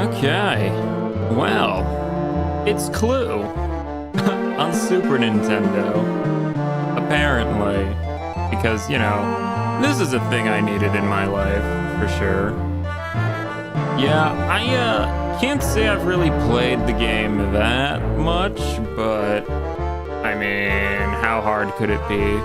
Okay, well, it's Clue on Super Nintendo, apparently, because, this is a thing I needed in my life, for sure. Yeah, I can't say I've really played the game that much, but, I mean, how hard could it be?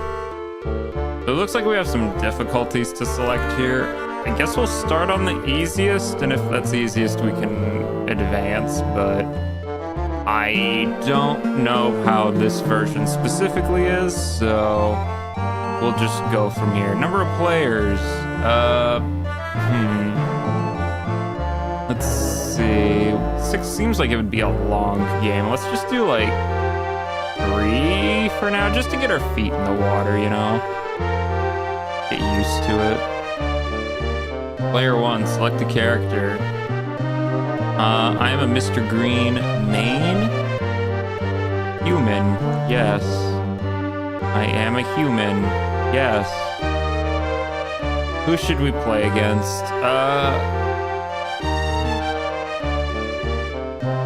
So it looks like we have some difficulties to select here. I guess we'll start on the easiest, and if that's easiest, we can advance, but I don't know how this version specifically is, so we'll just go from here. Number of players, let's see, 6 seems like it would be a long game. Let's just do like 3 for now, just to get our feet in the water, get used to it. Player 1, select a character. I am a Mr. Green main. Human, yes. I am a human, yes. Who should we play against?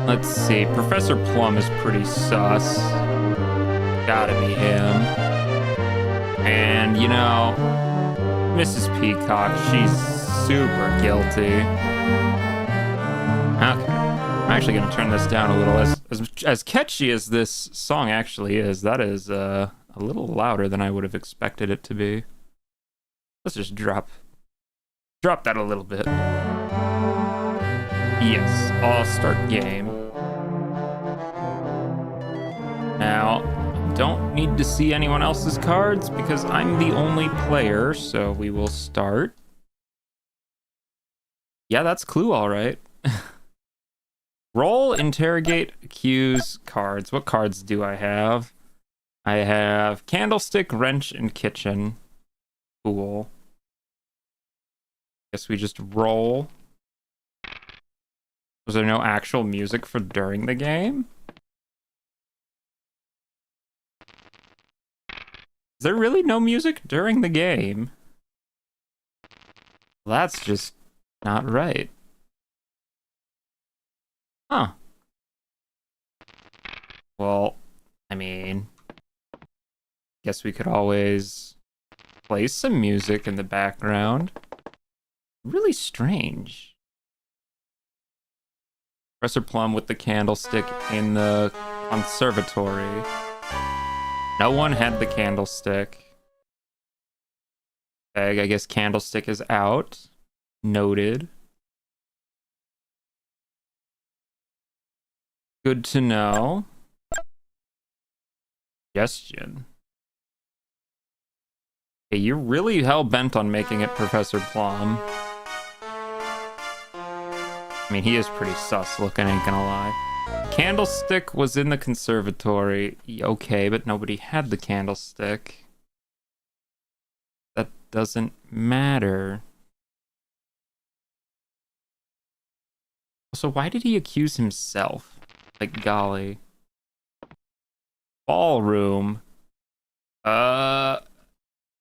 Let's see. Professor Plum is pretty sus. Gotta be him. And, Mrs. Peacock, she's super guilty. Okay, I'm actually gonna turn this down a little. As catchy as this song actually is, that is a little louder than I would have expected it to be. Let's just drop that a little bit. Yes, I'll start game. Now, don't need to see anyone else's cards because I'm the only player, so we will start. Yeah, that's Clue, all right. Roll, interrogate, accuse, cards. What cards do I have? I have candlestick, wrench, and kitchen. Cool. Guess we just roll. Was there no actual music for during the game? Is there really no music during the game? Well, that's just not right. Huh. Well, I mean, guess we could always play some music in the background. Really strange. Professor Plum with the candlestick in the conservatory. No one had the candlestick. Okay, I guess candlestick is out. Noted. Good to know. Suggestion. Hey, you're really hell-bent on making it Professor Plum. I mean, he is pretty sus looking, ain't gonna lie. Candlestick was in the conservatory. Okay, but nobody had the candlestick. That doesn't matter. So why did he accuse himself? Like, golly. Ballroom.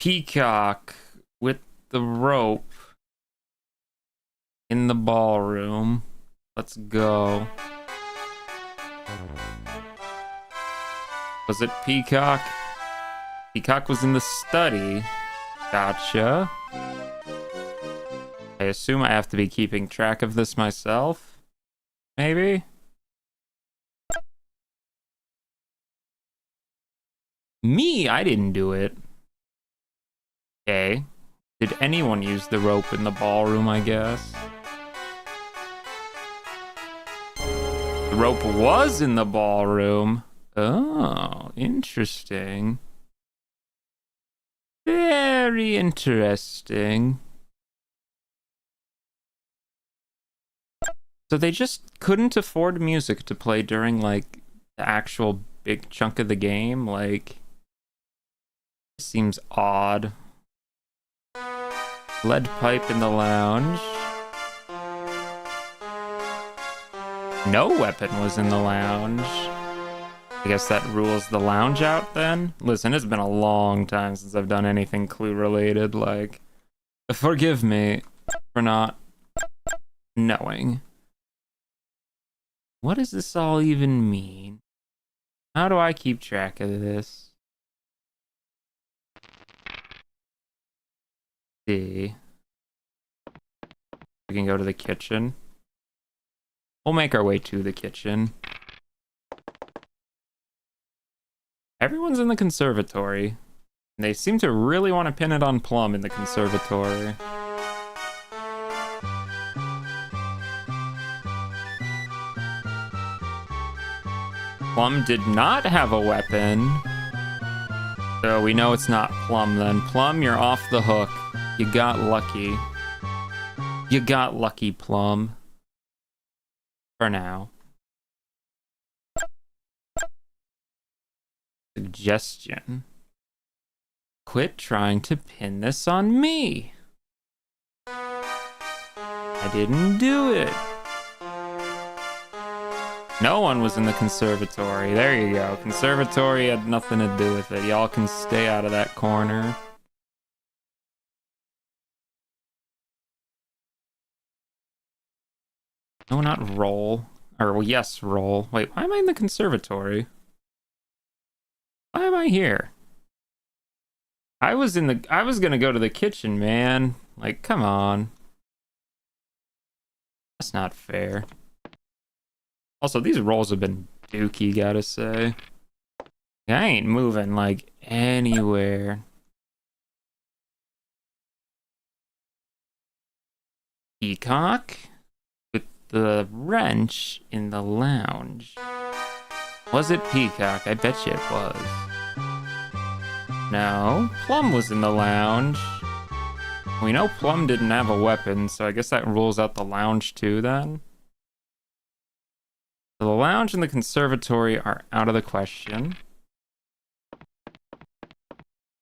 Peacock with the rope in the ballroom. Let's go. Was it Peacock? Peacock was in the study. Gotcha. I assume I have to be keeping track of this myself. Maybe? Me? I didn't do it. Okay. Did anyone use the rope in the ballroom, I guess? The rope was in the ballroom. Oh, interesting. Very interesting. So they just couldn't afford music to play during, like, the actual big chunk of the game? Like, seems odd. Lead pipe in the lounge. No weapon was in the lounge. I guess that rules the lounge out then? Listen, it's been a long time since I've done anything Clue related, like, forgive me for not knowing. What does this all even mean? How do I keep track of this? See. We can go to the kitchen. We'll make our way to the kitchen. Everyone's in the conservatory. They seem to really want to pin it on Plum in the conservatory. Plum did not have a weapon. So we know it's not Plum then. Plum, you're off the hook. You got lucky. You got lucky, Plum. For now. Suggestion. Quit trying to pin this on me. I didn't do it. No one was in the conservatory. There you go. Conservatory had nothing to do with it. Y'all can stay out of that corner. No, not roll. Or, well, yes, roll. Wait, why am I in the conservatory? Why am I here? I was gonna go to the kitchen, man. Like, come on. That's not fair. Also, these rolls have been dookie, gotta say. I ain't moving, like, anywhere. Peacock with the wrench in the lounge. Was it Peacock? I bet you it was. No, Plum was in the lounge. We know Plum didn't have a weapon, so I guess that rules out the lounge too, then. So the lounge and the conservatory are out of the question.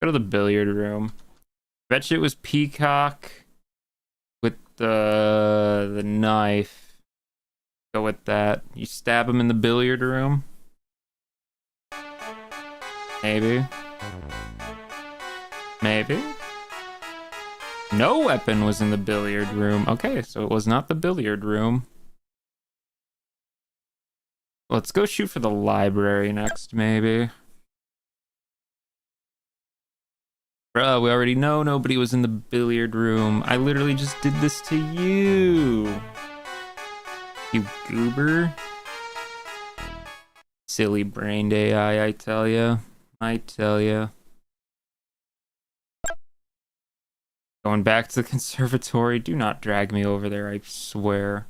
Go to the billiard room. Bet you it was Peacock with the knife. Go with that. You stab him in the billiard room. Maybe. Maybe. No weapon was in the billiard room. Okay, so it was not the billiard room. Let's go shoot for the library next, maybe. Bruh, we already know nobody was in the billiard room. I literally just did this to you. You goober. Silly brained AI, I tell ya. I tell ya. Going back to the conservatory. Do not drag me over there, I swear.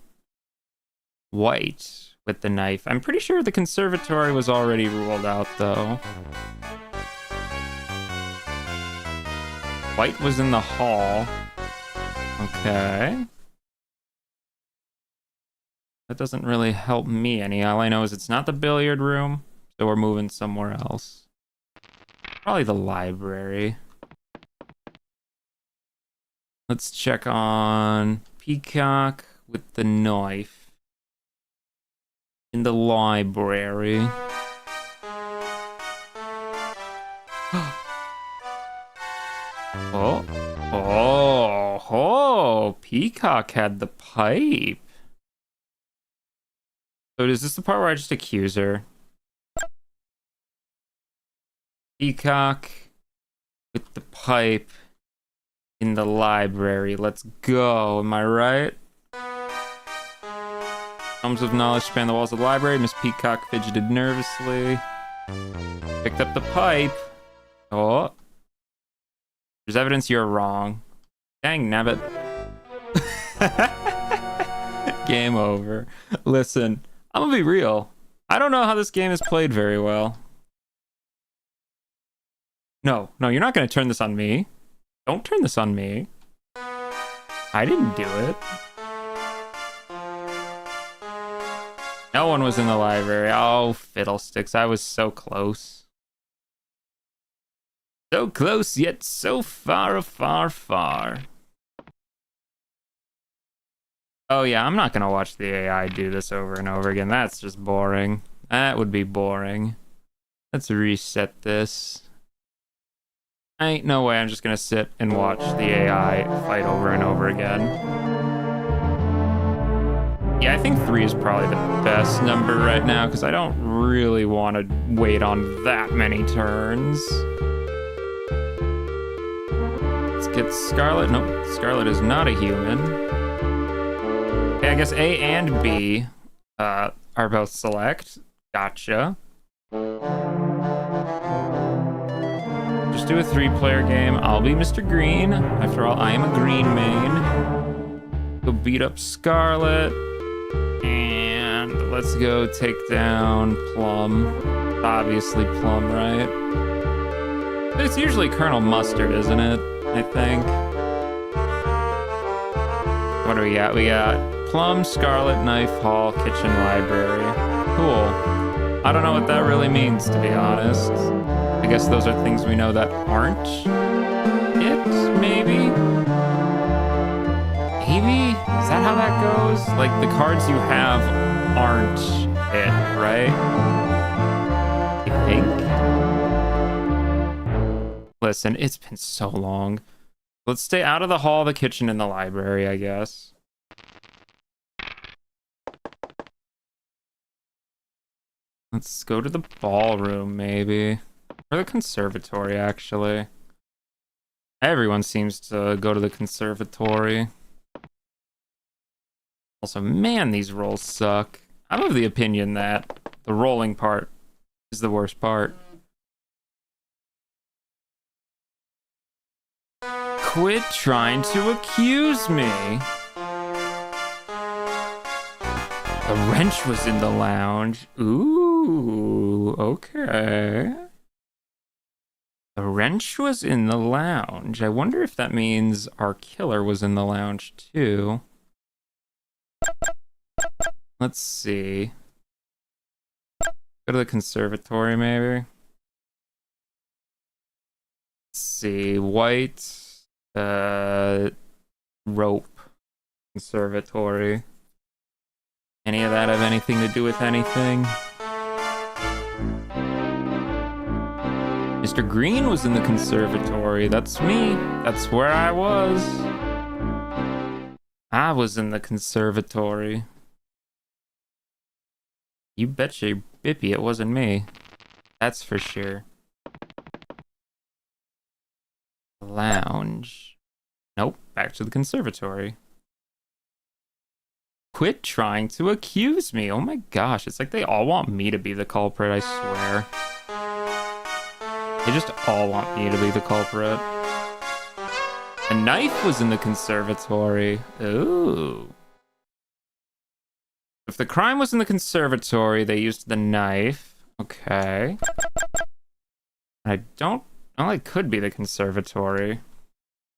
White with the knife. I'm pretty sure the conservatory was already ruled out, though. White was in the hall. Okay. That doesn't really help me any. All I know is it's not the billiard room, so we're moving somewhere else. Probably the library. Let's check on Peacock with the knife in the library. Oh, oh, oh, Peacock had the pipe. So is this the part where I just accuse her? Peacock with the pipe in the library. Let's go. Am I right? Realms of knowledge span the walls of the library. Miss Peacock fidgeted nervously. Picked up the pipe. Oh. There's evidence you're wrong. Dang nabbit. Game over. Listen, I'm gonna be real. I don't know how this game is played very well. No, you're not gonna turn this on me. Don't turn this on me. I didn't do it. No one was in the library. Oh, fiddlesticks. I was so close. So close, yet so far, far, far. Oh yeah, I'm not gonna watch the AI do this over and over again. That's just boring. That would be boring. Let's reset this. Ain't no way I'm just gonna sit and watch the AI fight over and over again. Yeah, I think 3 is probably the best number right now because I don't really want to wait on that many turns. Let's get Scarlet. Nope, Scarlet is not a human. Okay, I guess A and B are both select. Gotcha. Just do a 3-player game. I'll be Mr. Green. After all, I am a green main. Go beat up Scarlet. And let's go take down Plum. Obviously Plum, right? It's usually Colonel Mustard, isn't it? I think. What do we got? We got Plum, Scarlet, Knife, Hall, Kitchen, Library. Cool. I don't know what that really means, to be honest. I guess those are things we know that aren't it, maybe? Maybe? Is that how that goes? Like, the cards you have aren't it, right? I think? Listen, it's been so long. Let's stay out of the hall, the kitchen, and the library, I guess. Let's go to the ballroom, maybe. Or the conservatory, actually. Everyone seems to go to the conservatory. Also, man, these rolls suck. I'm of the opinion that the rolling part is the worst part. Quit trying to accuse me. The wrench was in the lounge. Ooh, okay. The wrench was in the lounge. I wonder if that means our killer was in the lounge too. Let's see. Go to the conservatory, maybe. Let's see. White, rope, conservatory. Any of that have anything to do with anything? Mr. Green was in the conservatory. That's me. That's where I was. I was in the conservatory. You betcha, Bippy, it wasn't me. That's for sure. Lounge. Nope, back to the conservatory. Quit trying to accuse me. Oh my gosh, it's like they all want me to be the culprit, I swear. They just all want me to be the culprit. A knife was in the conservatory. Ooh. If the crime was in the conservatory, they used the knife. Okay. Well, it could be the conservatory.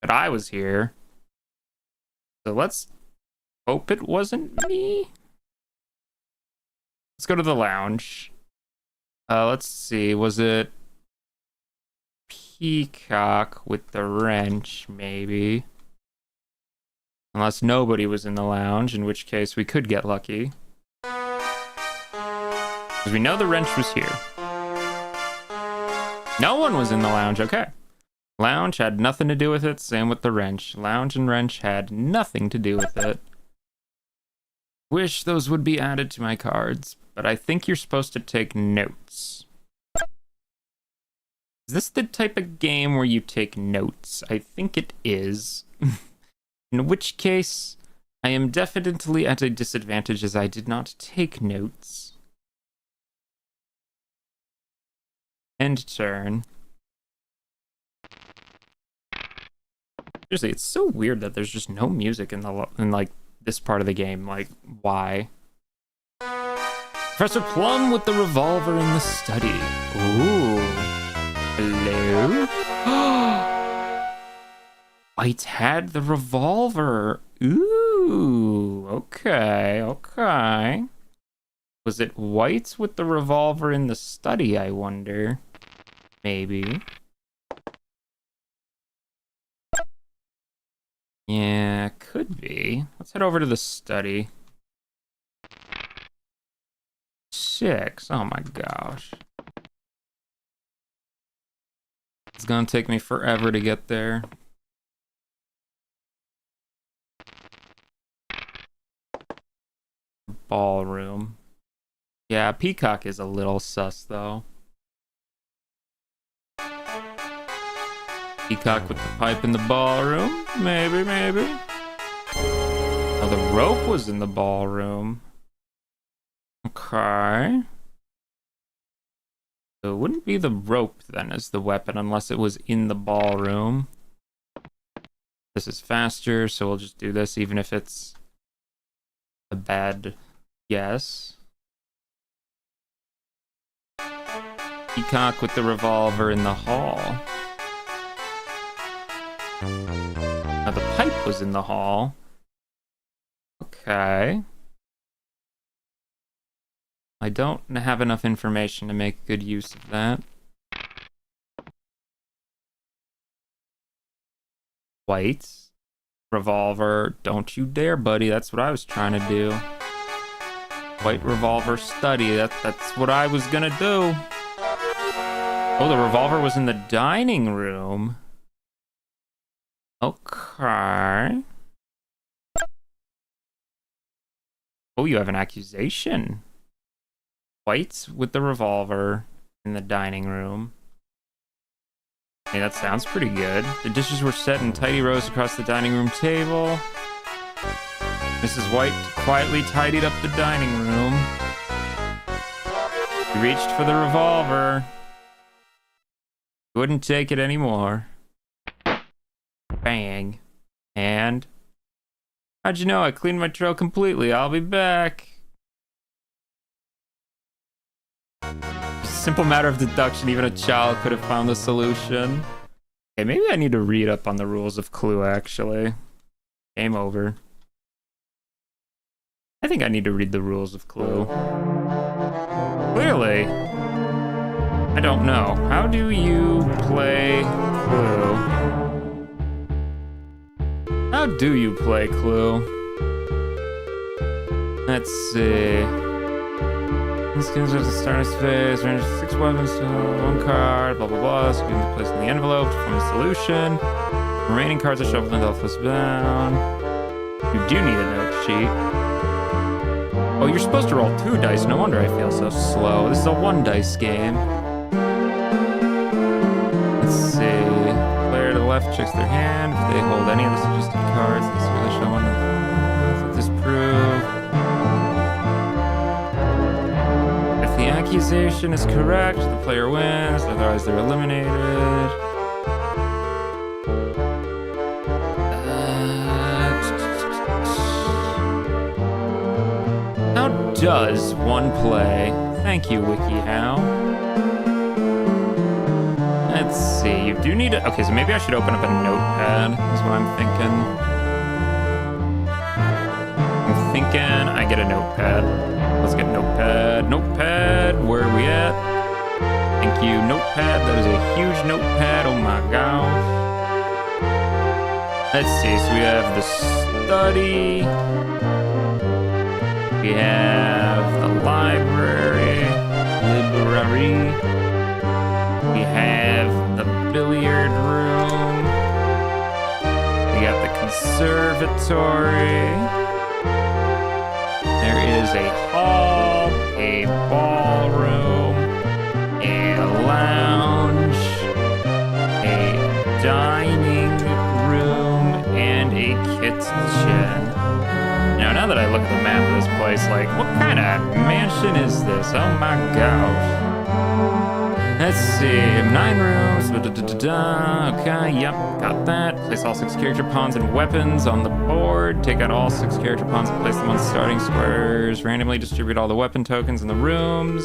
But I was here. So let's hope it wasn't me. Let's go to the lounge. Let's see. Was it Peacock with the wrench, maybe? Unless nobody was in the lounge, in which case we could get lucky. Because we know the wrench was here. No one was in the lounge, okay. Lounge had nothing to do with it, same with the wrench. Lounge and wrench had nothing to do with it. Wish those would be added to my cards, but I think you're supposed to take notes. Is this the type of game where you take notes? I think it is. In which case, I am definitely at a disadvantage as I did not take notes. End turn. Seriously, it's so weird that there's just no music in like this part of the game. Like, why? Professor Plum with the revolver in the study. Ooh. Hello? White had the revolver. Ooh. Okay, okay. Was it White with the revolver in the study, I wonder? Maybe. Yeah, could be. Let's head over to the study. 6. Oh my gosh. It's gonna take me forever to get there. ballroom. Yeah, Peacock is a little sus, though. Peacock with the pipe in the ballroom? Maybe, maybe. Oh, the rope was in the ballroom. Okay. So it wouldn't be the rope, then, as the weapon, unless it was in the ballroom. This is faster, so we'll just do this, even if it's a bad guess. Peacock with the revolver in the hall. Now the pipe was in the hall. Okay. I don't have enough information to make good use of that. White. Revolver. Don't you dare, buddy. That's what I was trying to do. White revolver study. That's what I was gonna do. Oh, the revolver was in the dining room. Okay. Oh, you have an accusation. White with the revolver in the dining room. Hey, that sounds pretty good. The dishes were set in tidy rows across the dining room table. Mrs. White quietly tidied up the dining room. She reached for the revolver. Wouldn't take it anymore. Bang. And... how'd you know? I cleaned my trail completely. I'll be back. Simple matter of deduction. Even a child could have found the solution. Okay, maybe I need to read up on the rules of Clue, actually. Game over. I think I need to read the rules of Clue. Clearly. I don't know. How do you play Clue? How do you play Clue? Let's see. This gives us a starting phase, range of 6 weapons to 1 card, blah blah blah. So you can place in the envelope from the solution. Remaining cards are shuffled and alphabets bound. You do need a note sheet. Oh, you're supposed to roll 2 dice. No wonder I feel so slow. This is a 1 dice game. Let's see. Player to the left checks their hand. If they hold any of the suggested cards, they really show one. Disprove. If the accusation is correct, the player wins. Otherwise, they're eliminated. How does one play? Thank you, WikiHow. Let's see. You do need to... okay, so maybe I should open up a notepad. That's what I'm thinking. I'm thinking I get a notepad. Let's get notepad. Notepad, where are we at? Thank you, notepad. That is a huge notepad. Oh my gosh. Let's see. So we have the study. We have the library. We have the billiard room. We got the conservatory. There is a hall, a ballroom, a lounge, a dining room, and a kitchen. Now that I look at the map of this place, like, what kind of mansion is this? Oh my gosh. Let's see, 9 rooms, okay, yep, got that. Place all 6 character pawns and weapons on the board. Take out all 6 character pawns and place them on starting squares. Randomly distribute all the weapon tokens in the rooms.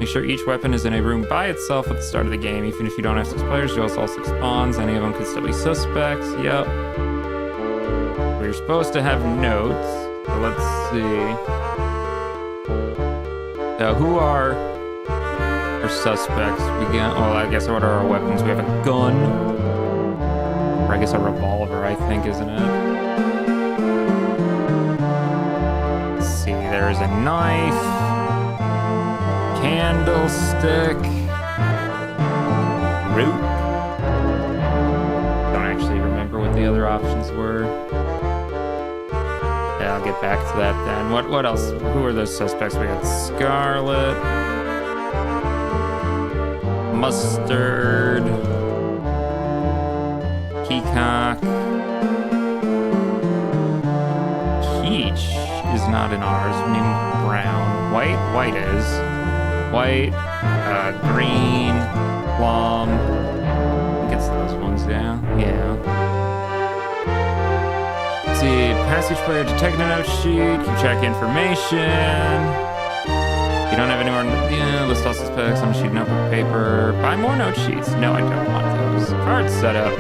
Make sure each weapon is in a room by itself at the start of the game. Even if you don't have 6 players, you also all 6 pawns. Any of them could still be suspects, yep. We're supposed to have notes, so let's see. Now, who are our suspects? We got, well, I guess what are our weapons? We have a gun, or I guess a revolver, I think, isn't it? Let's see, there's a knife, candlestick, rope. Don't actually remember what the other options were. Yeah, I'll get back to that then. What else? Who are those suspects? We got Scarlet, Mustard, Peacock, Peach is not in ours. We need brown. White is. White, green, plum. I think it's those ones, yeah. Let's see, passage player, detect a note sheet, keep track of information. You don't have anywhere, list all suspects on a sheet of notebook paper. Buy more note sheets. No, I don't want those. Card setup.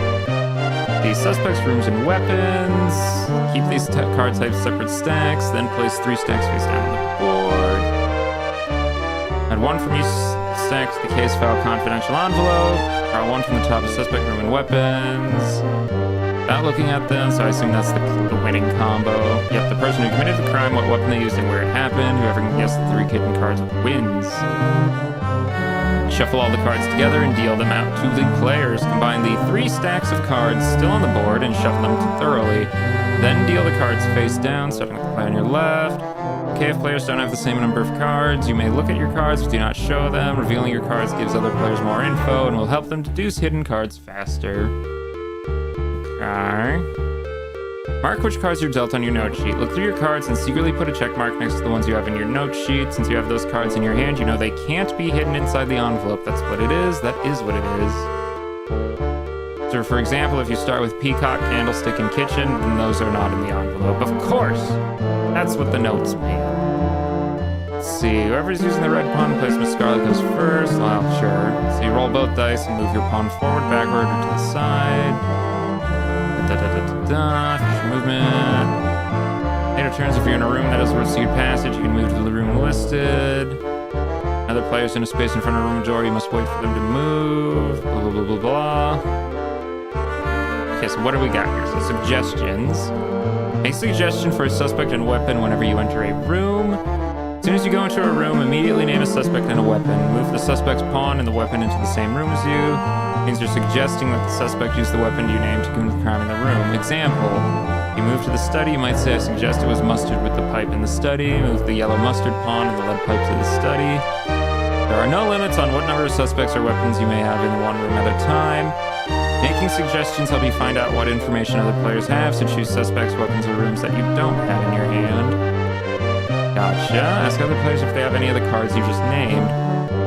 The suspects' rooms and weapons. Keep these card types separate stacks, then place 3 stacks face down on the board. Add 1 from each stack to the case file confidential envelope. Draw 1 from the top of suspect room and weapons. Without looking at them, so I assume that's the winning combo. Yep, the person who committed the crime, what weapon they used, and where it happened. Whoever can guess the 3 hidden cards wins. Shuffle all the cards together and deal them out to the players. Combine the 3 stacks of cards still on the board and shuffle them thoroughly. Then deal the cards face down, starting with the player on your left. Okay, if players don't have the same number of cards, you may look at your cards but do not show them. Revealing your cards gives other players more info and will help them deduce hidden cards faster. Okay. Mark which cards you're dealt on your note sheet. Look through your cards and secretly put a check mark next to the ones you have in your note sheet. Since you have those cards in your hand, you know they can't be hidden inside the envelope. That's what it is. That is what it is. So for example, if you start with Peacock, Candlestick, and Kitchen, then those are not in the envelope. Of course! That's what the notes mean. Let's see, whoever's using the red pawn placement Scarlet goes first. Well, sure. So you roll both dice and move your pawn forward, backward, or to the side. Future movement. Later turns, if you're in a room that has a secret passage, you can move to the room listed. Other players in a space in front of a room door, you must wait for them to move. Blah, blah, blah, blah, blah. Okay, so what do we got here? So suggestions. Make a suggestion for a suspect and weapon whenever you enter a room. As soon as you go into a room, immediately name a suspect and a weapon. Move the suspect's pawn and the weapon into the same room as you. Means you're suggesting that the suspect use the weapon you named to commit the crime in the room. Example, you move to the study, you might say, I suggest it was mustard with the pipe in the study. Move the yellow mustard pawn and the lead pipe to the study. There are no limits on what number of suspects or weapons you may have in one room at a time. Making suggestions help you find out what information other players have, so choose suspects, weapons, or rooms that you don't have in your hand. Gotcha. Ask other players if they have any of the cards you just named.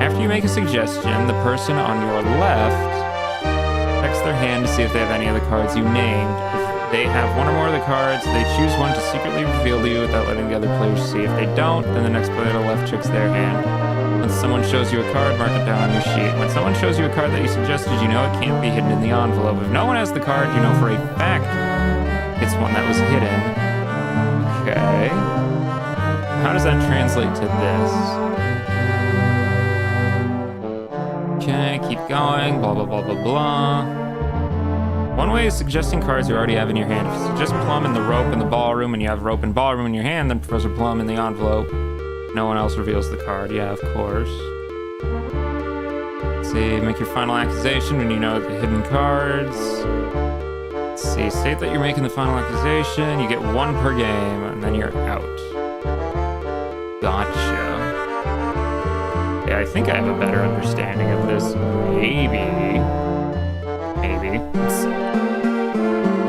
After you make a suggestion, the person on your left checks their hand to see if they have any of the cards you named. If they have one or more of the cards, they choose one to secretly reveal to you without letting the other players see. If they don't, then the next player to the left checks their hand. When someone shows you a card, mark it down on your sheet. When someone shows you a card that you suggested, you know it can't be hidden in the envelope. If no one has the card, you know for a fact it's one that was hidden. Okay. How does that translate to this? Okay, keep going, blah, blah, blah, blah, blah. One way is suggesting cards you already have in your hand. If you suggest Plum in the rope in the ballroom and you have rope and ballroom in your hand, then Professor Plum in the envelope. No one else reveals the card. Yeah, of course. Let's see, make your final accusation when you know the hidden cards. Let's see, state that you're making the final accusation. You get 1 per game, and then you're out. Gotcha. Yeah, I think I have a better understanding of this. Maybe.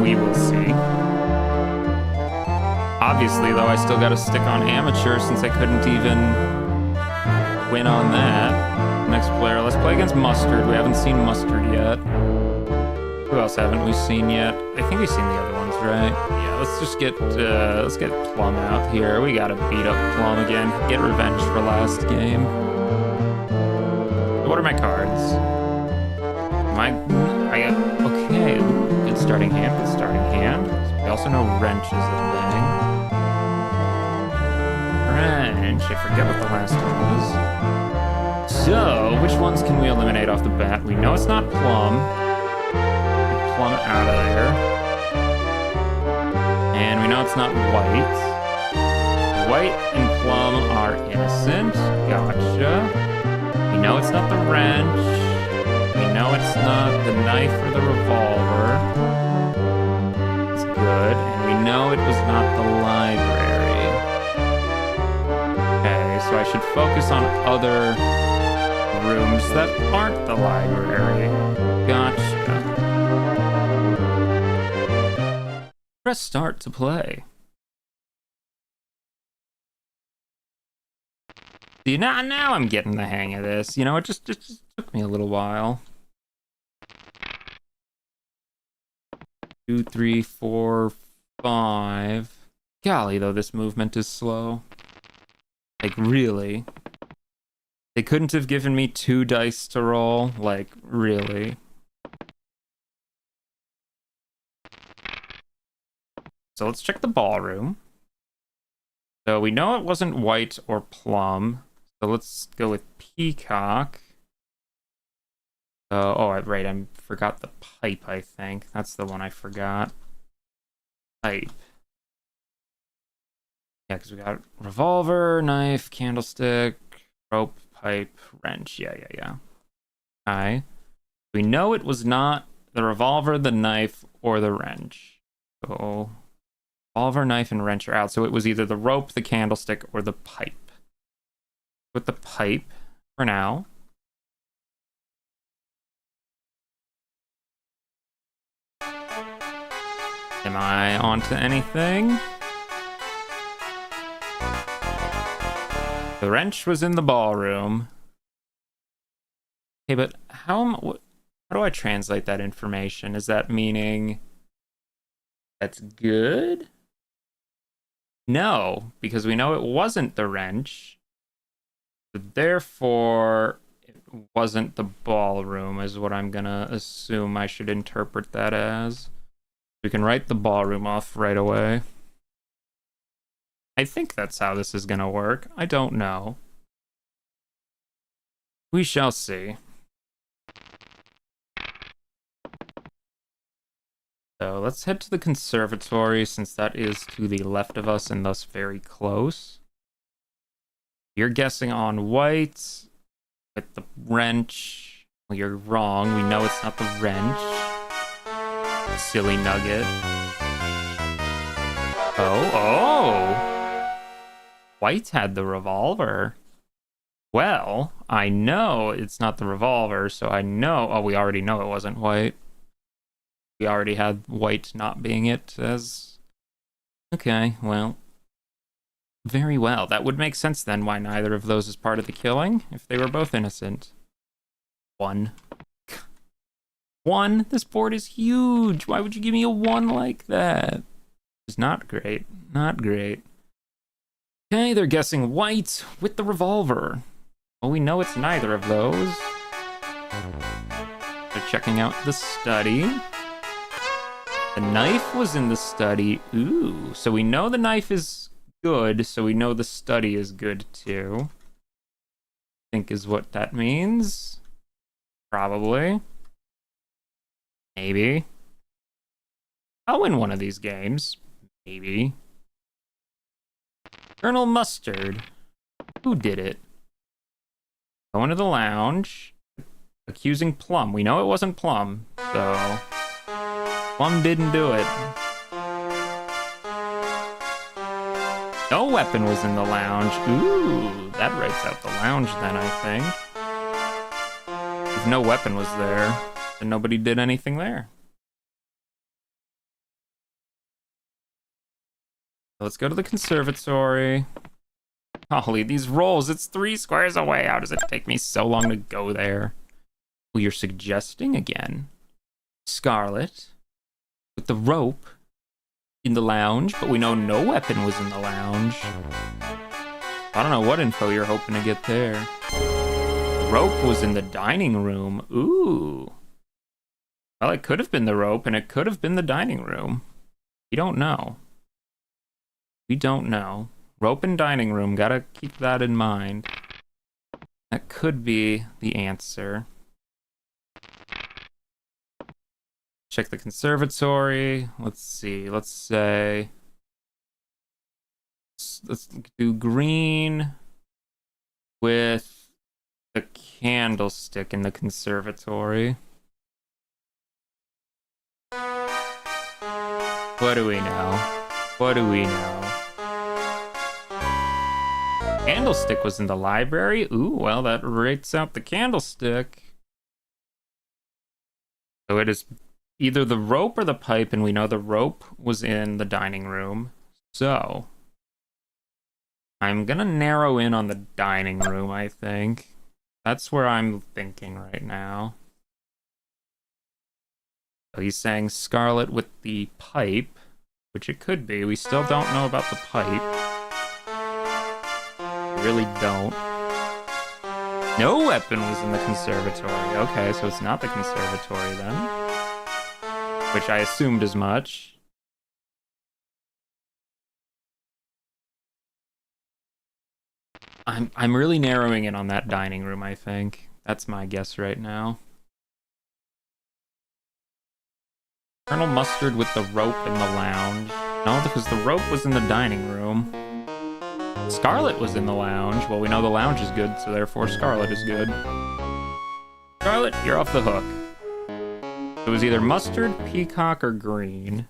We will see. Obviously, though, I still gotta stick on amateur since I couldn't even win on that. Next player, let's play against Mustard. We haven't seen Mustard yet. Who else haven't we seen yet? I think we've seen the other ones, right? Yeah, let's just get Plum out here. We gotta beat up Plum again. Get revenge for last game. What are my cards? Okay, good starting hand, We also know wrench is a thing. Wrench, I forget what the last one was. So, which ones can we eliminate off the bat? We know it's not Plum. Get Plum out of there. And we know it's not White. White and Plum are innocent. Gotcha. We know it's not the wrench. We know it's not the knife or the revolver. It's good. And we know it was not the library. Okay, so I should focus on other rooms that aren't the library. Gotcha. Press start to play. See, now I'm getting the hang of this. You know, it just took me a little while. 2, 3, 4, 5. Golly, though, this movement is slow. Like, really? They couldn't have given me 2 dice to roll? Like, really? So let's check the ballroom. So we know it wasn't white or plum. So let's go with peacock. Oh, right, I forgot the pipe, I think. That's the one I forgot. Pipe. Yeah, because we got revolver, knife, candlestick, rope, pipe, wrench. Yeah. Okay. We know it was not the revolver, the knife, or the wrench. So, revolver, knife, and wrench are out. So it was either the rope, the candlestick, or the pipe. With the pipe for now. Am I onto anything? The wrench was in the ballroom. Okay, but how do I translate that information? Is that meaning that's good? No, because we know it wasn't the wrench. So therefore, it wasn't the ballroom, is what I'm gonna assume I should interpret that as. We can write the ballroom off right away. I think that's how this is gonna work. I don't know. We shall see. So let's head to the conservatory, since that is to the left of us and thus very close. You're guessing on white with the wrench. Well, you're wrong. We know it's not the wrench. Silly nugget. Oh. White had the revolver. Well, I know it's not the revolver, so I know... Oh, we already know it wasn't white. We already had white not being it as... Okay, well... Very well. That would make sense then why neither of those is part of the killing, if they were both innocent. 1. 1? This board is huge! Why would you give me a 1 like that? It's not great. Not great. Okay, they're guessing white with the revolver. Well, we know it's neither of those. They're checking out the study. The knife was in the study. Ooh, so we know the knife is good, so we know the study is good too. I think is what that means. Probably. Maybe. I'll win one of these games. Maybe. Colonel Mustard. Who did it? Going to the lounge. Accusing Plum. We know it wasn't Plum, so... Plum didn't do it. No weapon was in the lounge. Ooh, that writes out the lounge then, I think. If no weapon was there, then nobody did anything there. So let's go to the conservatory. Golly, these rolls, it's 3 squares away. How does it take me so long to go there? Well, you're suggesting again. Scarlet. With the rope in the lounge, but we know no weapon was in the lounge. I don't know what info you're hoping to get there. The rope was in the dining room. Ooh. Well, it could have been the rope, and it could have been the dining room. We don't know. We don't know. Rope and dining room, gotta keep that in mind. That could be the answer. Check the conservatory. Let's see. Let's say... Let's do green with the candlestick in the conservatory. What do we know? What do we know? Candlestick was in the library. Ooh, well, that rates out the candlestick. So it is either the rope or the pipe, and we know the rope was in the dining room. So I'm gonna narrow in on the dining room, I think. That's where I'm thinking right now. So he's saying Scarlet with the pipe, which it could be. We still don't know about the pipe. We really don't. No weapon was in the conservatory. Okay, so it's not the conservatory then. Which I assumed as much. I'm really narrowing in on that dining room, I think. That's my guess right now. Colonel Mustard with the rope in the lounge. No, because the rope was in the dining room. Scarlet was in the lounge. Well, we know the lounge is good, so therefore Scarlet is good. Scarlet, you're off the hook. It was either Mustard, Peacock, or Green.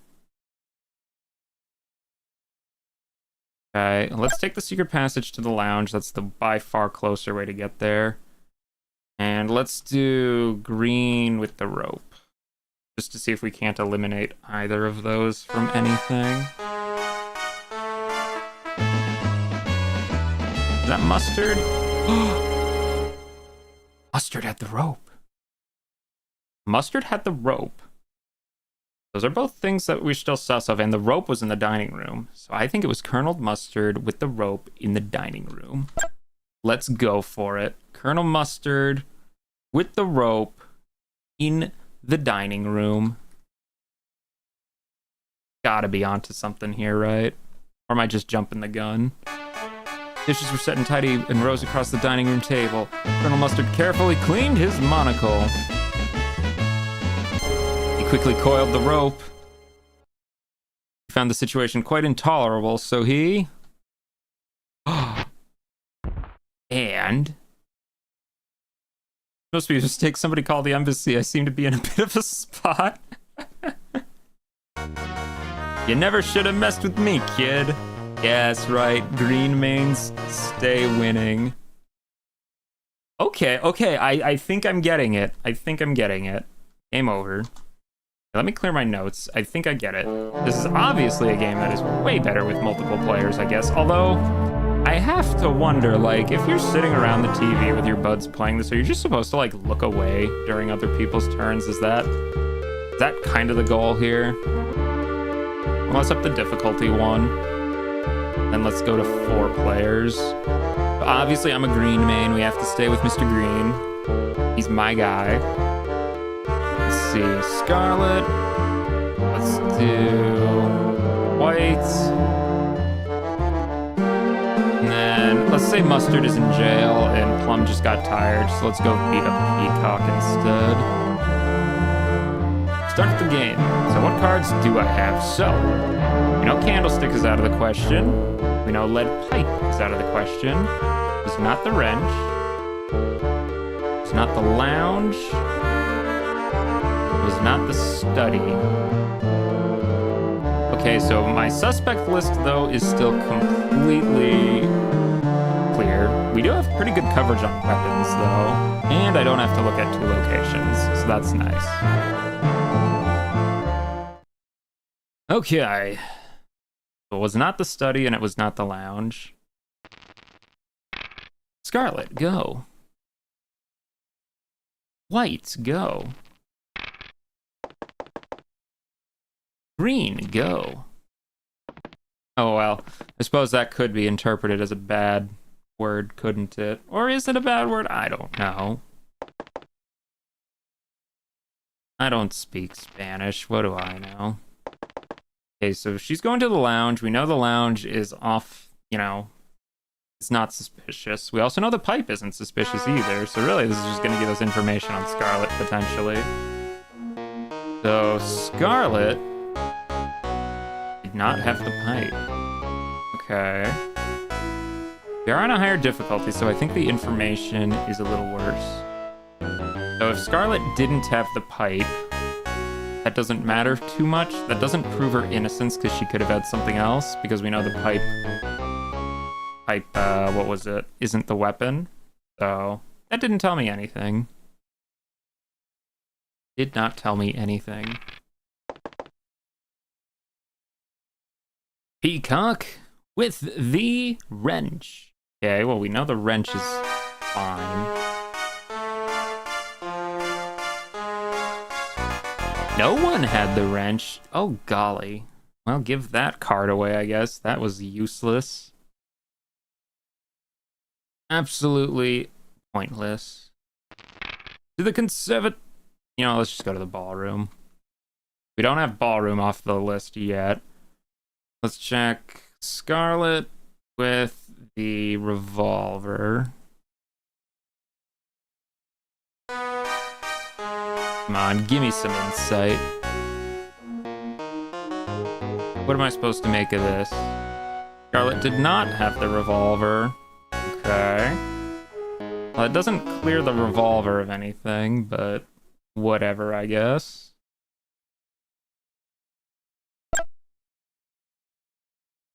Okay, let's take the secret passage to the lounge. That's the by far closer way to get there. And let's do Green with the rope. Just to see if we can't eliminate either of those from anything. Is that Mustard? Mustard had the rope. Mustard had the rope. Those are both things that we're still sus of, and the rope was in the dining room. So I think it was Colonel Mustard with the rope in the dining room. Let's go for it. Colonel Mustard with the rope in the dining room. Gotta be onto something here, right? Or am I just jumping the gun? Dishes were set in tidy in rows across the dining room table. Colonel Mustard carefully cleaned his monocle. He quickly coiled the rope. He found the situation quite intolerable, so he... And... Supposed to be a mistake. Somebody called the embassy. I seem to be in a bit of a spot. You never should have messed with me, kid. Yeah, that's right. Green mains stay winning. Okay. I think I'm getting it. Game over. Let me clear my notes. I think I get it. This is obviously a game that is way better with multiple players, I guess. Although, I have to wonder, like, if you're sitting around the TV with your buds playing this, are you just supposed to, like, look away during other people's turns? Is that kind of the goal here? Well, let's up the difficulty one. Then let's go to 4 players. But obviously, I'm a green main. We have to stay with Mr. Green. He's my guy. Let's see. Scarlet. Let's do white. And then let's say Mustard is in jail and Plum just got tired. So let's go beat up Peacock instead. Start the game. So what cards do I have? So, we know Candlestick is out of the question. We know Lead Pipe is out of the question. It's not the wrench. It's not the lounge. It was not the study. Okay, so my suspect list, though, is still completely clear. We do have pretty good coverage on weapons, though. And I don't have to look at 2 locations, so that's nice. Okay. It was not the study, and it was not the lounge. Scarlet, go. White, go. Green, go. Oh, well, I suppose that could be interpreted as a bad word, couldn't it? Or is it a bad word? I don't know. I don't speak Spanish. What do I know? Okay, so she's going to the lounge. We know the lounge is off, you know, it's not suspicious. We also know the pipe isn't suspicious either. So really, this is just going to give us information on Scarlet, potentially. So, Scarlet did not have the pipe. Okay. We are on a higher difficulty, so I think the information is a little worse. So if Scarlet didn't have the pipe, that doesn't matter too much. That doesn't prove her innocence because she could have had something else, because we know the pipe, what was it, isn't the weapon. So that didn't tell me anything. Did not tell me anything. Peacock with the wrench. Okay, well, we know the wrench is fine. No one had the wrench. Oh, golly. Well, give that card away, I guess. That was useless. Absolutely pointless. To the You know, let's just go to the ballroom. We don't have ballroom off the list yet. Let's check Scarlet with the revolver. Come on, give me some insight. What am I supposed to make of this? Scarlet did not have the revolver. Okay. Well, it doesn't clear the revolver of anything, but whatever, I guess.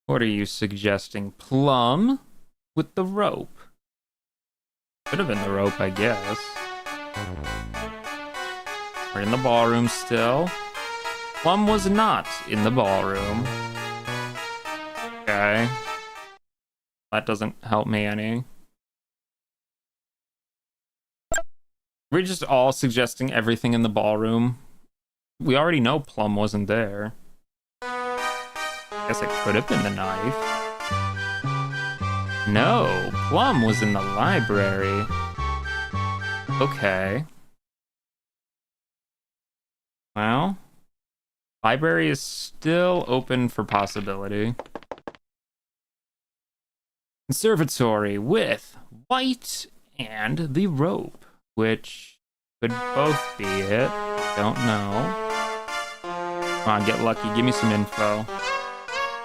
What are you suggesting? Plum with the rope. Could have been the rope, I guess. We're in the ballroom still. Plum was not in the ballroom. Okay. That doesn't help me any. We're just all suggesting everything in the ballroom. We already know Plum wasn't there. Guess it could have been the knife. No, Plum was in the library. Okay. Well, library is still open for possibility. Conservatory with white and the rope, which could both be it. Don't know. Come on, get lucky. Give me some info.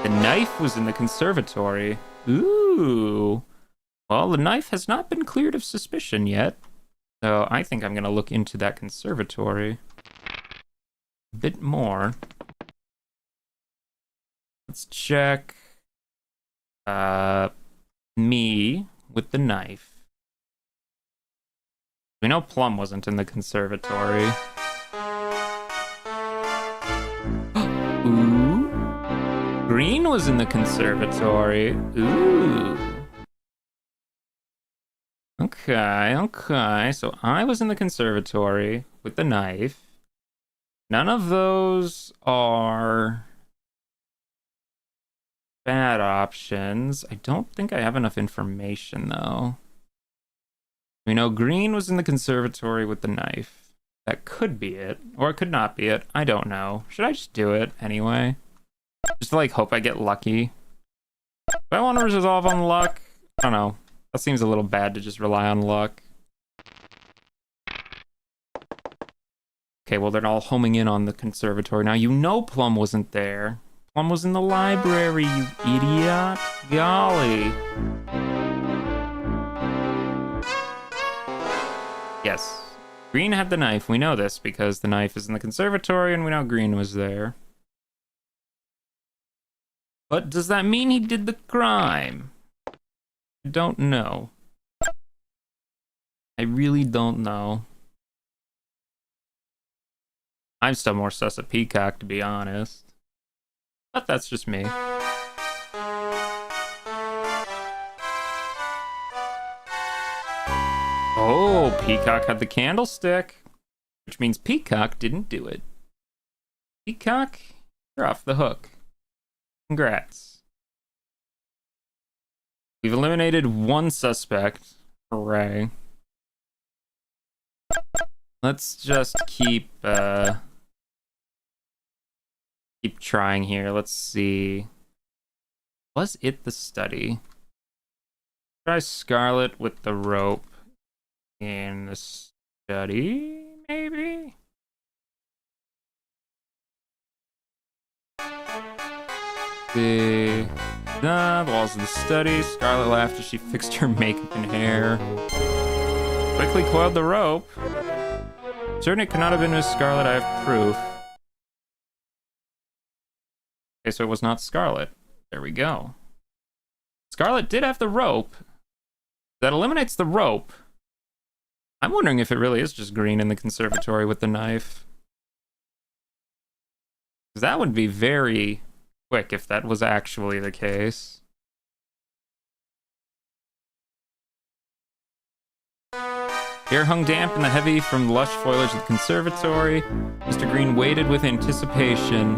The knife was in the conservatory. Ooh. Well, the knife has not been cleared of suspicion yet. So I think I'm going to look into that conservatory a bit more. Let's check me with the knife. We know Plum wasn't in the conservatory. Ooh. Green was in the conservatory. Ooh. Okay. So I was in the conservatory with the knife. None of those are bad options. I don't think I have enough information, though. We know Green was in the conservatory with the knife. That could be it, or it could not be it. I don't know. Should I just do it anyway? Just to, like, hope I get lucky. Do I want to resolve on luck? I don't know. That seems a little bad to just rely on luck. Okay, well, they're all homing in on the conservatory. Now, you know Plum wasn't there. Plum was in the library, you idiot. Golly. Yes. Green had the knife. We know this because the knife is in the conservatory and we know Green was there. But does that mean he did the crime? I don't know. I really don't know. I'm still more sus of Peacock, to be honest. But that's just me. Oh, Peacock had the candlestick. Which means Peacock didn't do it. Peacock, you're off the hook. Congrats. We've eliminated one suspect. Hooray. Let's just keep trying here. Let's see. Was it the study? Try Scarlet with the rope in the study, maybe? The walls of the study. Scarlet laughed as she fixed her makeup and hair. Quickly coiled the rope. Certain it could not have been Miss Scarlet, I have proof. Okay, so it was not Scarlet. There we go. Scarlet did have the rope. That eliminates the rope. I'm wondering if it really is just green in the conservatory with the knife. Because that would be very quick if that was actually the case. Air hung damp in the heavy from the lush foliage of the conservatory. Mr. Green waited with anticipation.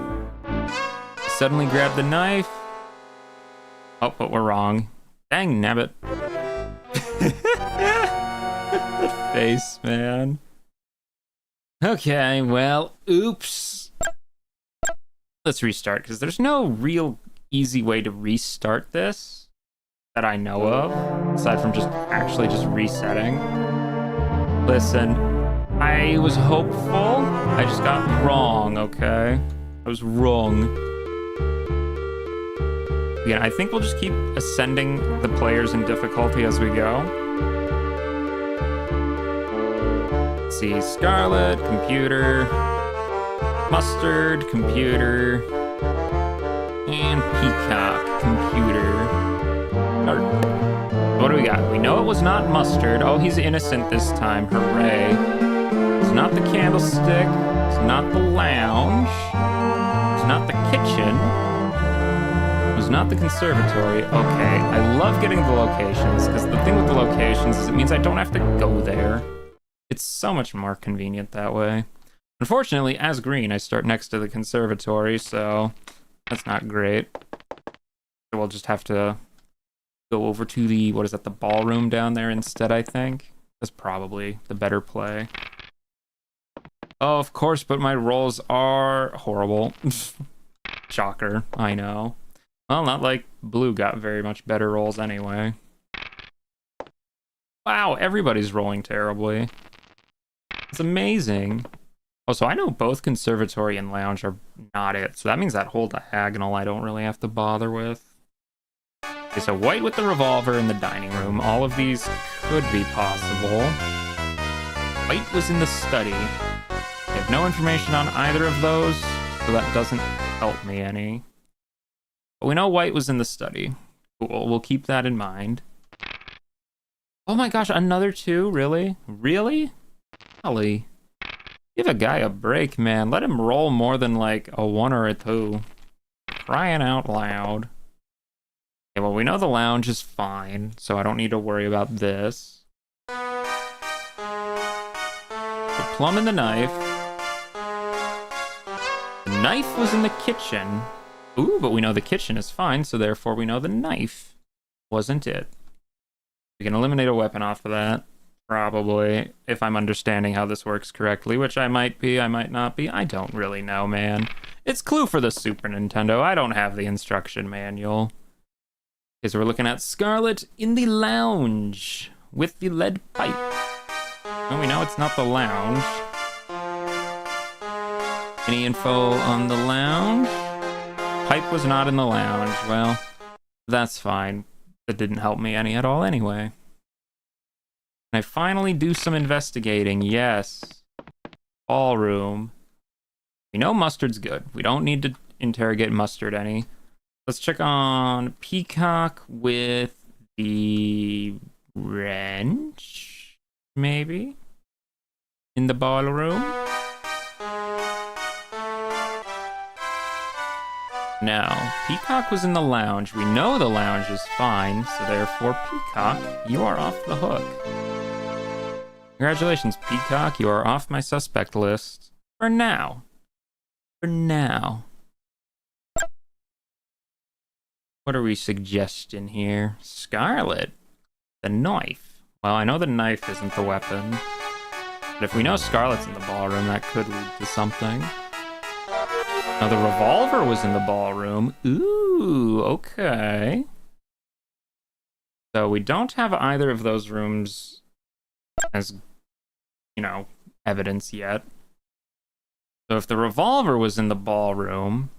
He suddenly grabbed the knife. Oh, but we're wrong. Dang nabbit. That face, man. Okay, well, oops. Let's restart, because there's no real easy way to restart this that I know of, aside from just actually just resetting. Listen, I was hopeful. I just got wrong, okay? I was wrong. Yeah, I think we'll just keep ascending the players in difficulty as we go. Let's see, Scarlet, computer, Mustard, computer, and Peacock, computer. What do we got? We know it was not Mustard. Oh, he's innocent this time. Hooray. It's not the candlestick. It's not the lounge. It's not the kitchen. It was not the conservatory. Okay, I love getting the locations, because the thing with the locations is it means I don't have to go there. It's so much more convenient that way. Unfortunately, as green, I start next to the conservatory, so that's not great. So we'll just have to go over to the, what is that, the ballroom down there instead, I think. That's probably the better play. Oh, of course, but my rolls are horrible. Shocker, I know. Well, not like blue got very much better rolls anyway. Wow, everybody's rolling terribly. It's amazing. Oh, so I know both conservatory and lounge are not it. So that means that whole diagonal I don't really have to bother with. Okay, so white with the revolver in the dining room. All of these could be possible. White was in the study. I have no information on either of those, so that doesn't help me any. But we know white was in the study. Cool, we'll keep that in mind. Oh my gosh, another two? Really? Really? Golly. Give a guy a break, man. Let him roll more than like a 1 or a 2. Crying out loud. Okay, well, we know the lounge is fine, so I don't need to worry about this. The plum and the knife. The knife was in the kitchen. Ooh, but we know the kitchen is fine, so therefore we know the knife wasn't it. We can eliminate a weapon off of that. Probably, if I'm understanding how this works correctly, which I might be, I might not be. I don't really know, man. It's Clue for the Super Nintendo. I don't have the instruction manual. Okay, so we're looking at Scarlet in the lounge with the lead pipe. And we know it's not the lounge. Any info on the lounge? Pipe was not in the lounge. Well, that's fine. That didn't help me any at all anyway. Can I finally do some investigating? Yes. Ballroom. We know Mustard's good. We don't need to interrogate Mustard any. Let's check on Peacock with the wrench, maybe? In the ballroom? No. Peacock was in the lounge. We know the lounge is fine, so therefore, Peacock, you are off the hook. Congratulations, Peacock. You are off my suspect list. For now. For now. What are we suggesting here? Scarlet. The knife. Well, I know the knife isn't the weapon. But if we know Scarlet's in the ballroom, that could lead to something. Now, the revolver was in the ballroom. Ooh, okay. So we don't have either of those rooms as, you know, evidence yet. So if the revolver was in the ballroom,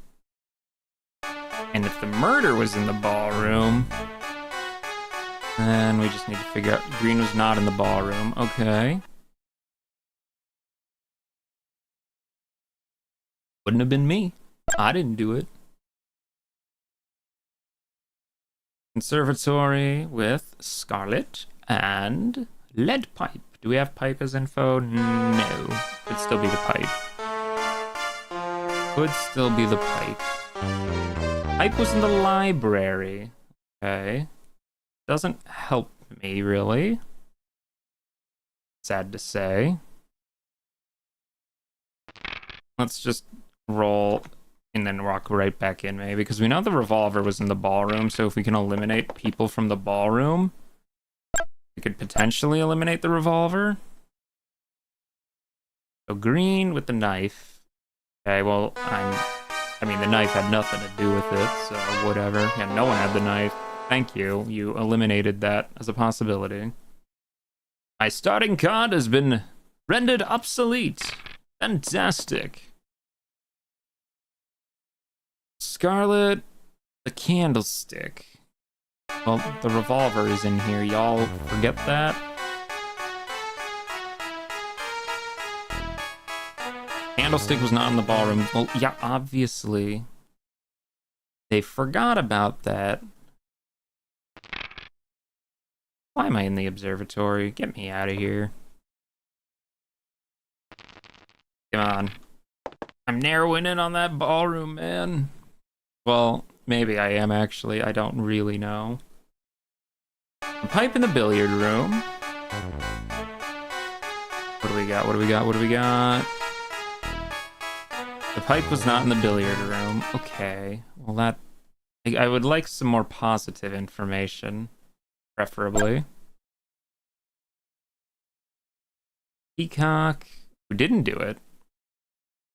and if the murder was in the ballroom, then we just need to figure out green was not in the ballroom. Okay. Wouldn't have been me. I didn't do it. Conservatory with Scarlet and lead pipe. Do we have pipe as info? No. Could still be the pipe. Could still be the pipe. Pipe was in the library. Okay. Doesn't help me, really. Sad to say. Let's just roll and then walk right back in, maybe, because we know the revolver was in the ballroom, so if we can eliminate people from the ballroom, we could potentially eliminate the revolver. So green with the knife. Okay, well, I mean, the knife had nothing to do with it, so whatever. Yeah, no one had the knife. Thank you. You eliminated that as a possibility. My starting card has been rendered obsolete. Fantastic. Scarlet, the candlestick. Well, the revolver is in here. Y'all forget that? Candlestick was not in the ballroom. Well, yeah, obviously. They forgot about that. Why am I in the observatory? Get me out of here. Come on. I'm narrowing in on that ballroom, man. Well, maybe I am, actually. I don't really know. A pipe in the billiard room. What do we got? What do we got? What do we got? The pipe was not in the billiard room. Okay. Well, that... I would like some more positive information. Preferably. Peacock. Who didn't do it?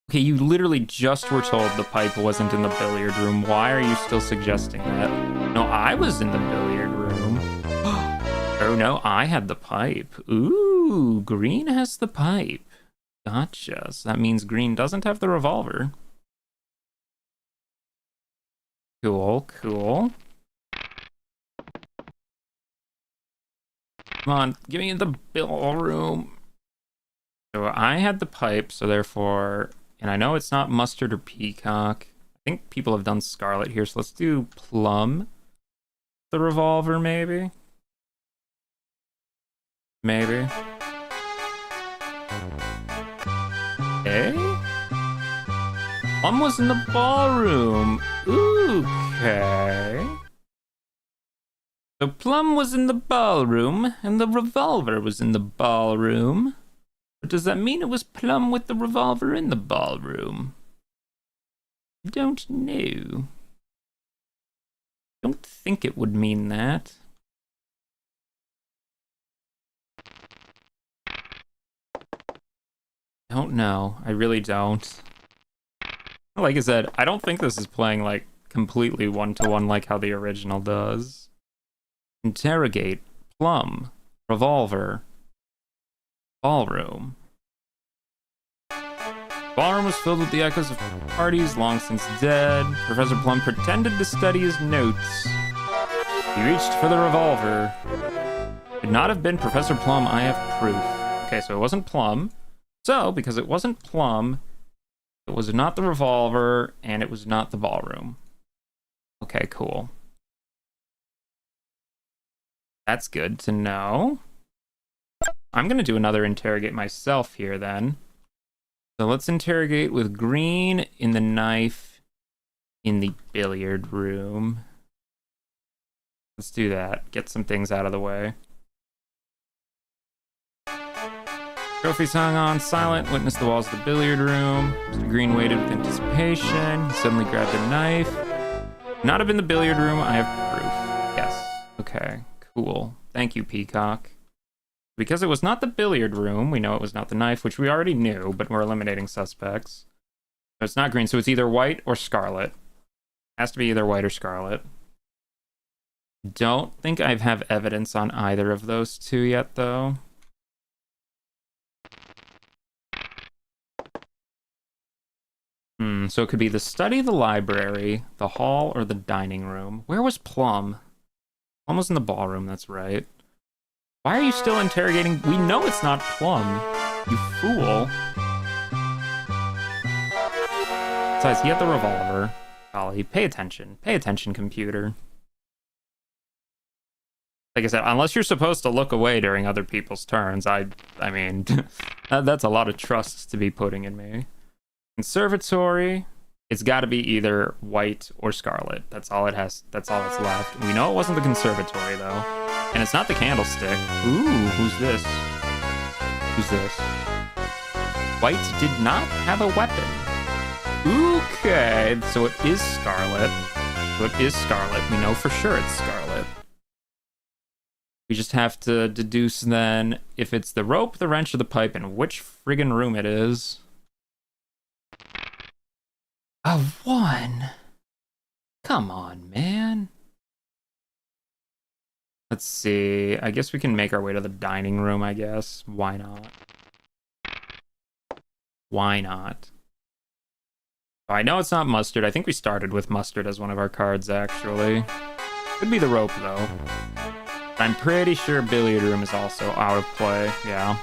Okay, you literally just were told the pipe wasn't in the billiard room. Why are you still suggesting that? No, I was in the billiard room. Oh no, I had the pipe. Ooh, green has the pipe. Gotcha. So that means green doesn't have the revolver. Cool, cool. Come on, give me the ballroom. So I had the pipe, so therefore... And I know it's not mustard or peacock. I think people have done scarlet here, so let's do plum. The revolver, maybe? Maybe. Okay. Plum was in the ballroom. Okay. So Plum was in the ballroom, and the revolver was in the ballroom. But does that mean it was Plum with the revolver in the ballroom? I don't know. Don't think it would mean that. Don't know. I really don't. Like I said, I don't think this is playing like completely one-to-one like how the original does. Interrogate. Plum. Revolver. Ballroom. Ballroom was filled with the echoes of parties long since dead. Professor Plum pretended to study his notes. He reached for the revolver. Could not have been Professor Plum, I have proof. Okay, so it wasn't Plum. So, because it wasn't Plum, it was not the revolver, and it was not the ballroom. Okay, cool. That's good to know. I'm going to do another interrogate myself here, then. So let's interrogate with green in the knife in the billiard room. Let's do that. Get some things out of the way. Trophies hung on silent, witnessed the walls of the billiard room. Mr. Green waited with anticipation. He suddenly grabbed a knife. Not have been the billiard room, I have proof. Yes. Okay, cool. Thank you, Peacock. Because it was not the billiard room, we know it was not the knife, which we already knew, but we're eliminating suspects. So it's not green, so it's either white or scarlet. Has to be either white or scarlet. Don't think I have evidence on either of those two yet, though. So it could be the study, the library, the hall, or the dining room. Where was Plum? Plum was in the ballroom, that's right. Why are you still interrogating? We know it's not Plum, you fool. Besides, he had the revolver. Golly, pay attention. Pay attention, computer. Like I said, unless you're supposed to look away during other people's turns, I mean, that's a lot of trust to be putting in me. Conservatory, it's got to be either white or scarlet. That's all it has. That's all that's left. We know it wasn't the conservatory though, and it's not the candlestick. Ooh, who's this? Who's this? White did not have a weapon. Okay, so it is scarlet. So it is scarlet. We know for sure it's scarlet. We just have to deduce then if it's the rope, the wrench, or the pipe, and which friggin' room it is. A 1. Come on, man. Let's see. I guess we can make our way to the dining room, I guess. Why not? Why not? Oh, I know it's not mustard. I think we started with mustard as one of our cards, actually. Could be the rope, though. I'm pretty sure billiard room is also out of play. Yeah.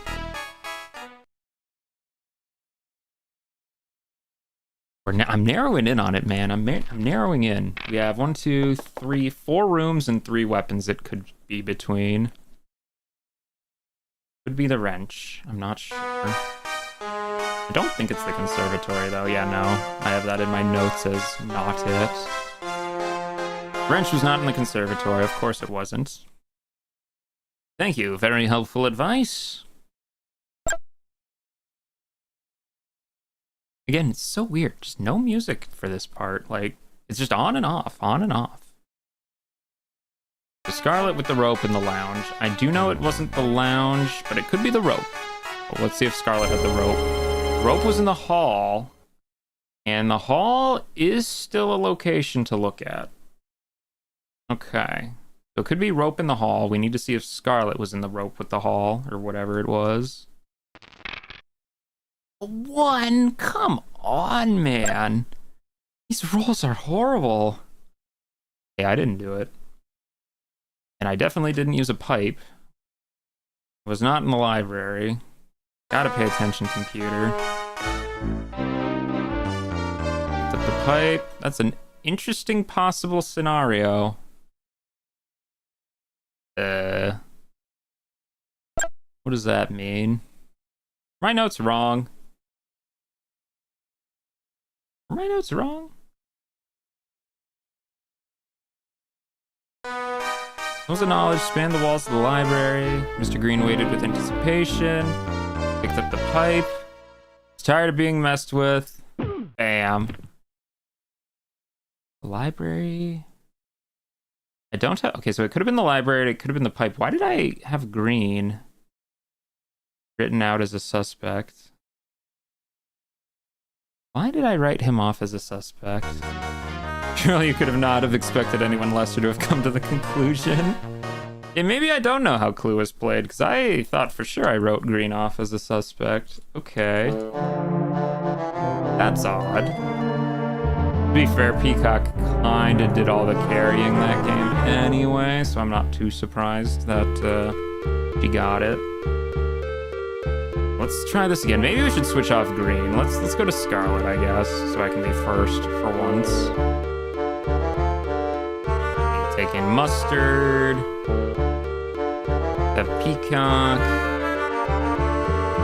I'm narrowing in on it, man. I'm narrowing in. We have 1, 2, 3, 4 rooms and 3 weapons it could be between. Could be the wrench. I'm not sure. I don't think it's the conservatory, though. Yeah, no. I have that in my notes as not it. Wrench was not in the conservatory. Of course it wasn't. Thank you. Very helpful advice. Again, it's so weird. Just no music for this part. Like, it's just on and off, on and off. The Scarlet with the rope in the lounge. I do know it wasn't the lounge, but it could be the rope. Well, let's see if Scarlet had the rope. Rope was in the hall, and the hall is still a location to look at. Okay. So it could be rope in the hall. We need to see if Scarlet was in the rope with the hall, or whatever it was. 1? Come on, man. These rolls are horrible. Hey, I didn't do it. And I definitely didn't use a pipe. It was not in the library. Gotta pay attention, computer. Took the pipe. That's an interesting possible scenario. What does that mean? My note's wrong. Are my notes wrong? Was the knowledge spanned the walls of the library. Mr. Green waited with anticipation. Picked up the pipe. Was tired of being messed with. Bam. The library. I don't have. Okay, so it could have been the library. It could have been the pipe. Why did I have Green written out as a suspect? Why did I write him off as a suspect? Surely you could have not have expected anyone lesser to have come to the conclusion. Yeah, maybe I don't know how Clue was played, because I thought for sure I wrote Green off as a suspect. Okay. That's odd. To be fair, Peacock kinda did all the carrying that game anyway, so I'm not too surprised that she got it. Let's try this again. Maybe we should switch off Green. Let's go to Scarlet, I guess, so I can be first for once. Taking Mustard. Have Peacock.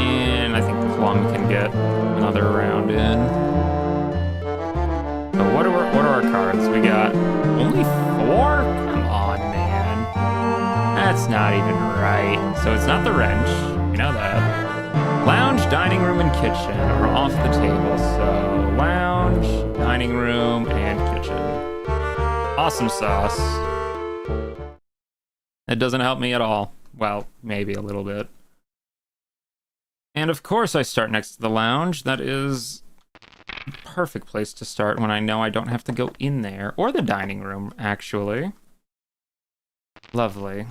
And I think Plum can get another round in. So what are our cards? We got only 4? Come on, man. That's not even right. So it's not the wrench. You know that. Lounge, dining room, and kitchen are off the table. So lounge, dining room, and kitchen. Awesome sauce. It doesn't help me at all. Well, maybe a little bit. And of course I start next to the lounge. That is a perfect place to start when I know I don't have to go in there. Or the dining room, actually. Lovely.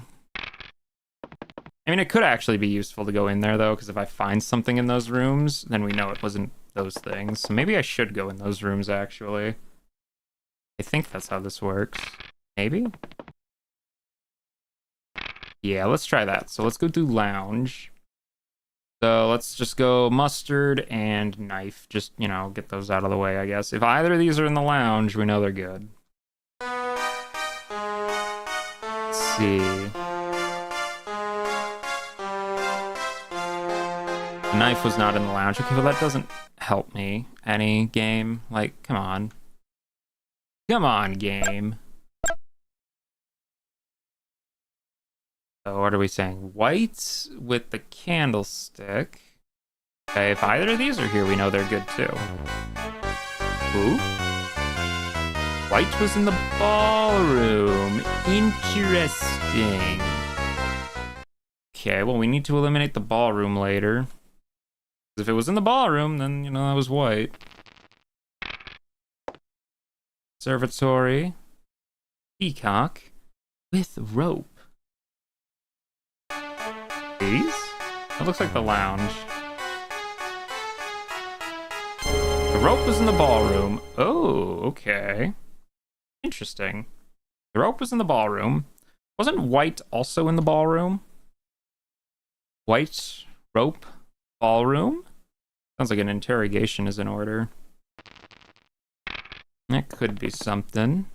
I mean, it could actually be useful to go in there, though, because if I find something in those rooms, then we know it wasn't those things. So maybe I should go in those rooms, actually. I think that's how this works. Maybe? Yeah, let's try that. So let's go do lounge. So let's just go mustard and knife. Just, you know, get those out of the way, I guess. If either of these are in the lounge, we know they're good. Let's see. The knife was not in the lounge. Okay, well that doesn't help me any, game. Like, come on. Come on, game. So what are we saying? White with the candlestick. Okay, if either of these are here, we know they're good too. Ooh. White was in the ballroom. Interesting. Okay, well, we need to eliminate the ballroom later. If it was in the ballroom, then, you know, that was white. Conservatory. Peacock. With rope. These? That looks like the lounge. The rope was in the ballroom. Oh, okay. Interesting. The rope was in the ballroom. Wasn't white also in the ballroom? White, rope, ballroom? Sounds like an interrogation is in order. That could be something.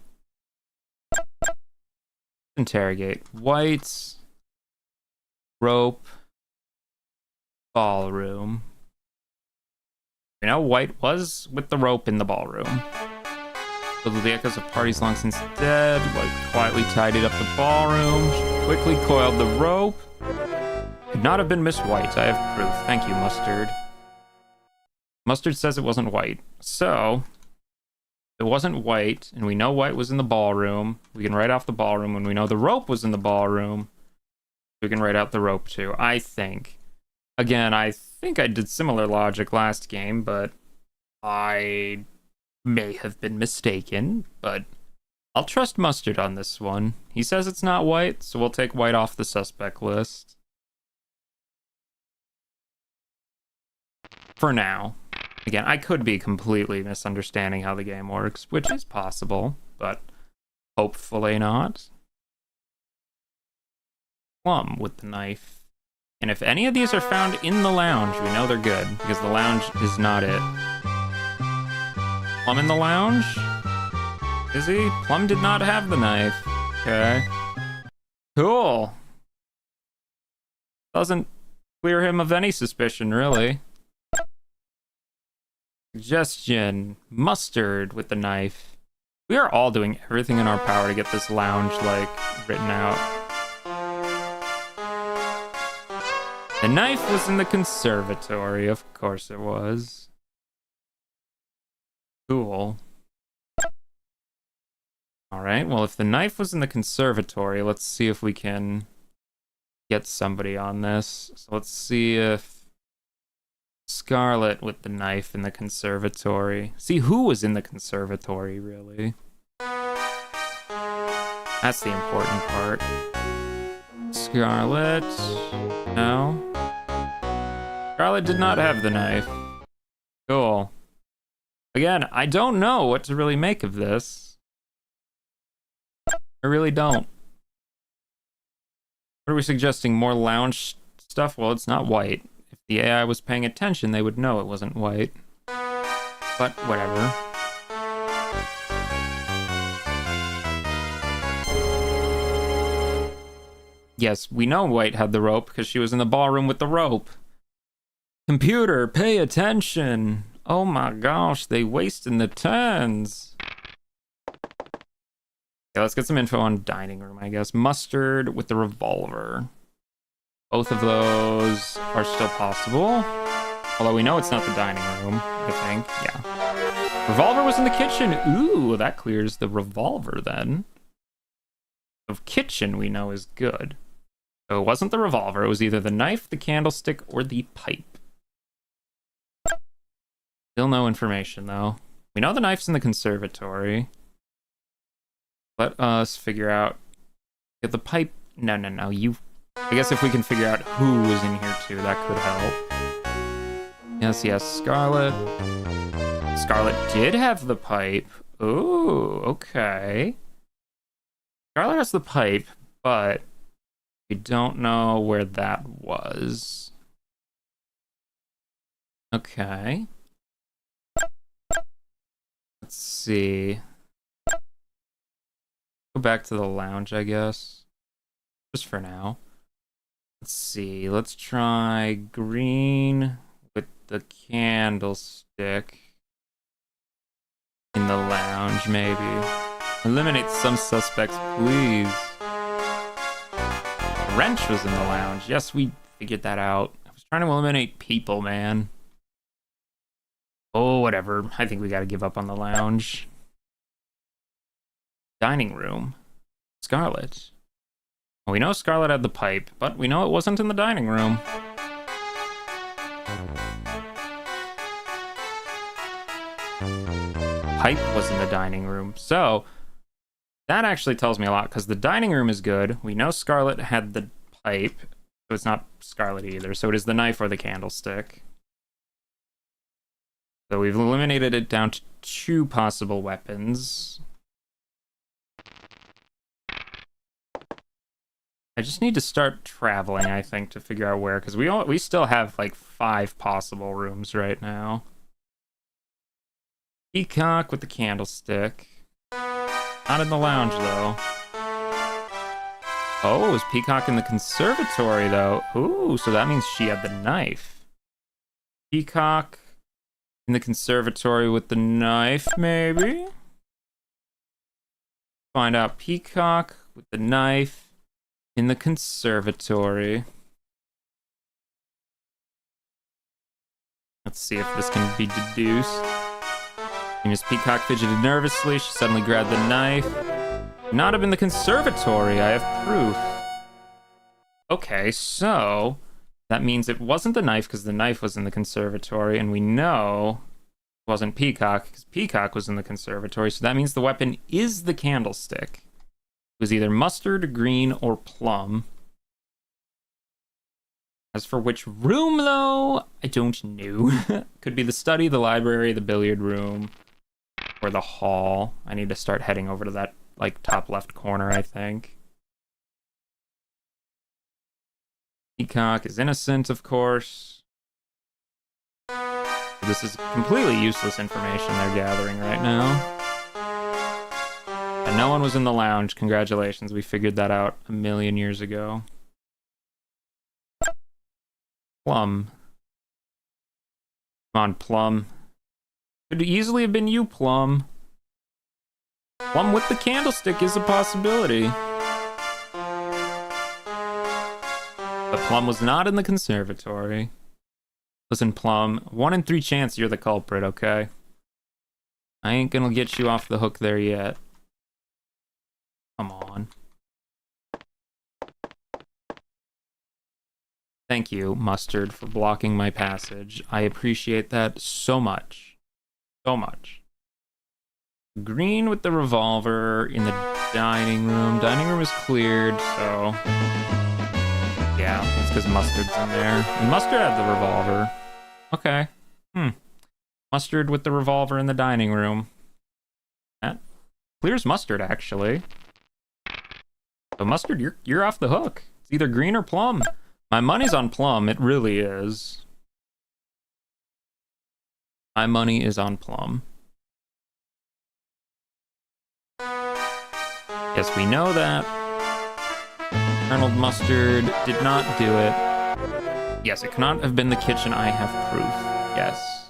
Interrogate. White, rope, ballroom. You know, white was with the rope in the ballroom. Little the echoes of parties long since dead. White quietly tidied up the ballroom. Quickly coiled the rope. Could not have been Miss White. I have proof. Thank you, Mustard. Mustard says it wasn't white. So, it wasn't white, and we know white was in the ballroom. We can write off the ballroom when we know the rope was in the ballroom. We can write out the rope too, I think. Again, I think I did similar logic last game, but I may have been mistaken. But I'll trust Mustard on this one. He says it's not white, so we'll take white off the suspect list. For now. Again, I could be completely misunderstanding how the game works, which is possible, but hopefully not. Plum with the knife. And if any of these are found in the lounge, we know they're good, because the lounge is not it. Plum in the lounge? Is he? Plum did not have the knife. Okay. Cool. Doesn't clear him of any suspicion, really. Suggestion. Mustard with the knife. We are all doing everything in our power to get this lounge, like, written out. The knife was in the conservatory. Of course it was. Cool. Alright, well, if the knife was in the conservatory, let's see if we can get somebody on this. So let's see if Scarlet with the knife in the conservatory. See who was in the conservatory, really. That's the important part. Scarlet. No. Scarlet did not have the knife. Cool. Again, I don't know what to really make of this. I really don't. What are we suggesting? More lounge stuff? Well, it's not white. If the AI was paying attention, they would know it wasn't white. But whatever. Yes, we know White had the rope because she was in the ballroom with the rope. Computer, pay attention. Oh my gosh, they wasting the turns. Okay, let's get some info on dining room, I guess. Mustard with the revolver. Both of those are still possible. Although we know it's not the dining room, I think. Yeah. Revolver was in the kitchen. Ooh, that clears the revolver then. Of kitchen we know is good. So it wasn't the revolver. It was either the knife, the candlestick, or the pipe. Still no information, though. We know the knife's in the conservatory. Let us figure out... Get the pipe... No. You... I guess if we can figure out who was in here, too, that could help. Yes, Scarlet. Scarlet did have the pipe. Ooh, okay. Scarlet has the pipe, but we don't know where that was. Okay. Let's see. Go back to the lounge, I guess. Just for now. Let's see. Let's try green with the candlestick in the lounge, maybe. Eliminate some suspects, please. Wrench was in the lounge. Yes, we figured that out. I was trying to eliminate people, man. Oh, whatever. I think we gotta give up on the lounge. Dining room. Scarlet. Well, we know Scarlet had the pipe, but we know it wasn't in the dining room. Pipe was in the dining room. So, that actually tells me a lot, because the dining room is good. We know Scarlet had the pipe, so it's not Scarlet either. So it is the knife or the candlestick. So we've eliminated it down to 2 possible weapons. I just need to start traveling, I think, to figure out where, because we still have like 5 possible rooms right now. Peacock with the candlestick. Not in the lounge, though. Oh, is Peacock in the conservatory, though? Ooh, so that means she had the knife. Peacock in the conservatory with the knife, maybe? Find out. Peacock with the knife in the conservatory. Let's see if this can be deduced. Miss Peacock fidgeted nervously. She suddenly grabbed the knife. Not have been the conservatory. I have proof. Okay, so that means it wasn't the knife because the knife was in the conservatory, and we know it wasn't Peacock because Peacock was in the conservatory. So that means the weapon is the candlestick. It was either mustard, green, or plum. As for which room, though, I don't know. Could be the study, the library, the billiard room, or the hall. I need to start heading over to that, like, top left corner, I think. Peacock is innocent, of course. This is completely useless information they're gathering right now. And no one was in the lounge. Congratulations, we figured that out a million years ago. Plum. Come on, Plum. Could easily have been you, Plum. Plum with the candlestick is a possibility. But Plum was not in the conservatory. Listen, Plum, 1 in 3 chance you're the culprit, okay? I ain't gonna get you off the hook there yet. Come on. Thank you, Mustard, for blocking my passage. I appreciate that so much. So much. Green with the revolver in the dining room. Dining room is cleared, so... yeah, it's because Mustard's in there. And Mustard had the revolver. Okay. Mustard with the revolver in the dining room. That clears Mustard, actually. So Mustard, you're off the hook. It's either green or plum. My money's on plum. It really is. My money is on plum. Yes, we know that. Colonel Mustard did not do it. Yes, it cannot have been the kitchen. I have proof. Yes.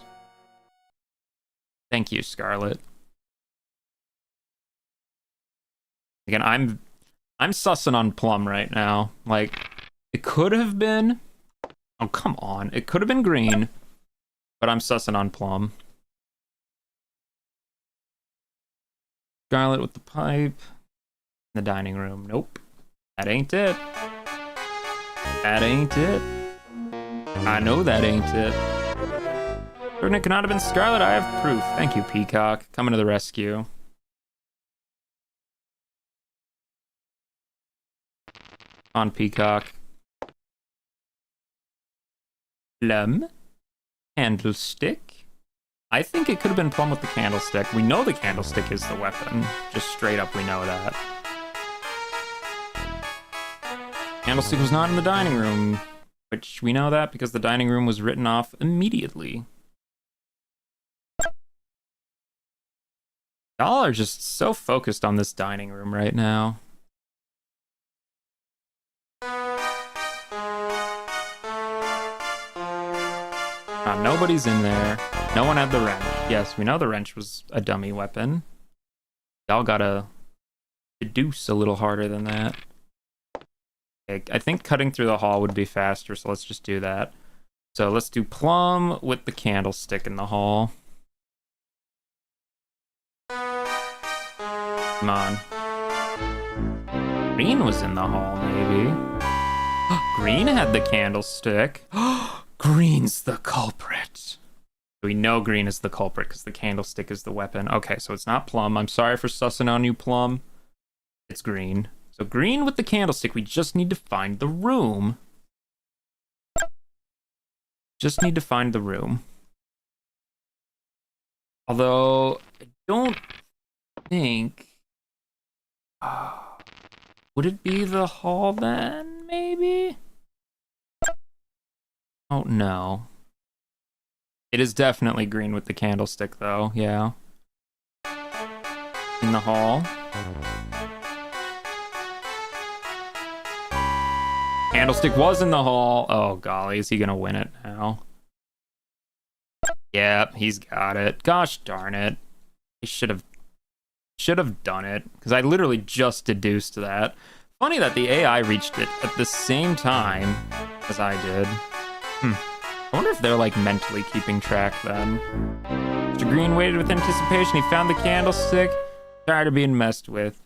Thank you, Scarlet. Again, I'm sussing on plum right now. Like, it could have been... oh, come on. It could have been green, but I'm sussing on plum. Scarlet with the pipe. In the dining room. Nope. That ain't it. That ain't it. I know that ain't it. Certain it could not have been Scarlet. I have proof. Thank you, Peacock. Coming to the rescue. On Peacock. Plum. Candlestick. I think it could have been plum with the candlestick. We know the candlestick is the weapon. Just straight up, we know that. Candlestick was not in the dining room, which we know that because the dining room was written off immediately. Y'all are just so focused on this dining room right now. Nobody's in there. No one had the wrench. Yes, we know the wrench was a dummy weapon. Y'all gotta deduce a little harder than that. Okay, I think cutting through the hall would be faster, so let's just do that. So let's do Plum with the candlestick in the hall. Come on. Green was in the hall, maybe. Green had the candlestick. Green's the culprit. We know Green is the culprit because the candlestick is the weapon. Okay, so it's not Plum. I'm sorry for sussing on you, Plum. It's Green. So Green with the candlestick. We just need to find the room. Just need to find the room. Although, I don't think... would it be the hall then, maybe? Oh, no. It is definitely Green with the candlestick, though, yeah. In the hall. Candlestick was in the hall. Oh, golly, is he gonna win it now? Yep, he's got it. Gosh darn it. He should have done it, because I literally just deduced that. Funny that the AI reached it at the same time as I did. I wonder if they're, like, mentally keeping track then. Mr. Green waited with anticipation. He found the candlestick. Tired of being messed with.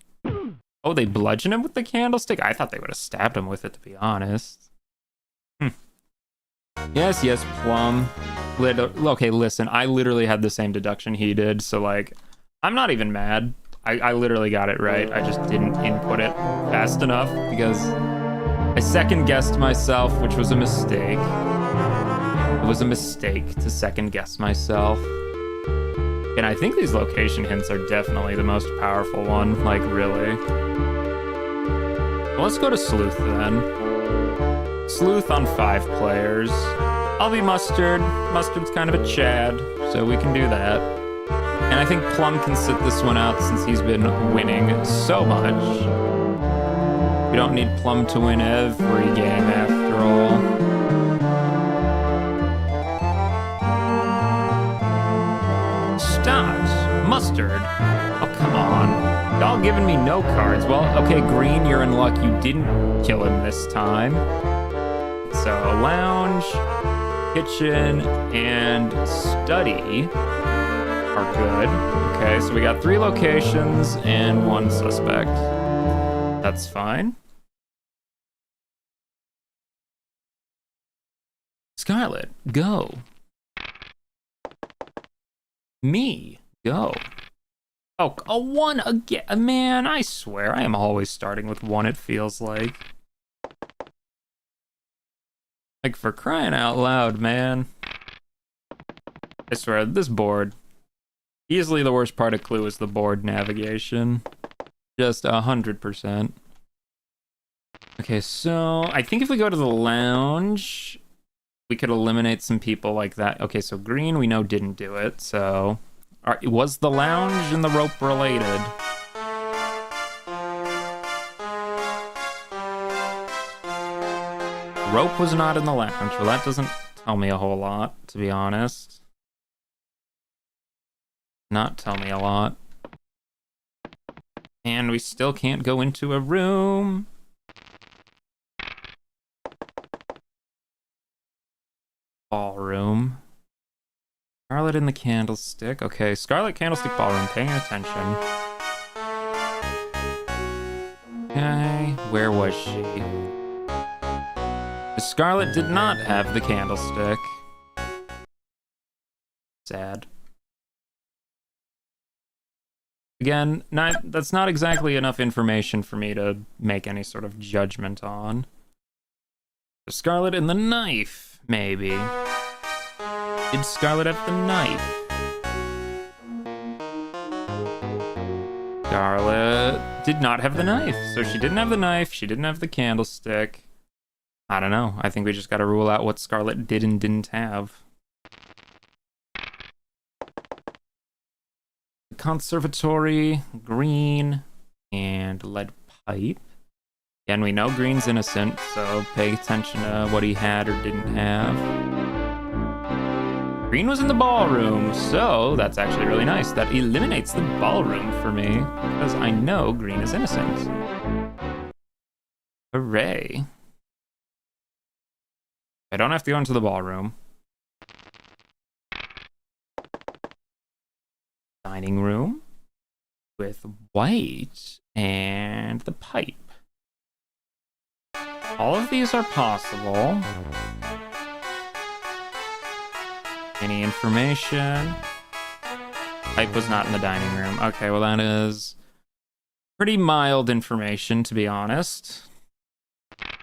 Oh, they bludgeoned him with the candlestick? I thought they would have stabbed him with it, to be honest. Yes, yes, Plum. Okay, listen, I literally had the same deduction he did, so, like, I'm not even mad. I literally got it right. I just didn't input it fast enough because I second-guessed myself, which was a mistake. It was a mistake to second-guess myself. And I think these location hints are definitely the most powerful one, like, really. Well, let's go to Sleuth, then. Sleuth on 5 players. I'll be Mustard. Mustard's kind of a Chad, so we can do that. And I think Plum can sit this one out since he's been winning so much. We don't need Plum to win every game, after all. Stop! Mustard? Oh, come on. Y'all giving me no cards. Well, okay, Green, you're in luck. You didn't kill him this time. So, lounge, kitchen, and study are good. Okay, so we got 3 locations and 1 suspect. That's fine. Scarlet, go. Me, go. Oh, a 1 again. Man, I swear, I am always starting with 1, it feels like. Like, for crying out loud, man. I swear, this board. Easily the worst part of Clue is the board navigation. Just 100%. Okay, so I think if we go to the lounge, we could eliminate some people like that. Okay, so Green we know didn't do it, so... was the lounge and the rope related? Rope was not in the lounge. Well, that doesn't tell me a whole lot, to be honest. Not tell me a lot. And we still can't go into a room. Ballroom. Scarlet in the candlestick. Okay, Scarlet Candlestick Ballroom, paying attention. Okay, where was she? Scarlet did not have the candlestick. Sad. Again, that's not exactly enough information for me to make any sort of judgment on. Scarlet and the knife, maybe. Did Scarlet have the knife? Scarlet did not have the knife. So she didn't have the knife, she didn't have the candlestick. I don't know. I think we just gotta rule out what Scarlet did and didn't have. Conservatory, Green, and lead pipe. Again, we know Green's innocent, so pay attention to what he had or didn't have. Green was in the ballroom, so that's actually really nice. That eliminates the ballroom for me, because I know green is innocent. Hooray. I don't have to go into the ballroom. Dining room with white and the pipe. All of these are possible. Any information? Pipe was not in the dining room. Okay, well that is pretty mild information, to be honest. Okay,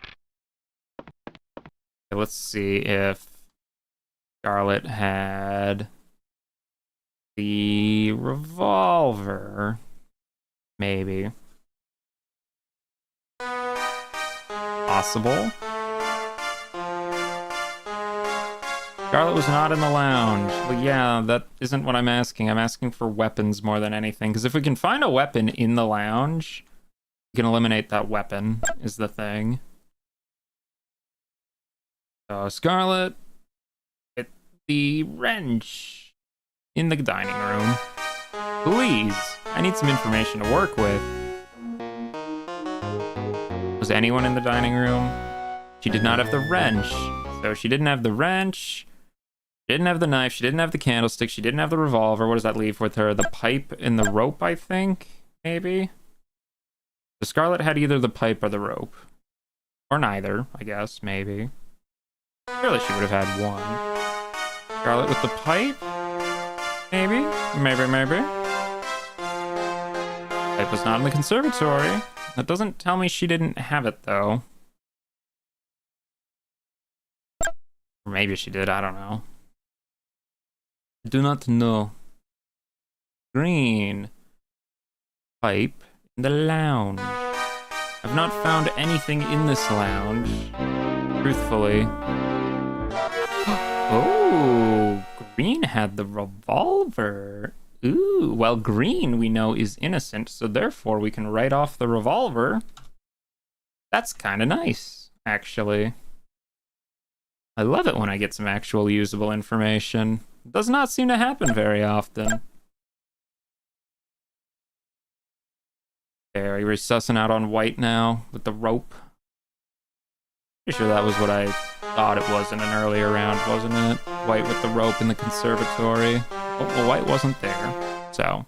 let's see if Scarlet had the revolver. Maybe. Possible. Scarlet was not in the lounge. Well, yeah, that isn't what I'm asking. I'm asking for weapons more than anything. Because if we can find a weapon in the lounge, we can eliminate that weapon, is the thing. So, Scarlet, get the wrench in the dining room. Please, I need some information to work with. Was anyone in the dining room? She did not have the wrench. So she didn't have the wrench. She didn't have the knife. She didn't have the candlestick. She didn't have the revolver. What does that leave with her? The pipe and the rope, I think? Maybe? The Scarlet had either the pipe or the rope. Or neither, I guess. Maybe. Surely she would have had one. Scarlet with the pipe? Maybe? Maybe. Pipe was not in the conservatory. That doesn't tell me she didn't have it, though. Or maybe she did, I don't know. I do not know. Green. Pipe in the lounge. I've not found anything in this lounge. Truthfully. Oh, Green had the revolver. Ooh, well, Green we know is innocent, so therefore we can write off the revolver. That's kind of nice, actually. I love it when I get some actual usable information. It does not seem to happen very often. Okay, are you sussing out on white now with the rope? Pretty sure that was what I thought it was in an earlier round, wasn't it? White with the rope in the conservatory. Oh, well, white wasn't there, so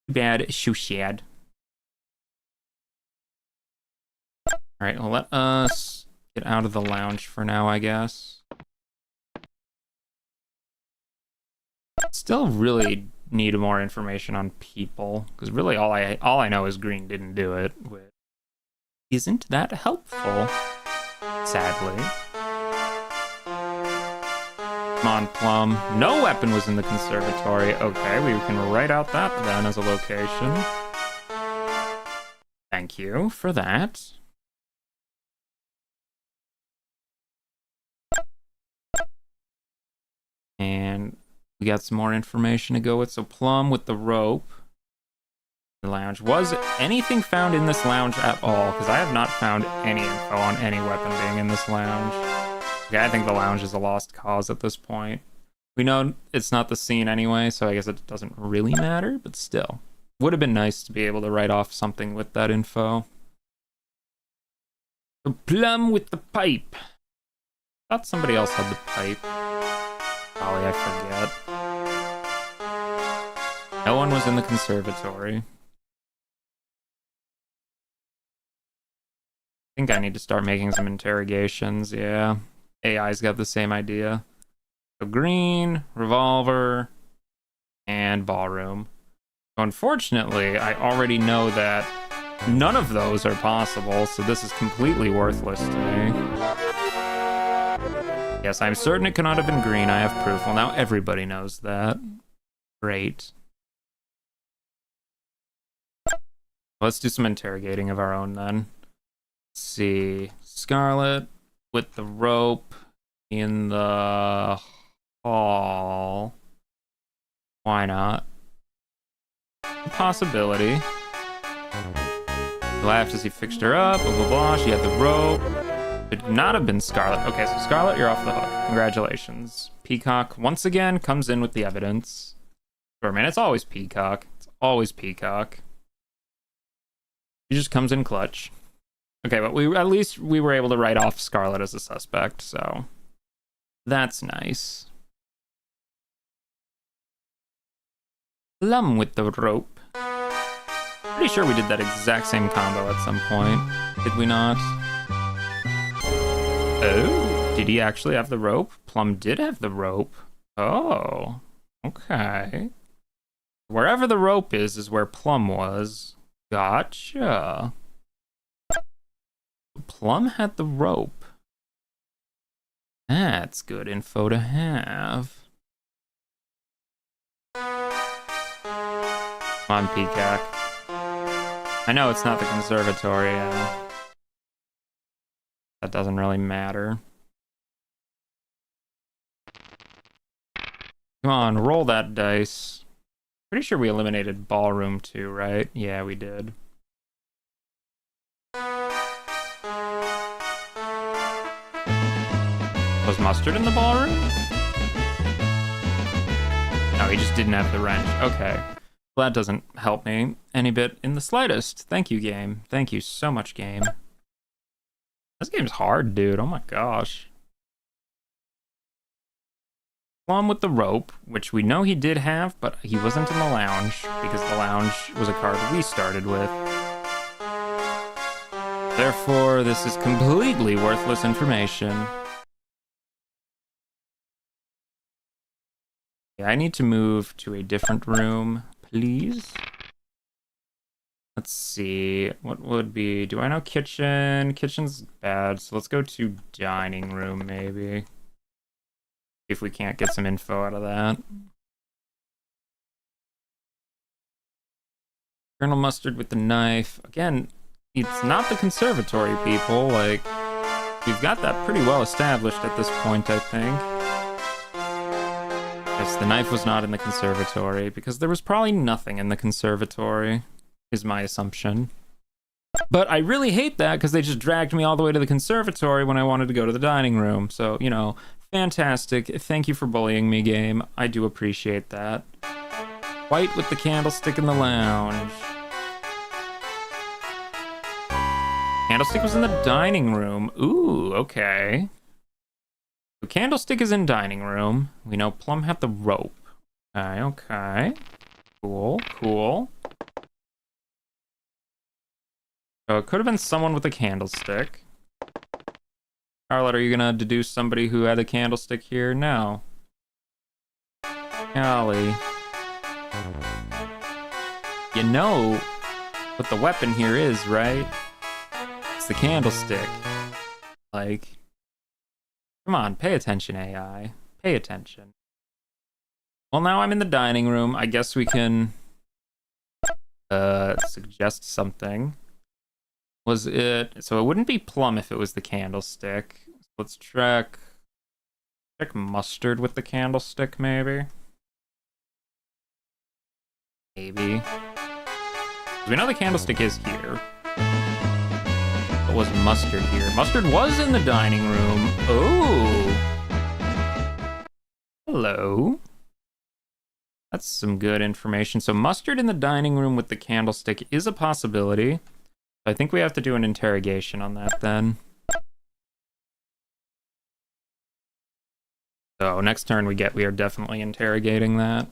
too bad, so sad. All right, well, let us get out of the lounge for now, I guess. Still really need more information on people, because really all I know is Green didn't do it. Isn't that helpful? Sadly. Come on, Plum. No weapon was in the conservatory. Okay, we can write out that then as a location. Thank you for that. And we got some more information to go with. So Plum with the rope. The lounge. Was anything found in this lounge at all? Because I have not found any info on any weapon being in this lounge. Yeah, I think the lounge is a lost cause at this point. We know it's not the scene anyway, so I guess it doesn't really matter, but still. Would have been nice to be able to write off something with that info. The Plum with the pipe. Thought somebody else had the pipe. Golly, I forget. No one was in the conservatory. I think I need to start making some interrogations, yeah. AI's got the same idea. So green, revolver, and ballroom. So unfortunately, I already know that none of those are possible, so this is completely worthless to me. Yes, I'm certain it cannot have been green. I have proof. Well, now everybody knows that. Great. Let's do some interrogating of our own then. Let's see. Scarlet with the rope in the hall. Why not? A possibility. He laughed as he fixed her up, blah blah blah. She had the rope. Could not have been Scarlet. Okay, so Scarlet, you're off the hook. Congratulations. Peacock, once again, comes in with the evidence. Sure, man, it's always Peacock. It's always Peacock. He just comes in clutch. Okay, but at least we were able to write off Scarlet as a suspect, so that's nice. Plum with the rope. Pretty sure we did that exact same combo at some point. Did we not? Oh, did he actually have the rope? Plum did have the rope. Oh, okay. Wherever the rope is where Plum was. Gotcha. Plum had the rope. That's good info to have. Come on, Peacock. I know it's not the conservatory. That doesn't really matter. Come on, roll that dice. Pretty sure we eliminated ballroom too, right? Yeah, we did. Was Mustard in the ballroom? No, he just didn't have the wrench. Okay. Well, that doesn't help me any bit in the slightest. Thank you, game. Thank you so much, game. This game's hard, dude. Oh my gosh. Plum with the rope, which we know he did have, but he wasn't in the lounge, because the lounge was a card we started with. Therefore, this is completely worthless information. Yeah, I need to move to a different room, please. Let's see, what would be, do I know kitchen? Kitchen's bad, so let's go to dining room, maybe. If we can't get some info out of that. Colonel Mustard with the knife. Again, it's not the conservatory, people. Like, we've got that pretty well established at this point, I think. Yes, the knife was not in the conservatory, because there was probably nothing in the conservatory, is my assumption. But I really hate that, because they just dragged me all the way to the conservatory when I wanted to go to the dining room. So, you know, fantastic. Thank you for bullying me, game. I do appreciate that. White with the candlestick in the lounge. Candlestick was in the dining room. Ooh, okay. So candlestick is in dining room. We know Plum had the rope. Okay, okay. Cool, cool. So it could have been someone with a candlestick. Charlotte, are you gonna deduce somebody who had a candlestick here? No. Golly. You know what the weapon here is, right? It's the candlestick. Like, come on, pay attention, AI. Pay attention. Well, now I'm in the dining room. I guess we can suggest something. Was it... So it wouldn't be Plum if it was the candlestick. Let's check Mustard with the candlestick, maybe? Maybe. We know the candlestick is here. But was Mustard here? Mustard was in the dining room. Oh! Hello. That's some good information. So Mustard in the dining room with the candlestick is a possibility. I think we have to do an interrogation on that then. So next turn we are definitely interrogating that.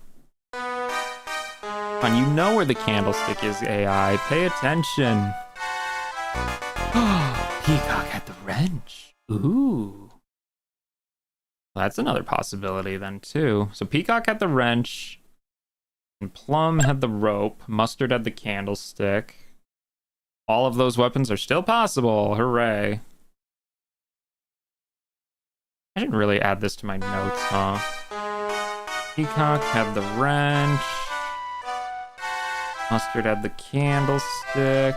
Come on, you know where the candlestick is, AI. Pay attention. Peacock had the wrench. Ooh. Well, that's another possibility then too. So Peacock had the wrench. And Plum had the rope. Mustard had the candlestick. All of those weapons are still possible. Hooray. I should really add this to my notes, huh? Peacock had the wrench. Mustard had the candlestick.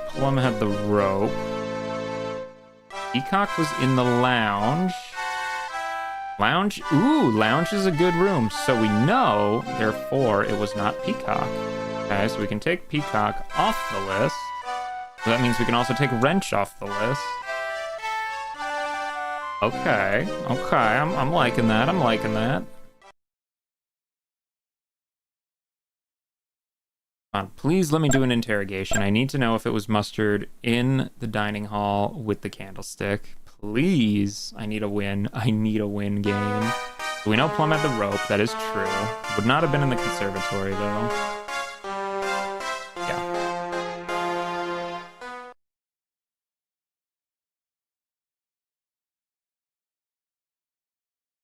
Plum had the rope. Peacock was in the lounge. Lounge? Ooh, lounge is a good room. So we know, therefore, it was not Peacock. Okay, so we can take Peacock off the list. So that means we can also take wrench off the list. Okay, I'm liking that, I'm liking that. Come on, please let me do an interrogation. I need to know if it was mustard in the dining hall with the candlestick. Please, I need a win. I need a win game. We know Plum had the rope, that is true. Would not have been in the conservatory, though. Yeah.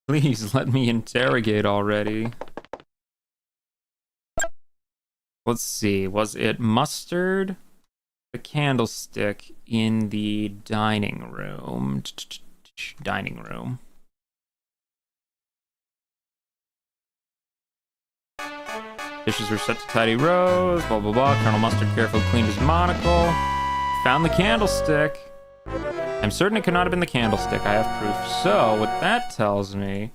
Please, let me interrogate already. Let's see, was it mustard? The candlestick in the dining room. Dining room. Dishes were set to tidy rows, blah, blah, blah. Colonel Mustard carefully cleaned his monocle. Found the candlestick. I'm certain it could not have been the candlestick. I have proof. So, what that tells me is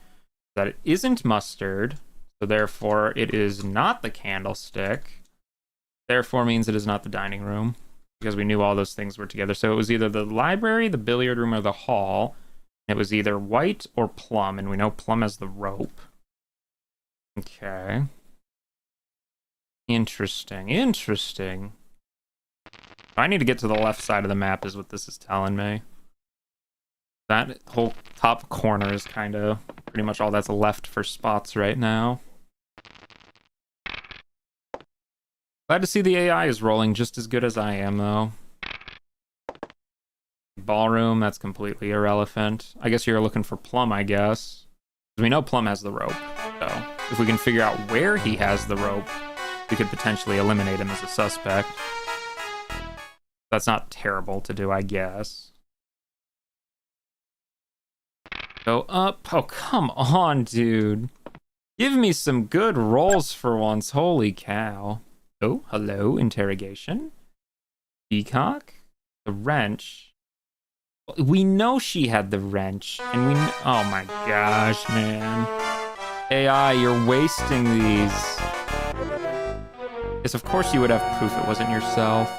that it isn't mustard. So, therefore, it is not the candlestick. Therefore, means it is not the dining room. Because we knew all those things were together. So, it was either the library, the billiard room, or the hall. It was either white or plum. And we know plum has the rope. Okay. Interesting. I need to get to the left side of the map is what this is telling me. That whole top corner is kind of pretty much all that's left for spots right now. Glad to see the AI is rolling just as good as I am, though. Ballroom, that's completely irrelevant. I guess you're looking for Plum, I guess. Because we know Plum has the rope. So, if we can figure out where he has the rope, we could potentially eliminate him as a suspect. That's not terrible to do, I guess. Go up. Oh, come on, dude. Give me some good rolls for once. Holy cow. Oh, hello, interrogation. Peacock. The wrench. We know she had the wrench. And we... Oh my gosh, man. AI, you're wasting these. Yes, of course you would have proof it wasn't yourself.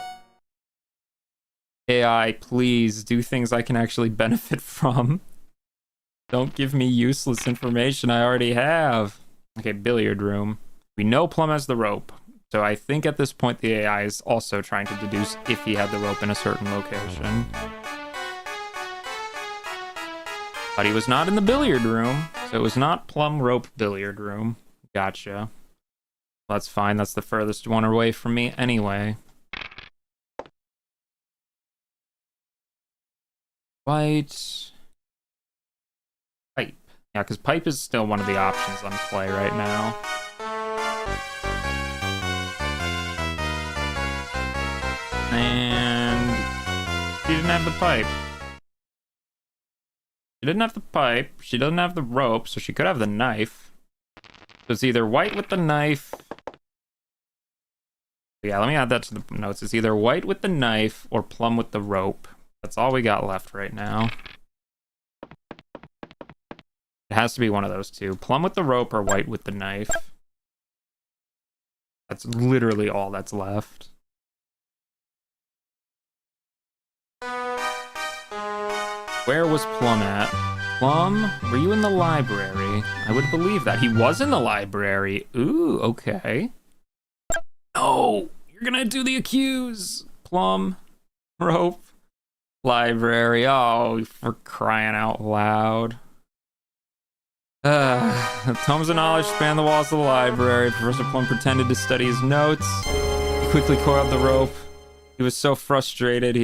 AI, please do things I can actually benefit from. Don't give me useless information I already have. Okay, billiard room. We know Plum has the rope. So I think at this point the AI is also trying to deduce if he had the rope in a certain location. But he was not in the billiard room. So it was not Plum Rope billiard room. Gotcha. That's fine. That's the furthest one away from me anyway. White. Pipe. Yeah, because pipe is still one of the options on play right now. And she didn't have the pipe. She didn't have the pipe. She doesn't have the rope, so she could have the knife. So it's either white with the knife. Yeah, let me add that to the notes. It's either white with the knife or plum with the rope. That's all we got left right now. It has to be one of those two. Plum with the rope or white with the knife. That's literally all that's left. Where was Plum at? Plum, were you in the library? I would believe that. He was in the library. Ooh, okay. No, you're gonna do the accuse. Plum, rope, library. Oh, for crying out loud. Tomes of knowledge span the walls of the library. Professor Plum pretended to study his notes. He quickly coiled the rope. He was so frustrated,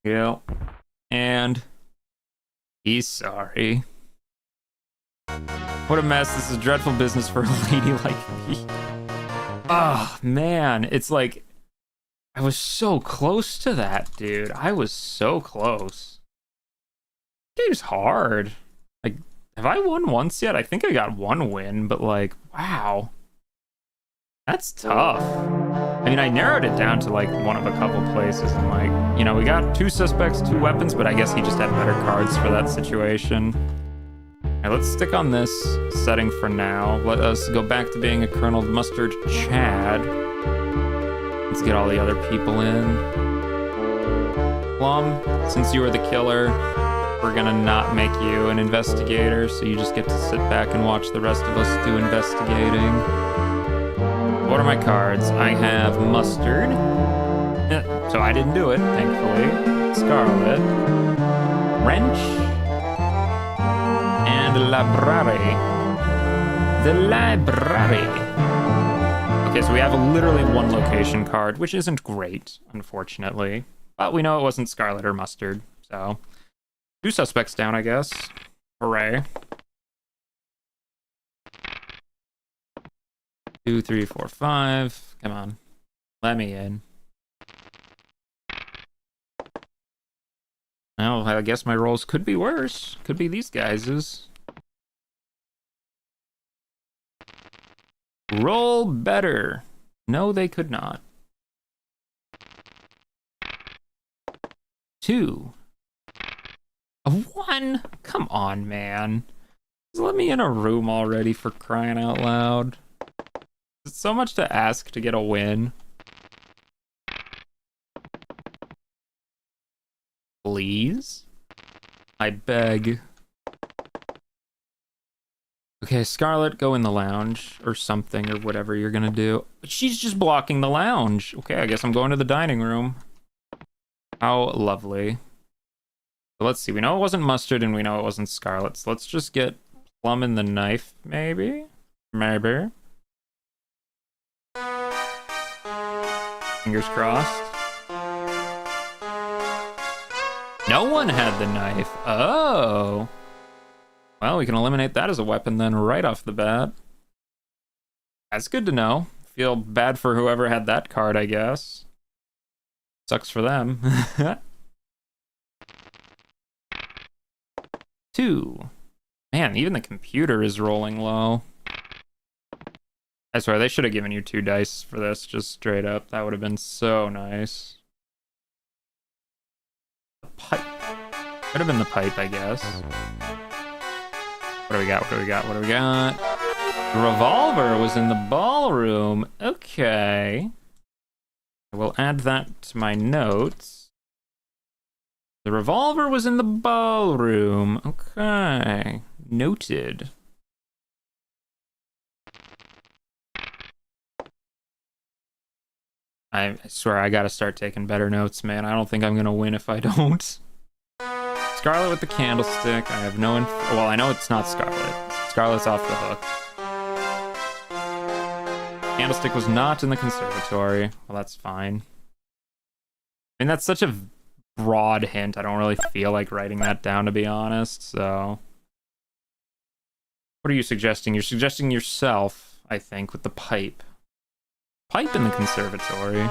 Yeah. And he's sorry. What a mess. This is dreadful business for a lady like me. Oh, man. It's like, I was so close to that, dude. I was so close. This game's hard. Like, have I won once yet? I think I got one win, but like, wow. That's tough. I mean, I narrowed it down to like one of a couple places and like, you know, we got 2 suspects, 2 weapons, but I guess he just had better cards for that situation. All right, let's stick on this setting for now. Let us go back to being a Colonel Mustard Chad. Let's get all the other people in. Plum, since you were the killer, we're gonna not make you an investigator, so you just get to sit back and watch the rest of us do investigating. What are my cards? I have Mustard. So I didn't do it, thankfully. Scarlet. Wrench. And Library. The Library. Okay, so we have literally one location card, which isn't great, unfortunately. But we know it wasn't Scarlet or Mustard, so... 2 suspects down, I guess. Hooray. 2, 3, 4, 5. Come on. Let me in. Well, I guess my rolls could be worse. Could be these guys's. Roll better. No, they could not. 2. A 1? Come on, man. Just let me in a room already, for crying out loud. It's so much to ask to get a win. Please? I beg. Okay, Scarlet, go in the lounge or something or whatever you're gonna do. But she's just blocking the lounge. Okay, I guess I'm going to the dining room. How lovely. So let's see, we know it wasn't Mustard and we know it wasn't Scarlet. So let's just get Plum and the knife, maybe? Maybe. Fingers crossed. No one had the knife. Oh. Well, we can eliminate that as a weapon then right off the bat. That's good to know. Feel bad for whoever had that card, I guess. Sucks for them. 2. Man, even the computer is rolling low. I swear, they should have given you 2 dice for this, just straight up. That would have been so nice. The pipe. Could have been the pipe, I guess. What do we got? What do we got? What do we got? The revolver was in the ballroom. Okay. I will add that to my notes. The revolver was in the ballroom. Okay. Noted. I swear I gotta start taking better notes, man. I don't think I'm gonna win if I don't. Scarlet with the candlestick. I have no well, I know it's not Scarlet. Scarlet's off the hook. Candlestick was not in the conservatory. Well, that's fine. I mean, that's such a broad hint. I don't really feel like writing that down, to be honest, so... What are you suggesting? You're suggesting yourself, I think, with the pipe. Pipe in the conservatory.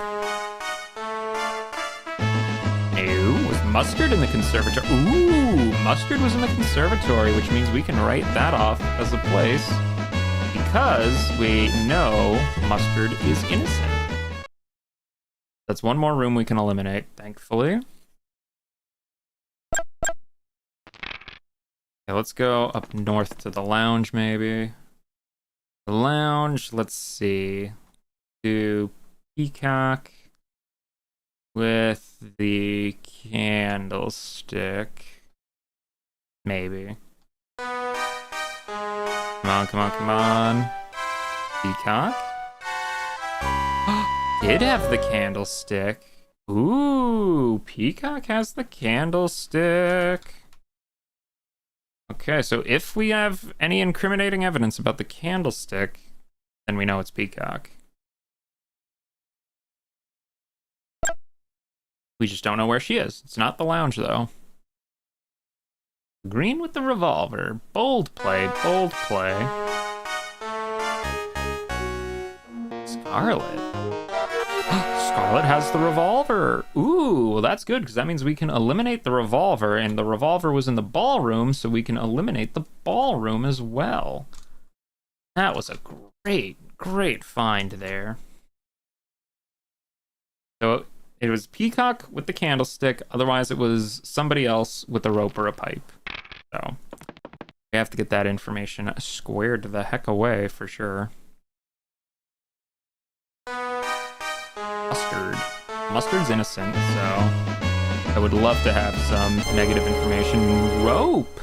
No, was Mustard in the conservatory? Ooh, Mustard was in the conservatory, which means we can write that off as a place because we know Mustard is innocent. That's one more room we can eliminate, thankfully. Okay, let's go up north to the lounge, maybe. The lounge, let's see. Do Peacock with the candlestick. Maybe. Come on, come on, come on. Peacock. Did have the candlestick. Ooh, Peacock has the candlestick. Okay, so if we have any incriminating evidence about the candlestick, then we know it's Peacock. We just don't know where she is. It's not the lounge, though. Green with the revolver. Bold play, bold play. Scarlet. Scarlet has the revolver. Ooh, well that's good, because that means we can eliminate the revolver, and the revolver was in the ballroom, so we can eliminate the ballroom as well. That was a great, great find there. So it was Peacock with the candlestick, otherwise it was somebody else with a rope or a pipe. So we have to get that information squared the heck away for sure. Mustard. Mustard's innocent, so I would love to have some negative information. Rope!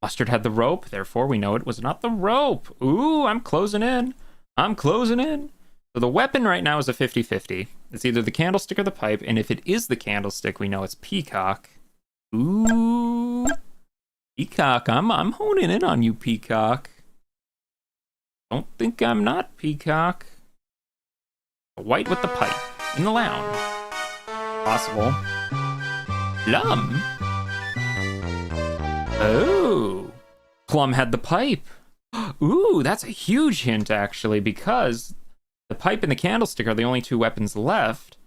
Mustard had the rope, therefore we know it was not the rope. Ooh, I'm closing in. I'm closing in. So the weapon right now is a 50-50. It's either the candlestick or the pipe, and if it is the candlestick, we know it's Peacock. Ooh. Peacock, I'm honing in on you, Peacock. Don't think I'm not, Peacock. White with the pipe, in the lounge. Possible. Plum. Oh. Plum had the pipe. Ooh, that's a huge hint, actually, because the pipe and the candlestick are the only two weapons left.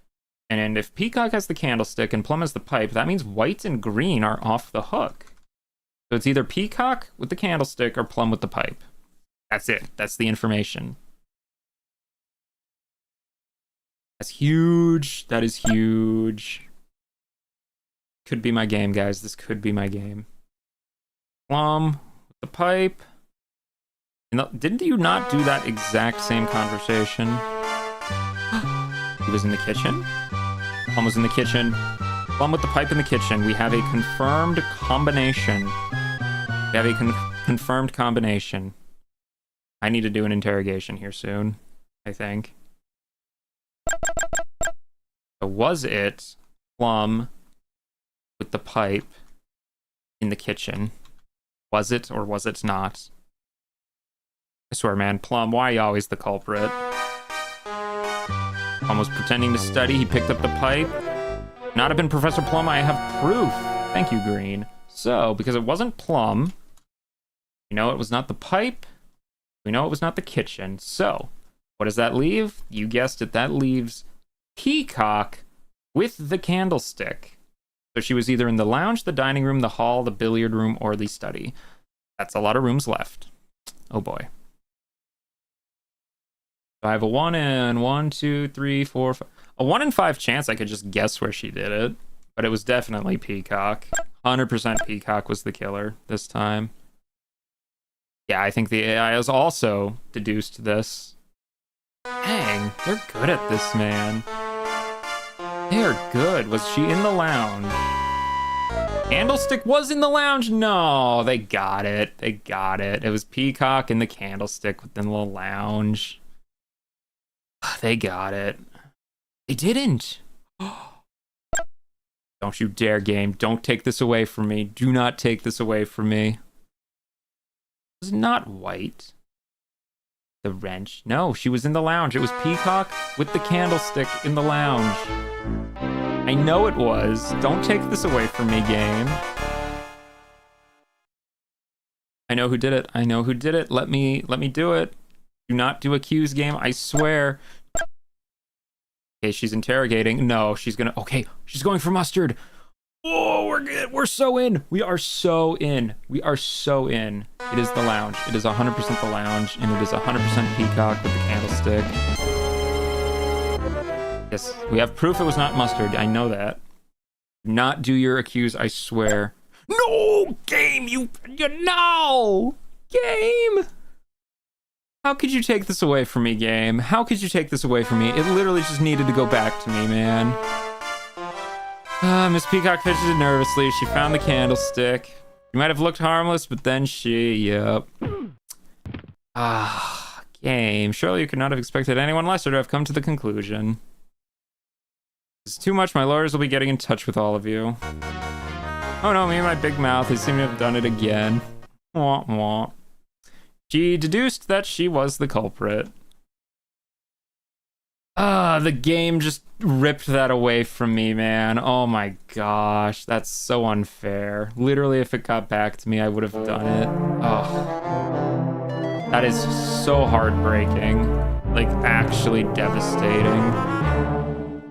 And if Peacock has the candlestick and Plum has the pipe, that means white and green are off the hook. So it's either Peacock with the candlestick or Plum with the pipe. That's it. That's the information. That's huge. That is huge. Could be my game, guys. This could be my game. Plum with the pipe. Didn't you not do that exact same conversation? He was in the kitchen. Plum was in the kitchen. Plum with the pipe in the kitchen. We have a confirmed combination. We have a confirmed combination. I need to do an interrogation here soon, I think. So was it Plum with the pipe in the kitchen? Was it or was it not? I swear, man, Plum, why are you always the culprit? Plum was pretending to study. He picked up the pipe. Not have been Professor Plum. I have proof. Thank you, Green. So, because it wasn't Plum, we know it was not the pipe. We know it was not the kitchen. So, what does that leave? You guessed it. That leaves Peacock with the candlestick. So she was either in the lounge, the dining room, the hall, the billiard room, or the study. That's a lot of rooms left. Oh boy. So I have a 1 in 5 chance I could just guess where she did it. But it was definitely Peacock. 100% Peacock was the killer this time. Yeah, I think the AI has also deduced this. Dang, they're good at this, man. They're good. Was she in the lounge? Candlestick was in the lounge? No, they got it. They got it. It was Peacock and the candlestick within the lounge. They got it. They didn't. Don't you dare, game. Don't take this away from me. Do not take this away from me. It was not white. The wrench. No, she was in the lounge. It was Peacock with the candlestick in the lounge. I know it was. Don't take this away from me, game. I know who did it. I know who did it. Let me do it. Do not do accuse, game. I swear. Okay, she's interrogating. No, she's gonna. Okay, she's going for Mustard. Oh, we're good. We're so in. We are so in. We are so in. It is the lounge. It is 100% the lounge, and it is 100% Peacock with the candlestick. Yes, we have proof it was not Mustard. I know that. Do not do your accuse, I swear. No, game, you no, game. How could you take this away from me, game? How could you take this away from me? It literally just needed to go back to me, man. Miss Peacock fidgeted nervously. She found the candlestick. She might have looked harmless, but then yep. Game. Surely you could not have expected anyone lesser to have come to the conclusion. It's too much. My lawyers will be getting in touch with all of you. Oh no, me and my big mouth. They seem to have done it again. Wah, wah. She deduced that she was the culprit. The game just ripped that away from me, man. Oh my gosh, that's so unfair. Literally, if it got back to me, I would have done it. Oh, that is so heartbreaking. Like, actually devastating.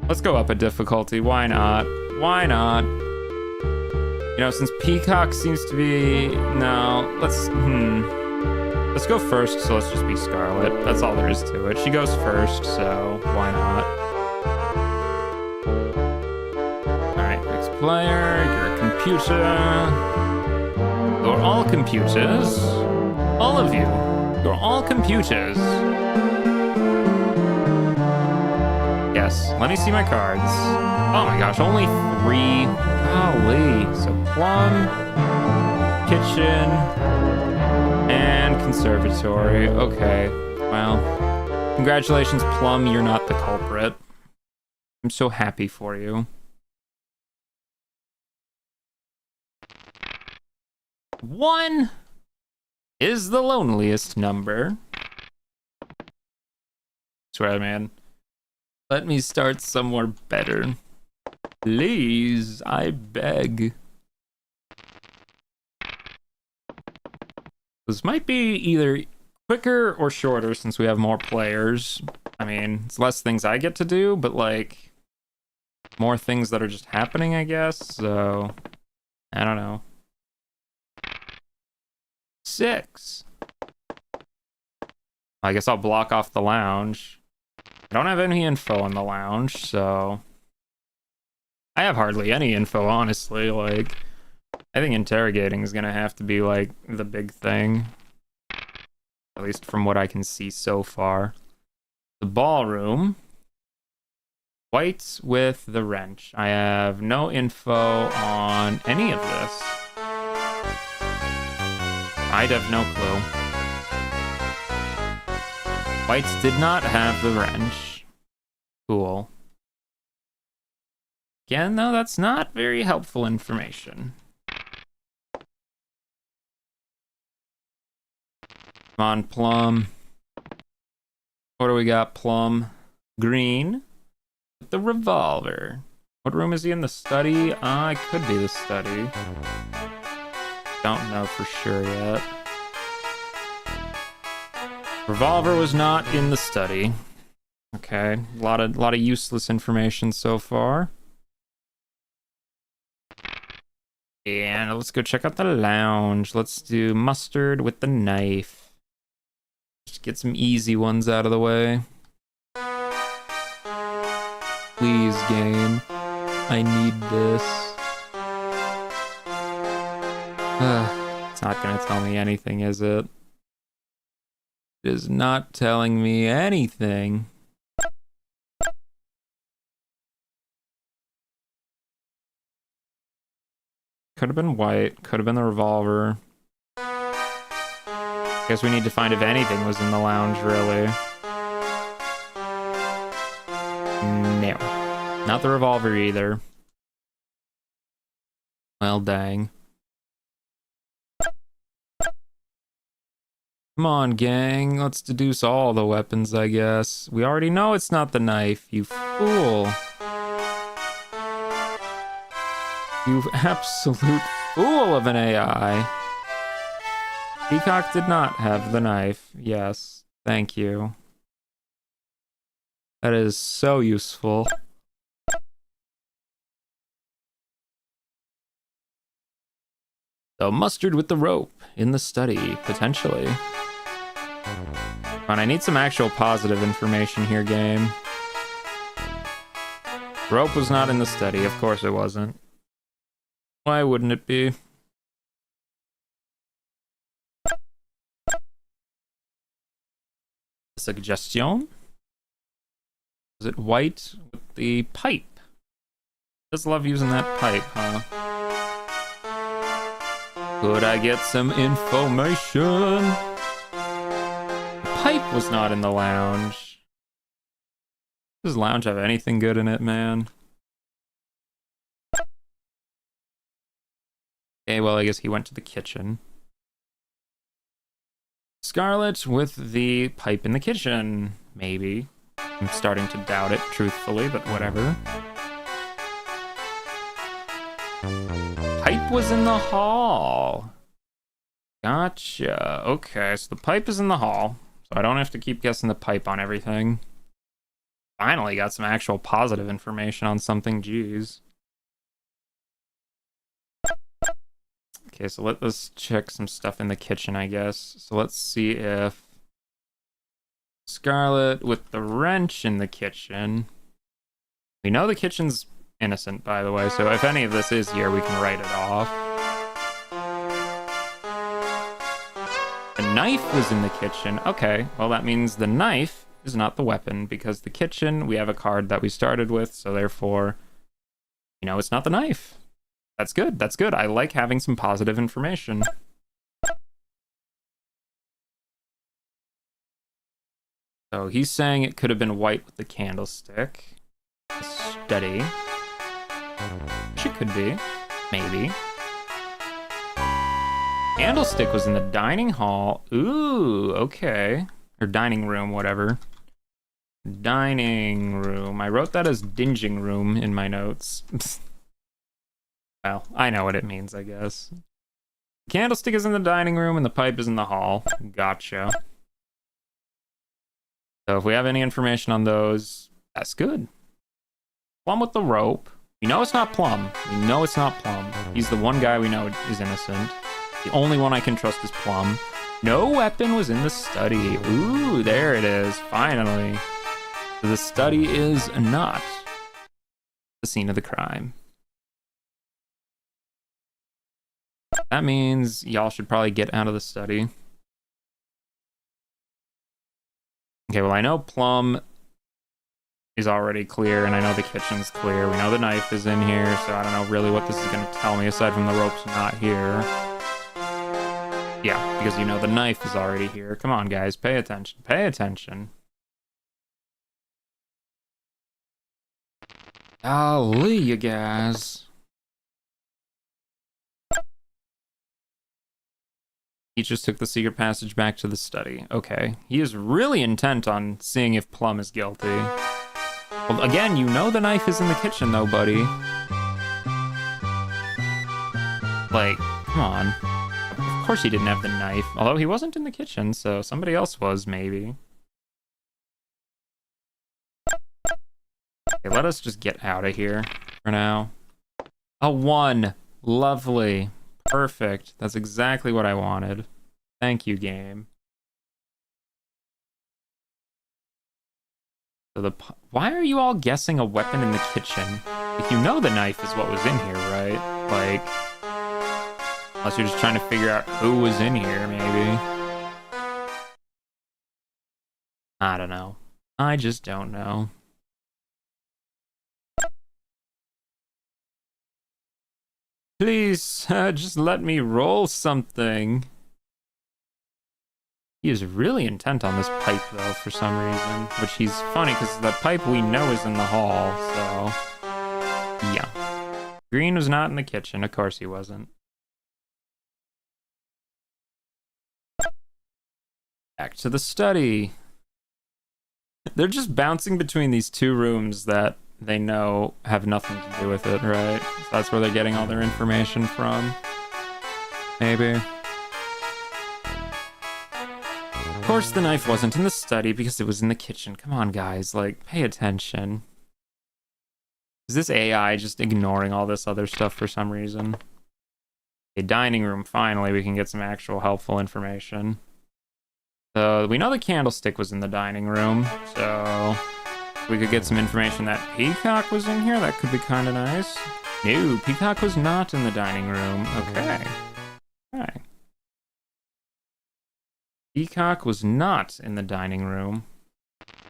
Let's go up a difficulty. Why not? Why not? You know, since Peacock seems to be... No, Let's go first, so let's just be Scarlet. That's all there is to it. She goes first, so why not? Alright, next player. You're a computer. You're all computers. All of you. You're all computers. Yes. Let me see my cards. Oh my gosh, only 3. Golly. So plum, kitchen, and conservatory. Okay. Well, congratulations, Plum. You're not the culprit. I'm so happy for you. One is the loneliest number. Swear, man. Let me start somewhere better. Please, I beg. This might be either quicker or shorter since we have more players. I mean, it's less things I get to do, but like more things that are just happening, I guess. So, I don't know. 6. I guess I'll block off the lounge. I don't have any info on the lounge, so I have hardly any info, honestly. Like, I think interrogating is gonna have to be like the big thing, at least from what I can see so far. The ballroom. White with the wrench. I have no info on any of this. I'd have no clue. Whites did not have the wrench. Cool. Again, though, that's not very helpful information. Come on, Plum. What do we got, Plum? Green. With the revolver. What room is he in? The study? It could be the study. Don't know for sure yet. Revolver was not in the study. Okay, a lot of useless information so far. And let's go check out the lounge. Let's do mustard with the knife. Just get some easy ones out of the way. Please, game. I need this. It's not gonna tell me anything, is it? It is not telling me anything. Could have been white. Could have been the revolver. Guess we need to find if anything was in the lounge, really. No. Not the revolver either. Well, dang. Come on, gang. Let's deduce all the weapons, I guess. We already know it's not the knife, you fool. You absolute fool of an AI. Peacock did not have the knife. Yes, thank you. That is so useful. So mustard with the rope in the study, potentially. Come on, I need some actual positive information here, game. Rope was not in the study. Of course it wasn't. Why wouldn't it be? Suggestion? Is it white with the pipe? Just love using that pipe, huh? Could I get some information? The pipe was not in the lounge. Does the lounge have anything good in it, man? Okay, well, I guess he went to the kitchen. Scarlet with the pipe in the kitchen, maybe. I'm starting to doubt it, truthfully, but whatever. Pipe was in the hall. Gotcha. Okay, so the pipe is in the hall, so I don't have to keep guessing the pipe on everything. Finally got some actual positive information on something, jeez. Okay, so let's check some stuff in the kitchen, I guess. So let's see if Scarlet with the wrench in the kitchen. We know the kitchen's innocent, by the way, so if any of this is here, we can write it off. The knife was in the kitchen. Okay, well, that means the knife is not the weapon, because the kitchen, we have a card that we started with, so therefore, you know, it's not the knife. That's good. That's good. I like having some positive information. So he's saying it could have been white with the candlestick. Study. It could be. Maybe. Candlestick was in the dining hall. Ooh, okay. Or dining room, whatever. Dining room. I wrote that as dinging room in my notes. Well, I know what it means, I guess. Candlestick is in the dining room and the pipe is in the hall. Gotcha. So if we have any information on those, that's good. Plum with the rope. We know it's not Plum. We know it's not Plum. He's the one guy we know is innocent. The only one I can trust is Plum. No weapon was in the study. Ooh, there it is. Finally. The study is not the scene of the crime. That means y'all should probably get out of the study. Okay, well, I know Plum is already clear, and I know the kitchen's clear. We know the knife is in here, so I don't know really what this is going to tell me, aside from the rope's not here. Yeah, because you know the knife is already here. Come on, guys, pay attention. Pay attention. Golly, you guys. He just took the secret passage back to the study. Okay. He is really intent on seeing if Plum is guilty. Well, again, you know the knife is in the kitchen, though, buddy. Like, come on. Of course he didn't have the knife. Although he wasn't in the kitchen, so somebody else was, maybe. Okay, let us just get out of here for now. A 1. Lovely. Perfect. That's exactly what I wanted. Thank you, game. So why are you all guessing a weapon in the kitchen? Like, you know the knife is what was in here, right? Like, unless you're just trying to figure out who was in here, maybe. I don't know. I just don't know. Please, just let me roll something. He is really intent on this pipe, though, for some reason. Which he's funny, because the pipe we know is in the hall, so... yeah. Green was not in the kitchen. Of course he wasn't. Back to the study. They're just bouncing between these two rooms that they know have nothing to do with it, right? So that's where they're getting all their information from. Maybe. Of course the knife wasn't in the study because it was in the kitchen. Come on, guys, like, pay attention. Is this AI just ignoring all this other stuff for some reason? A dining room, finally, we can get some actual helpful information. So we know the candlestick was in the dining room, so we could get some information that Peacock was in here. That could be kind of nice. No, Peacock was not in the dining room. Okay. Okay. Peacock was not in the dining room.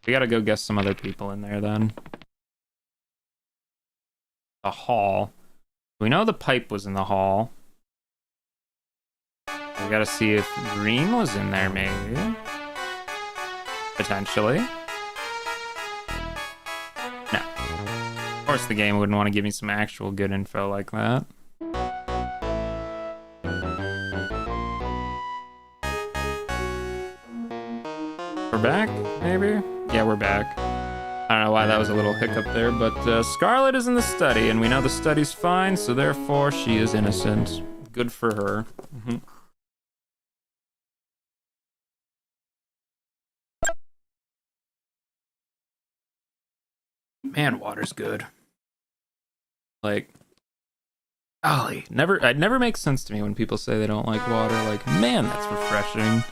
We gotta go guess some other people in there then. The hall. We know the pipe was in the hall. We gotta see if Green was in there, maybe. Potentially. No. Of course the game wouldn't want to give me some actual good info like that. We're back, maybe? Yeah, we're back. I don't know why that was a little hiccup there, but Scarlet is in the study, and we know the study's fine, so therefore she is innocent. Good for her. Mm-hmm. Man, water's good. Like, golly, it never makes sense to me when people say they don't like water. Like, man, that's refreshing.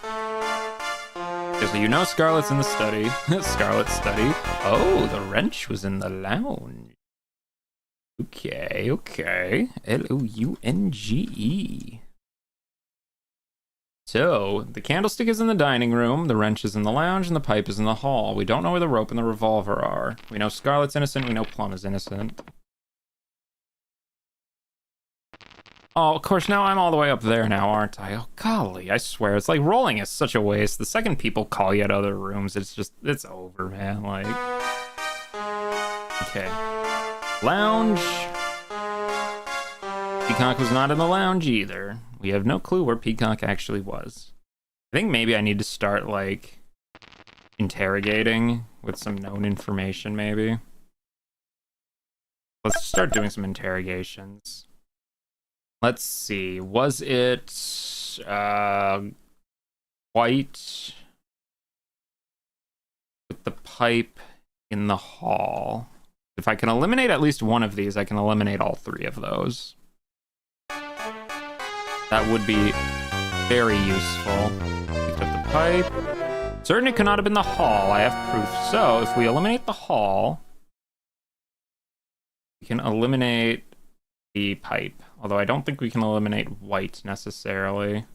So you know Scarlet's in the study. Scarlet's study. Oh, the wrench was in the lounge. Okay, okay. Lounge. So, the candlestick is in the dining room, the wrench is in the lounge, and the pipe is in the hall. We don't know where the rope and the revolver are. We know Scarlet's innocent, we know Plum is innocent. Oh, of course, now I'm all the way up there now, aren't I? Oh, golly, I swear, it's like rolling is such a waste. The second people call you at other rooms, it's over, man, like... Okay. Lounge. Peacock was not in the lounge either. We have no clue where Peacock actually was. I think maybe I need to start, like, interrogating with some known information, maybe. Let's start doing some interrogations. Let's see. Was it, white with the pipe in the hall? If I can eliminate at least one of these, I can eliminate all three of those. That would be very useful. Picked up the pipe. Certain it could not have been the hall. I have proof. So, if we eliminate the hall, we can eliminate the pipe. Although I don't think we can eliminate white necessarily.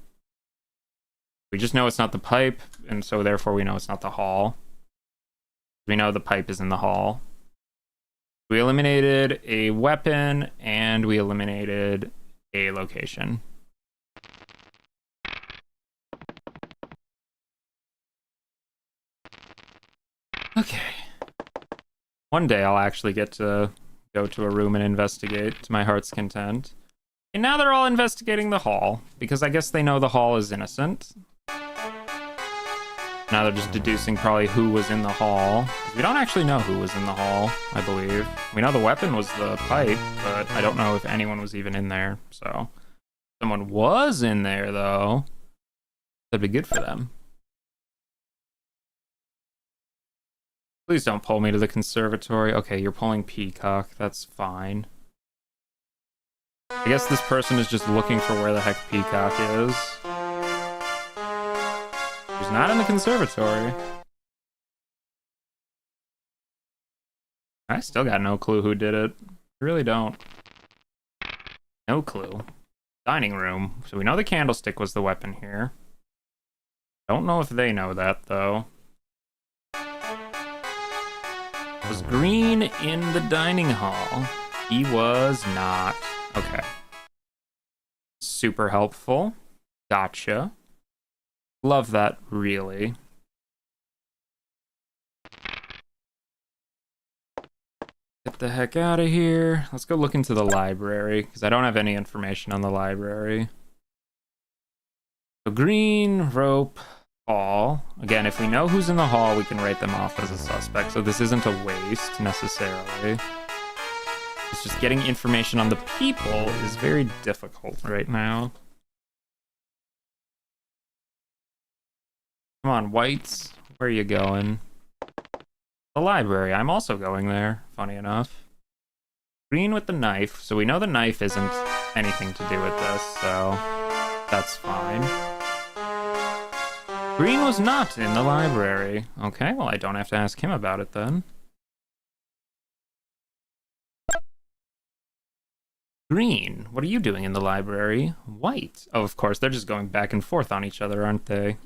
We just know it's not the pipe, and so therefore we know it's not the hall. We know the pipe is in the hall. We eliminated a weapon, and we eliminated a location. Okay. One day I'll actually get to go to a room and investigate to my heart's content. And now they're all investigating the hall, because I guess they know the hall is innocent. Now they're just deducing probably who was in the hall. We don't actually know who was in the hall, I believe. We know the weapon was the pipe, but I don't know if anyone was even in there, so... Someone was in there, though. That'd be good for them. Please don't pull me to the conservatory. Okay, you're pulling Peacock. That's fine. I guess this person is just looking for where the heck Peacock is. He's not in the conservatory. I still got no clue who did it. I really don't. No clue. Dining room. So we know the candlestick was the weapon here. Don't know if they know that, though. Was Green in the dining hall? He was not. Okay. Super helpful. Gotcha. Love that, really. Get the heck out of here. Let's go look into the library, because I don't have any information on the library. So green, rope, hall. Again, if we know who's in the hall, we can write them off as a suspect, so this isn't a waste, necessarily. It's just getting information on the people is very difficult right now. Come on, whites. Where are you going? The library. I'm also going there, funny enough. Green with the knife. So we know the knife isn't anything to do with this, so that's fine. Green was not in the library. Okay, well, I don't have to ask him about it then. Green, what are you doing in the library? White. Oh, of course, they're just going back and forth on each other, aren't they?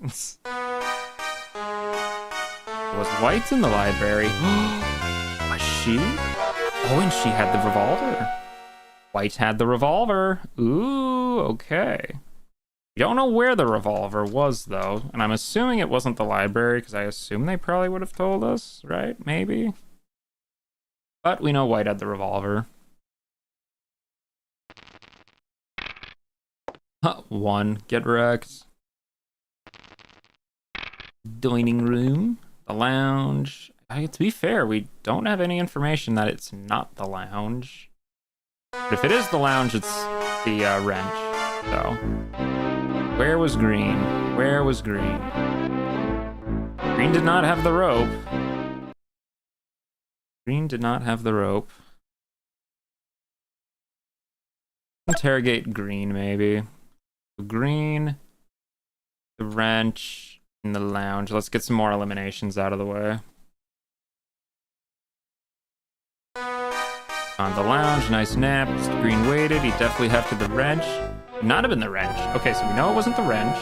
Was White in the library? Was she? Oh, and she had the revolver. White had the revolver. Ooh, okay. We don't know where the revolver was, though, and I'm assuming it wasn't the library, because I assume they probably would have told us, right? Maybe? But we know White had the revolver. One. Get wrecked. Dining room. The lounge. To be fair, we don't have any information that it's not the lounge. But if it is the lounge, it's the wrench, so... Where was Green? Where was Green? Green did not have the rope. Green did not have the rope. Interrogate Green, maybe. Green, the wrench, in the lounge. Let's get some more eliminations out of the way. On the lounge, nice nap. Green waited. He definitely hefted the wrench. Not have been the wrench. Okay, so we know it wasn't the wrench.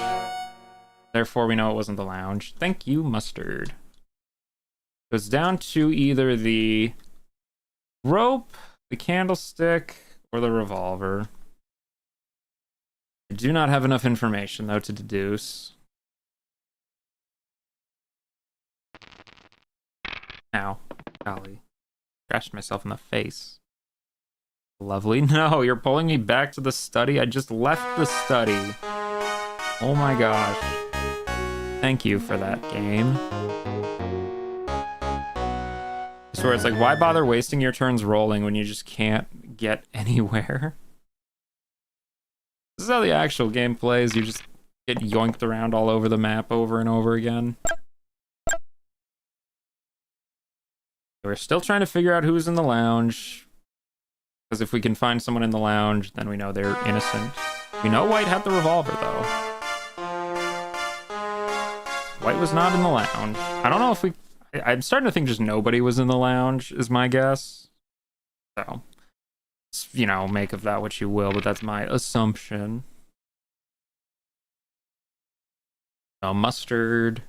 Therefore, we know it wasn't the lounge. Thank you, Mustard. It's down to either the rope, the candlestick, or the revolver. I do not have enough information, though, to deduce. Ow. Golly. Scratched myself in the face. Lovely. No, you're pulling me back to the study. I just left the study. Oh my gosh. Thank you for that, game. I swear, it's like, why bother wasting your turns rolling when you just can't get anywhere? This is how the actual game plays. You just get yoinked around all over the map over and over again. We're still trying to figure out who's in the lounge. Because if we can find someone in the lounge, then we know they're innocent. We know White had the revolver, though. White was not in the lounge. I don't know if we... I'm starting to think just nobody was in the lounge, is my guess. So, you know, make of that what you will, but that's my assumption. Mustard.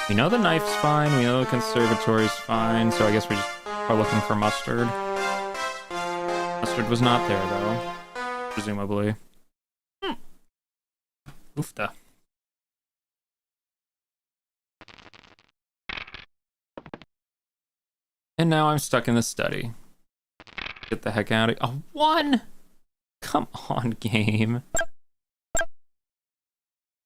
We know the knife's fine, we know the conservatory's fine, so I guess we just are looking for Mustard. Mustard was not there, though. Presumably. Oofta. And now I'm stuck in the study. Get the heck out of here. Oh, 1! Come on, game.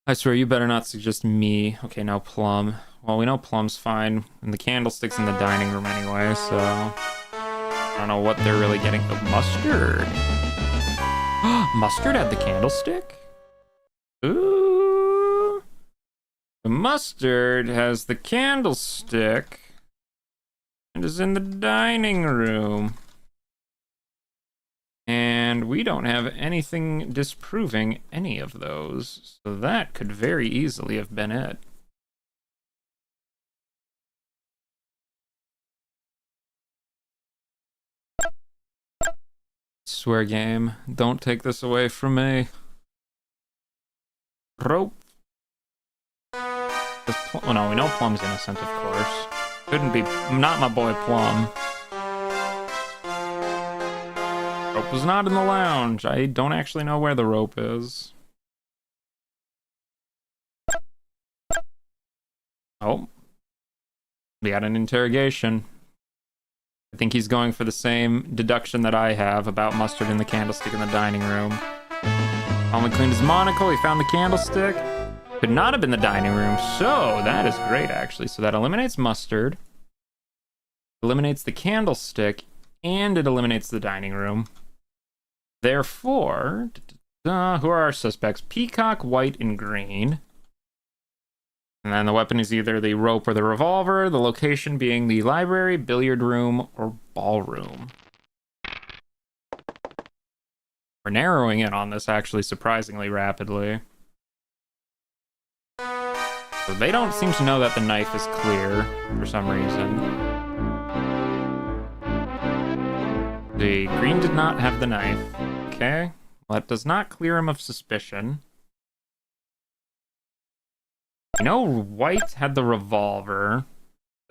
I swear, you better not suggest me. Okay, now Plum. Well, we know Plum's fine, and the candlestick's in the dining room anyway, so... I don't know what they're really getting. Oh, Mustard! Mustard had the candlestick? Ooh! The Mustard has the candlestick and is in the dining room. And we don't have anything disproving any of those, so that could very easily have been it. Swear game, don't take this away from me. Rope. Oh no, we know Plum's innocent, of course. Couldn't be, not my boy Plum. Rope was not in the lounge. I don't actually know where the rope is. Oh. We got an interrogation. I think he's going for the same deduction that I have about Mustard and the candlestick in the dining room. Only cleaned his monocle, he found the candlestick. Could not have been the dining room, so that is great, actually. So that eliminates Mustard, eliminates the candlestick, and it eliminates the dining room. Therefore, who are our suspects? Peacock, White, and Green. And then the weapon is either the rope or the revolver, the location being the library, billiard room, or ballroom. We're narrowing in on this, actually, surprisingly rapidly. So they don't seem to know that the knife is clear, for some reason. The Green did not have the knife. Okay. Well, that does not clear him of suspicion. I know White had the revolver,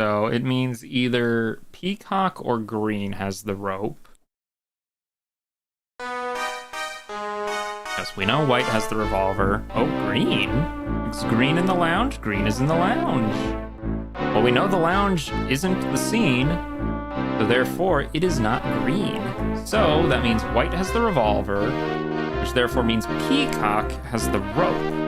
so it means either Peacock or Green has the rope. Yes, we know White has the revolver. Oh, Green? Is Green in the lounge? Green is in the lounge. Well, we know the lounge isn't the scene, so therefore it is not Green. So that means White has the revolver, which therefore means Peacock has the rope.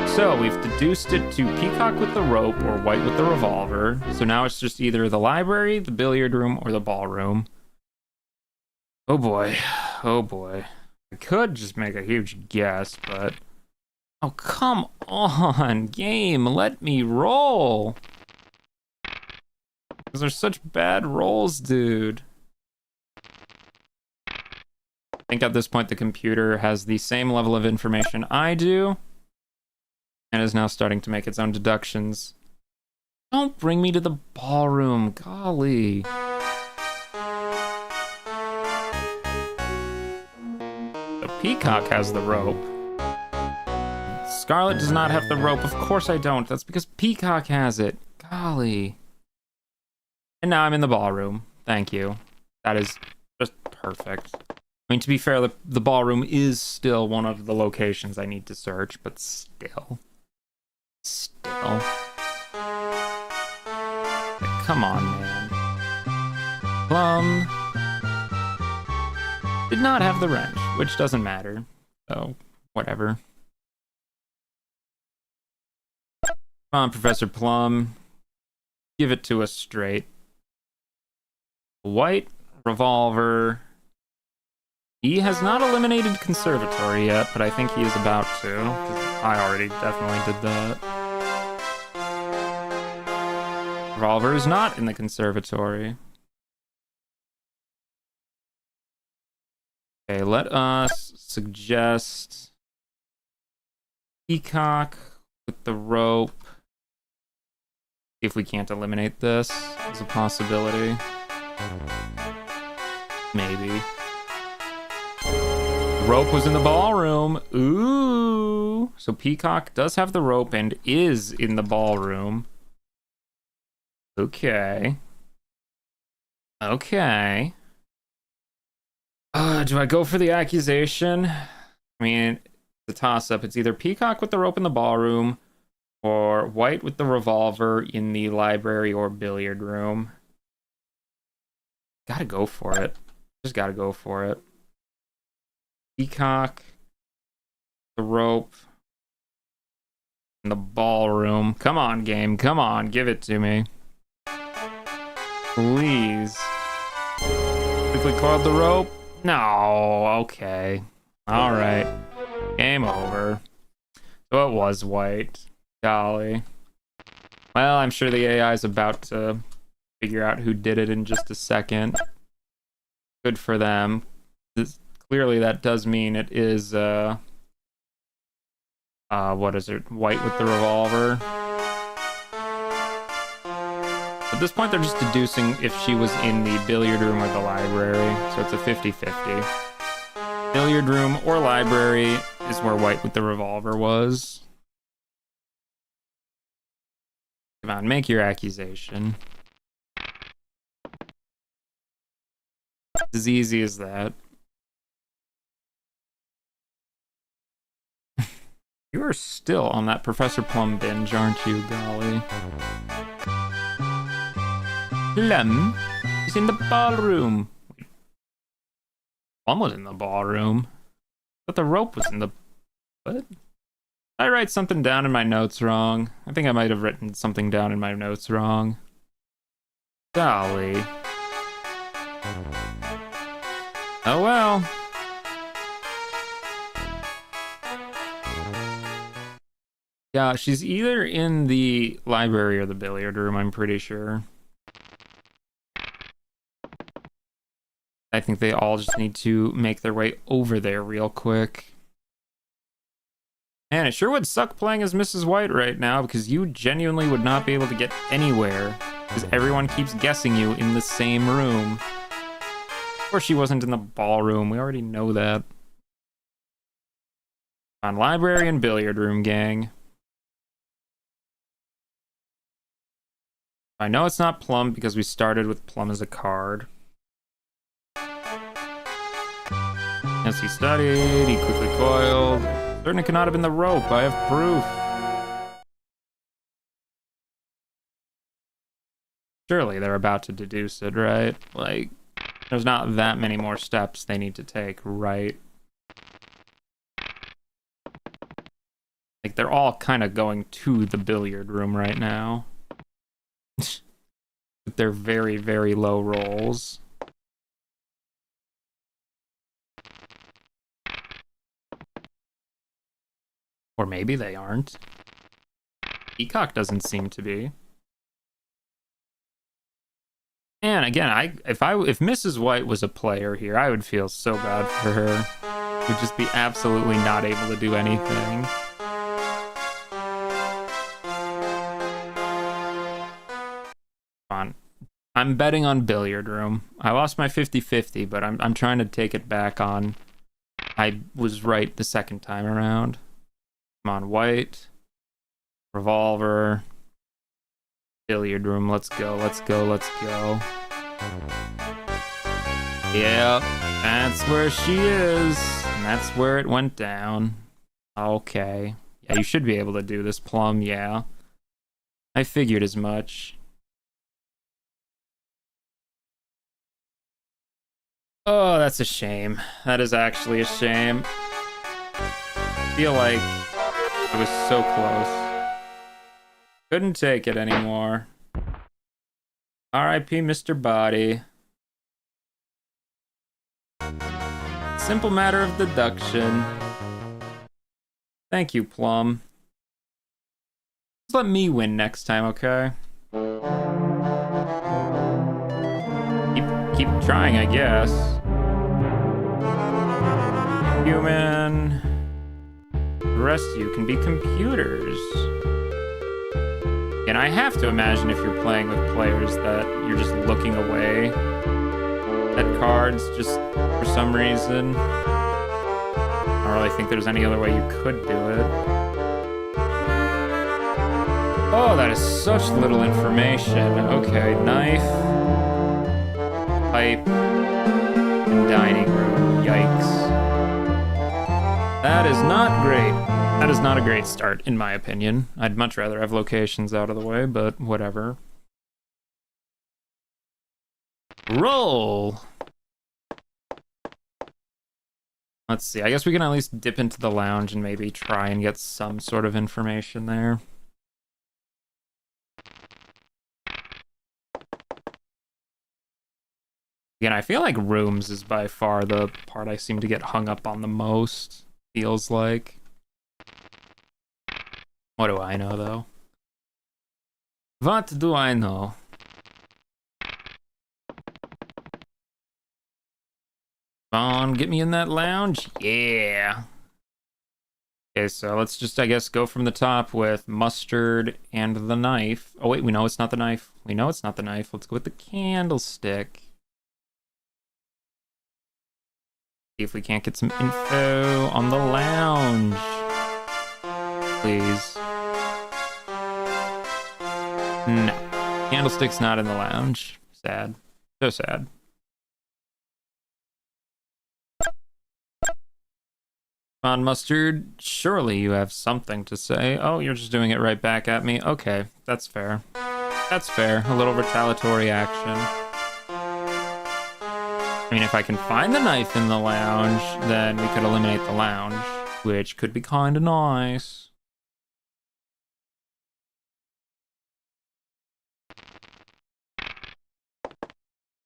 So we've deduced it to Peacock with the rope or White with the revolver. So now it's just either the library, the billiard room, or the ballroom. Oh boy. Oh boy. I could just make a huge guess, but... Oh, come on, game. Let me roll. Those are such bad rolls, dude. I think at this point the computer has the same level of information I do, and is now starting to make its own deductions. Don't bring me to the ballroom, golly. The Peacock has the rope. Scarlet does not have the rope. Of course I don't. That's because Peacock has it. Golly. And now I'm in the ballroom. Thank you. That is just perfect. I mean, to be fair, the ballroom is still one of the locations I need to search, but still. Still. Like, come on, man. Plum did not have the wrench, which doesn't matter. So, whatever. Come on, Professor Plum. Give it to us straight. White revolver. He has not eliminated conservatory yet, but I think he is about to, because I already definitely did that. Revolver is not in the conservatory. Okay, let us suggest Peacock with the rope. See if we can't eliminate this as a possibility. Maybe. Rope was in the ballroom. Ooh. So Peacock does have the rope and is in the ballroom. Okay. Okay. Do I go for the accusation? I mean, the toss-up. It's either Peacock with the rope in the ballroom or White with the revolver in the library or billiard room. Gotta go for it. Just gotta go for it. Peacock, the rope, in the ballroom. Come on, game. Come on. Give it to me. Please. Quickly coiled the rope. No. Okay. All right. Game over. So it was White. Golly. Well, I'm sure the AI is about to figure out who did it in just a second. Good for them. Clearly that does mean it is, what is it? White with the revolver. At this point, they're just deducing if she was in the billiard room or the library. So it's a 50-50. Billiard room or library is where White with the revolver was. Come on, make your accusation. It's as easy as that. You are still on that Professor Plum binge, aren't you, golly? Plum is in the ballroom. Plum was in the ballroom. But the rope was in the... What? Did I write something down in my notes wrong? I think I might have written something down in my notes wrong. Golly. Oh well. Yeah, she's either in the library or the billiard room, I'm pretty sure. I think they all just need to make their way over there real quick. Man, it sure would suck playing as Mrs. White right now, because you genuinely would not be able to get anywhere, because everyone keeps guessing you in the same room. Of course she wasn't in the ballroom, we already know that. On library and billiard room, gang. I know it's not Plum because we started with Plum as a card. Yes, he studied, he quickly coiled. Certainly could not have been the rope, I have proof. Surely they're about to deduce it, right? Like, there's not that many more steps they need to take, right? Like, they're all kind of going to the billiard room right now. With their very, very low rolls. Or maybe they aren't. Peacock doesn't seem to be. And again, if Mrs. White was a player here, I would feel so bad for her. Would just be absolutely not able to do anything. I'm betting on billiard room. I lost my 50-50, but I'm trying to take it back on. I was right the second time around. Come on, white. Revolver. Billiard room. Let's go, let's go, let's go. Yeah, that's where she is. And that's where it went down. Okay. Yeah, you should be able to do this, Plum, yeah. I figured as much. Oh, that's a shame. That is actually a shame. I feel like it was so close. Couldn't take it anymore. R.I.P. Mr. Body. Simple matter of deduction. Thank you, Plum. Just let me win next time, okay? Keep trying, I guess. Human. The rest of you can be computers. And I have to imagine if you're playing with players that you're just looking away at cards just for some reason. I don't really think there's any other way you could do it. Oh, that is such little information. Okay, knife, pipe, and dining room. Yikes. That is not great. That is not a great start, in my opinion. I'd much rather have locations out of the way, but whatever. Roll! Let's see, I guess we can at least dip into the lounge and maybe try and get some sort of information there. Again, I feel like rooms is by far the part I seem to get hung up on the most, feels like. What do I know, though? What do I know? Come on, get me in that lounge. Yeah. Okay, so let's just, I guess, go from the top with mustard and the knife. Oh, wait, we know it's not the knife. We know it's not the knife. Let's go with the candlestick. See if we can't get some info on the lounge. Please. No. Candlestick's not in the lounge. Sad. So sad. Come on, Mustard. Surely you have something to say. Oh, you're just doing it right back at me. Okay, that's fair. That's fair. A little retaliatory action. I mean, if I can find the knife in the lounge, then we could eliminate the lounge, which could be kind of nice.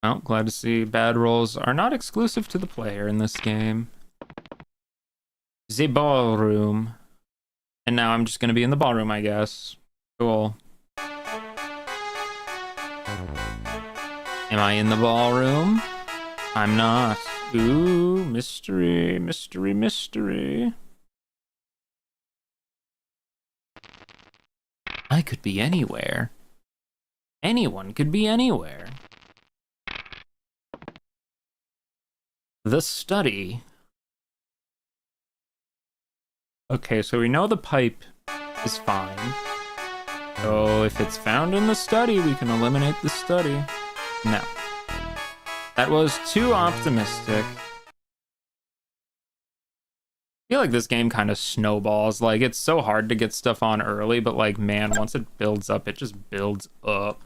Well, glad to see bad rolls are not exclusive to the player in this game. The ballroom. And now I'm just going to be in the ballroom, I guess. Cool. Am I in the ballroom? I'm not. Ooh, mystery, mystery, mystery. I could be anywhere. Anyone could be anywhere. The study. Okay, so we know the pipe is fine. So if it's found in the study, we can eliminate the study. No. That was too optimistic. I feel like this game kind of snowballs. Like, it's so hard to get stuff on early, but like, man, once it builds up, it just builds up.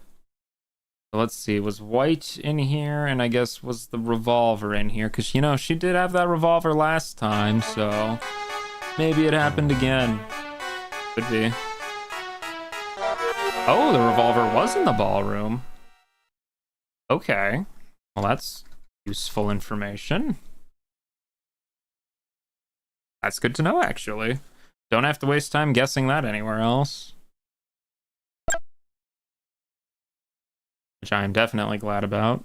So let's see, was white in here? And I guess was the revolver in here? Because, you know, she did have that revolver last time, so maybe it happened again. Could be. Oh, the revolver was in the ballroom. Okay. Well, that's useful information. That's good to know, actually. Don't have to waste time guessing that anywhere else. Which I am definitely glad about.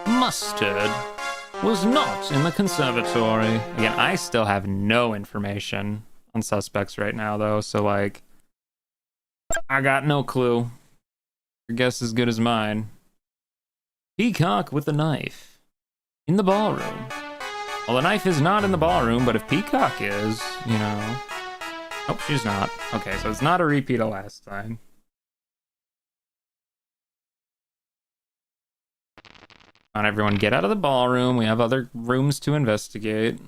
Mustard was not in the conservatory. Again, I still have no information on suspects right now, though, so, like, I got no clue. Your guess is good as mine. Peacock with the knife. In the ballroom. Well, the knife is not in the ballroom, but if Peacock is, you know... Nope, she's not. Okay, so it's not a repeat of last time. Come on, everyone, get out of the ballroom. We have other rooms to investigate.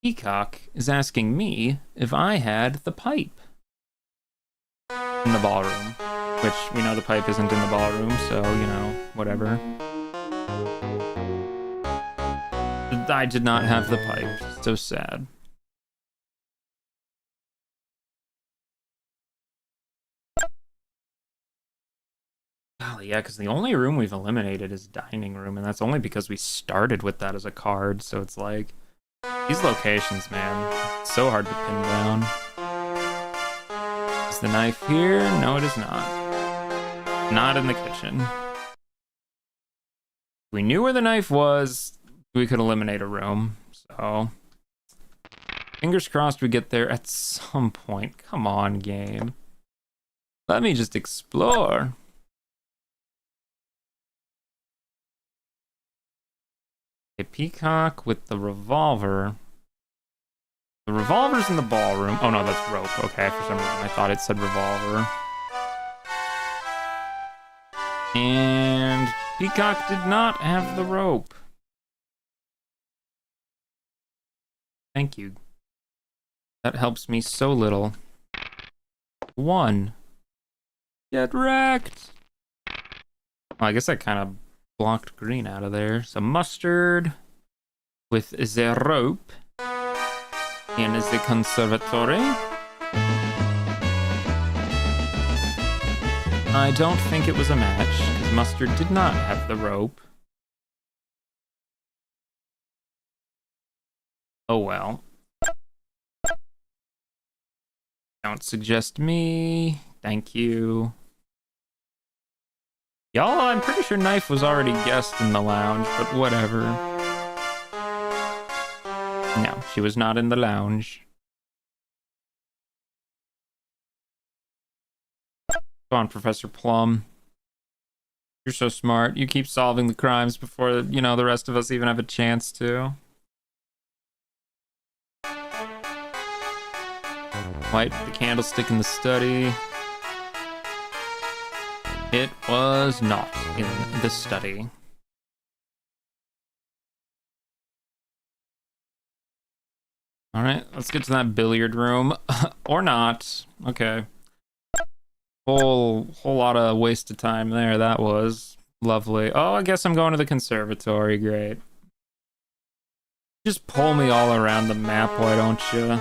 Peacock is asking me if I had the pipe in the ballroom, which we know the pipe isn't in the ballroom, so, you know, whatever. I did not have the pipe. So sad. Golly, yeah, because the only room we've eliminated is dining room, and that's only because we started with that as a card, so it's like... These locations, man, it's so hard to pin down. Is the knife here? No, it is not. Not in the kitchen. If we knew where the knife was, we could eliminate a room, so... Fingers crossed we get there at some point. Come on, game. Let me just explore. A peacock with the revolver. The revolver's in the ballroom. Oh no, that's rope. Okay, for some reason I thought it said revolver. And Peacock did not have the rope. Thank you. That helps me so little. 1. Get wrecked. Well, I guess I kind of blocked green out of there. So mustard with the rope in the conservatory. I don't think it was a match, because mustard did not have the rope. Oh well. Don't suggest me. Thank you. Y'all, I'm pretty sure knife was already guessed in the lounge, but whatever. No, she was not in the lounge. Go on, Professor Plum. You're so smart. You keep solving the crimes before, you know, the rest of us even have a chance to. Light the candlestick in the study. It was not in the study. Alright, let's get to that billiard room. Or not. Okay. Whole lot of wasted time there, that was. Lovely. Oh, I guess I'm going to the conservatory, great. Just pull me all around the map, why don't you?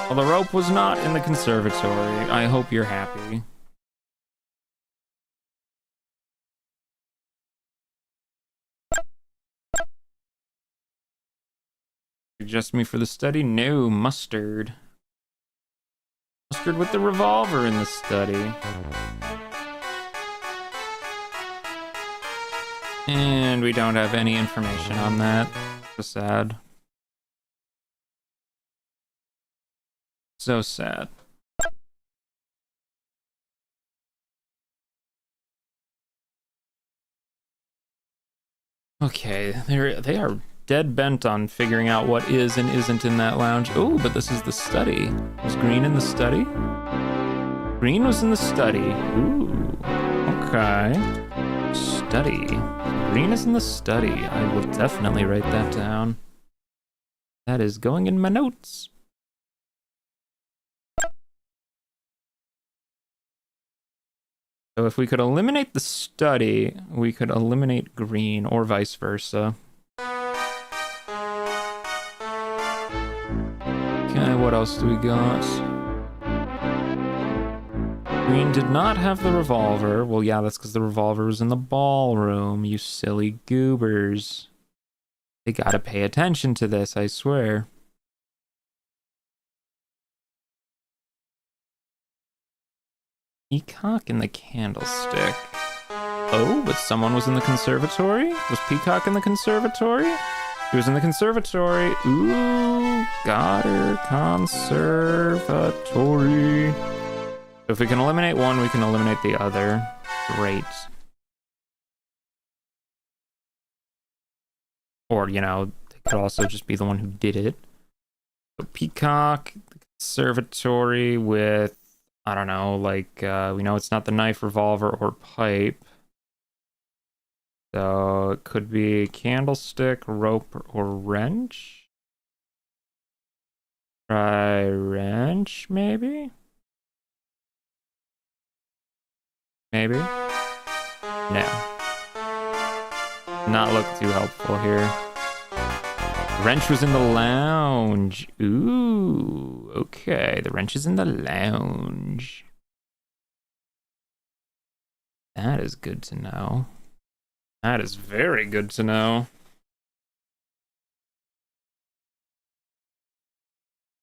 Well, the rope was not in the conservatory. I hope you're happy. Suggest me for the study? No, mustard. Mustard with the revolver in the study. And we don't have any information on that. So sad. So sad. Okay, they are dead bent on figuring out what is and isn't in that lounge. Oh, but this is the study. Was Green in the study? Green was in the study. Ooh, okay. Study. Green is in the study. I will definitely write that down. That is going in my notes. So if we could eliminate the study, we could eliminate green, or vice versa. Okay, what else do we got? Green did not have the revolver. Well, yeah, that's because the revolver was in the ballroom, you silly goobers. They gotta pay attention to this, I swear. Peacock in the candlestick. Oh, but someone was in the conservatory? Was Peacock in the conservatory? He was in the conservatory. Ooh, got her. Conservatory. If we can eliminate one, we can eliminate the other. Great. Or, you know, they could also just be the one who did it. So Peacock, the conservatory with, I don't know, like, we know it's not the knife, revolver, or pipe. So it could be candlestick, rope, or wrench. Try wrench, maybe? Maybe? No. Not look too helpful here. The wrench was in the lounge. Ooh, okay. The wrench is in the lounge. That is good to know. That is very good to know.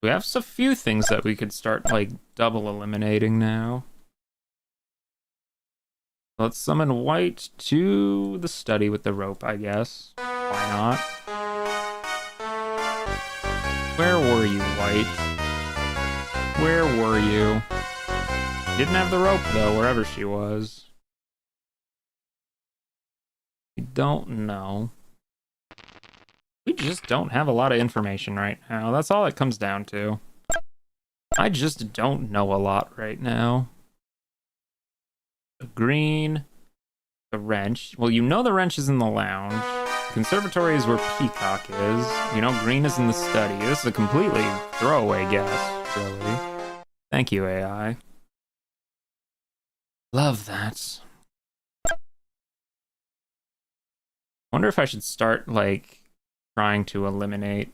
We have a few things that we could start, like, double eliminating now. Let's summon White to the study with the rope, I guess. Why not? Where were you, White? Where were you? Didn't have the rope, though, wherever she was. We don't know. We just don't have a lot of information right now. That's all it comes down to. I just don't know a lot right now. The green, the wrench. Well, you know the wrench is in the lounge. The conservatory is where Peacock is. You know green is in the study. This is a completely throwaway guess, really. Thank you, AI. Love that. Wonder if I should start, like, trying to eliminate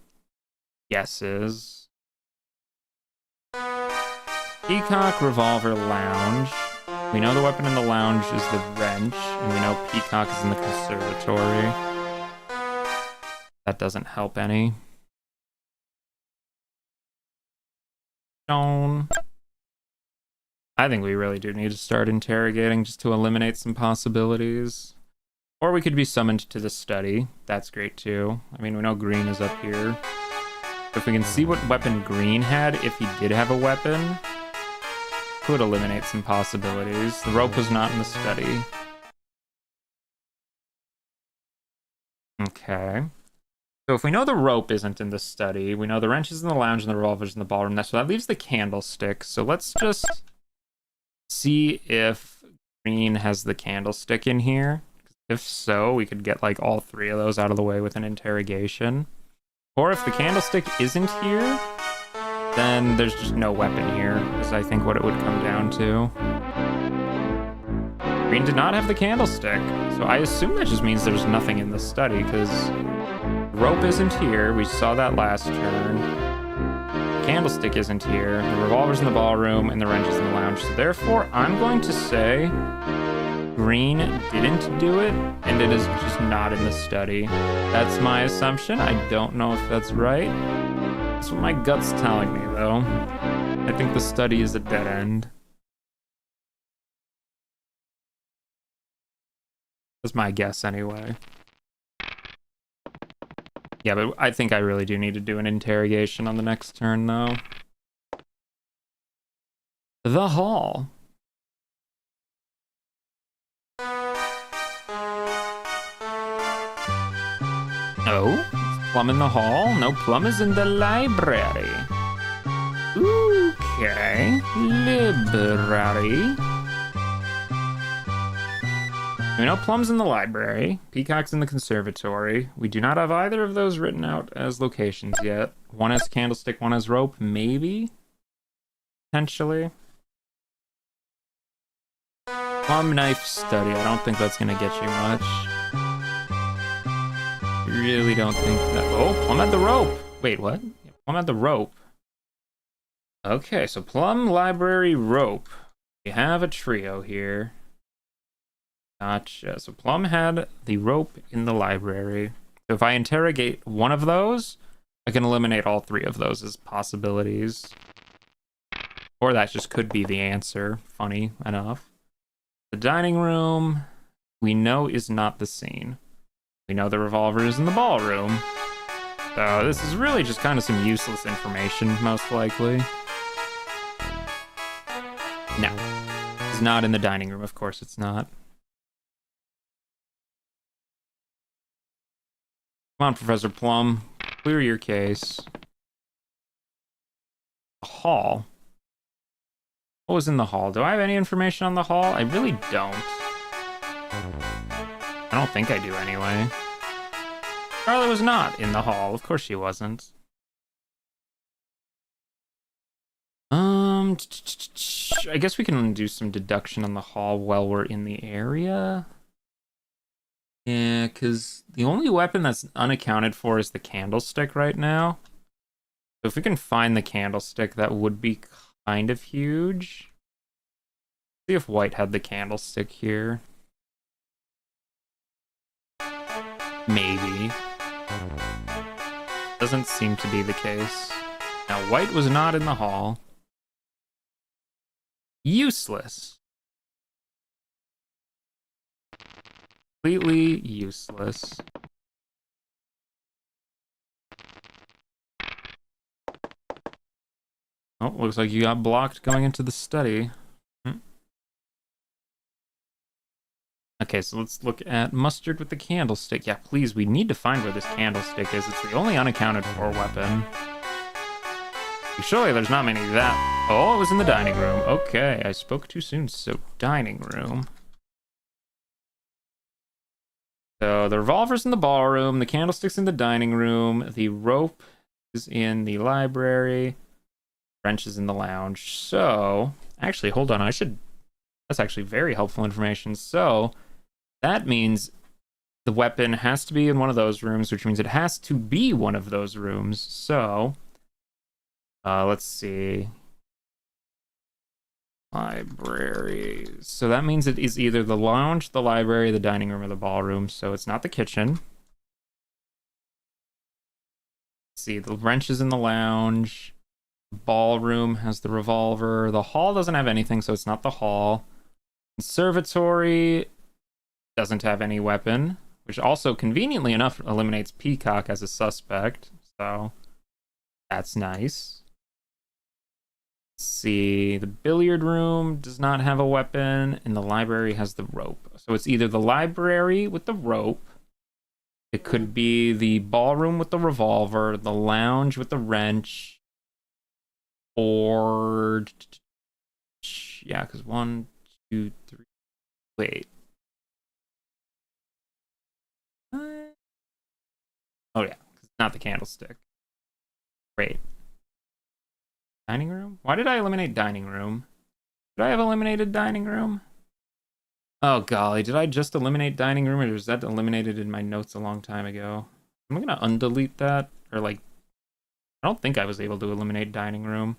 guesses. Peacock, revolver, lounge. We know the weapon in the lounge is the wrench, and we know Peacock is in the conservatory. That doesn't help any. Stone. I think we really do need to start interrogating just to eliminate some possibilities. Or we could be summoned to the study. That's great too. I mean, we know green is up here. If we can see what weapon green had, if he did have a weapon, could eliminate some possibilities. The rope was not in the study. Okay. So if we know the rope isn't in the study, we know the wrench is in the lounge and the revolver's in the ballroom. So that leaves the candlestick. So let's just see if green has the candlestick in here. If so, we could get like all three of those out of the way with an interrogation. Or if the candlestick isn't here, then there's just no weapon here, is I think what it would come down to. Green did not have the candlestick, so I assume that just means there's nothing in the study, because the rope isn't here, we saw that last turn. The candlestick isn't here, the revolver's in the ballroom, and the wrench is in the lounge, so therefore I'm going to say green didn't do it, and it is just not in the study. That's my assumption. I don't know if that's right. That's what my gut's telling me, though. I think the study is a dead end. That's my guess, anyway. Yeah, but I think I really do need to do an interrogation on the next turn, though. The hall. No? Plum in the hall? No, Plum is in the library. Okay. Library. We know Plum's in the library. Peacock's in the conservatory. We do not have either of those written out as locations yet. One has candlestick, one has rope, maybe? Potentially. Plum knife study. I don't think that's gonna get you much. Really don't think that. Oh, Plum had the rope. Wait, what? Plum had the rope. Okay, so Plum, library, rope. We have a trio here. Gotcha. So Plum had the rope in the library. So if I interrogate one of those, I can eliminate all three of those as possibilities. Or that just could be the answer. Funny enough. The dining room, we know is not the scene. We know the revolver is in the ballroom. So this is really just kind of some useless information, most likely. No. It's not in the dining room, of course it's not. Come on, Professor Plum. Clear your case. The hall. What was in the hall? Do I have any information on the hall? I really don't. I don't think I do anyway. Charlotte was not in the hall. Of course she wasn't. I guess we can do some deduction on the hall while we're in the area. Yeah, because the only weapon that's unaccounted for is the candlestick right now. So if we can find the candlestick, that would be kind of huge. See if White had the candlestick here. Maybe. Doesn't seem to be the case. Now, White was not in the hall. Useless. Completely useless. Oh, looks like you got blocked going into the study. Okay, so let's look at mustard with the candlestick. Yeah, please, we need to find where this candlestick is. It's the only unaccounted for weapon. Surely there's not many that... Oh, it was in the dining room. Okay, I spoke too soon, so dining room. So the revolver's in the ballroom, the candlestick's in the dining room, the rope is in the library, wrench is in the lounge. So, actually, hold on, that's actually very helpful information. So, that means the weapon has to be in one of those rooms, which means it has to be one of those rooms. So, let's see. Library. So that means it is either the lounge, the library, the dining room, or the ballroom. So it's not the kitchen. Let's see, the wrench is in the lounge. The ballroom has the revolver. The hall doesn't have anything, so it's not the hall. Conservatory doesn't have any weapon, which also conveniently enough eliminates Peacock as a suspect. So that's nice. Let's see, the billiard room does not have a weapon, and the library has the rope. So it's either the library with the rope, it could be the ballroom with the revolver, the lounge with the wrench, or... Yeah, because 1, 2, 3... Wait. Oh yeah, it's not the candlestick. Great. Dining room? Why did I eliminate dining room? Did I have eliminated dining room? Oh golly, did I just eliminate dining room, or was that eliminated in my notes a long time ago? I'm gonna undelete that, or like, I don't think I was able to eliminate dining room.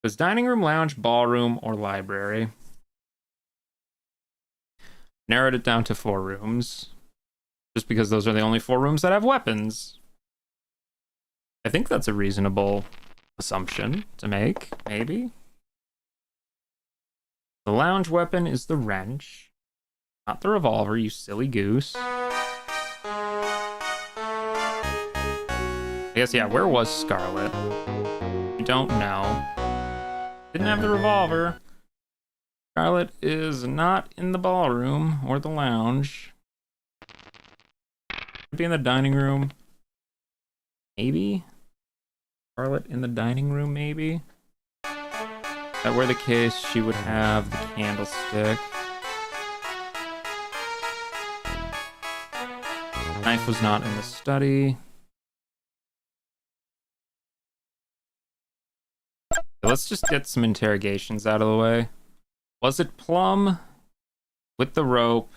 It was dining room, lounge, ballroom, or library. Narrowed it down to 4 rooms. Just because those are the only 4 rooms that have weapons. I think that's a reasonable assumption to make, maybe. The lounge weapon is the wrench, not the revolver, you silly goose. I guess, yeah, where was Scarlet? I don't know. Didn't have the revolver. Scarlet is not in the ballroom or the lounge. Could be in the dining room. Maybe? Scarlet in the dining room, maybe? If that were the case, she would have the candlestick. Knife was not in the study. Let's just get some interrogations out of the way. Was it Plum with the rope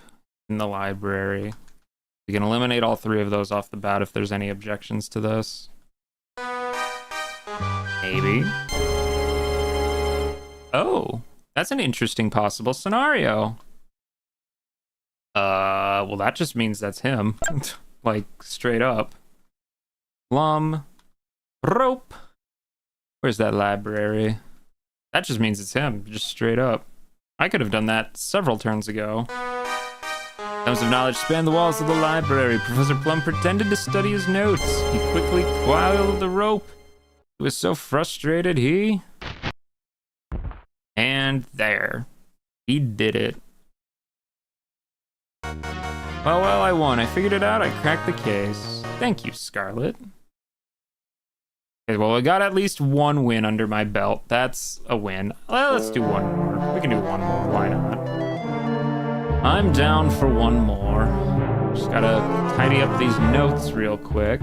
in the library? We can eliminate all 3 of those off the bat if there's any objections to this. Maybe. Oh, that's an interesting possible scenario. Well, that just means that's him. Like, straight up. Plum. Rope. Where's that library? That just means it's him, just straight up. I could have done that several turns ago. Stones of knowledge spanned the walls of the library. Professor Plum pretended to study his notes. He quickly coiled the rope. He was so frustrated, he... And there. He did it. Well, I won. I figured it out. I cracked the case. Thank you, Scarlet. Okay, well, I got at least one win under my belt. That's a win. Well, let's do one more. We can do one more. Why not? I'm down for one more. Just gotta tidy up these notes real quick.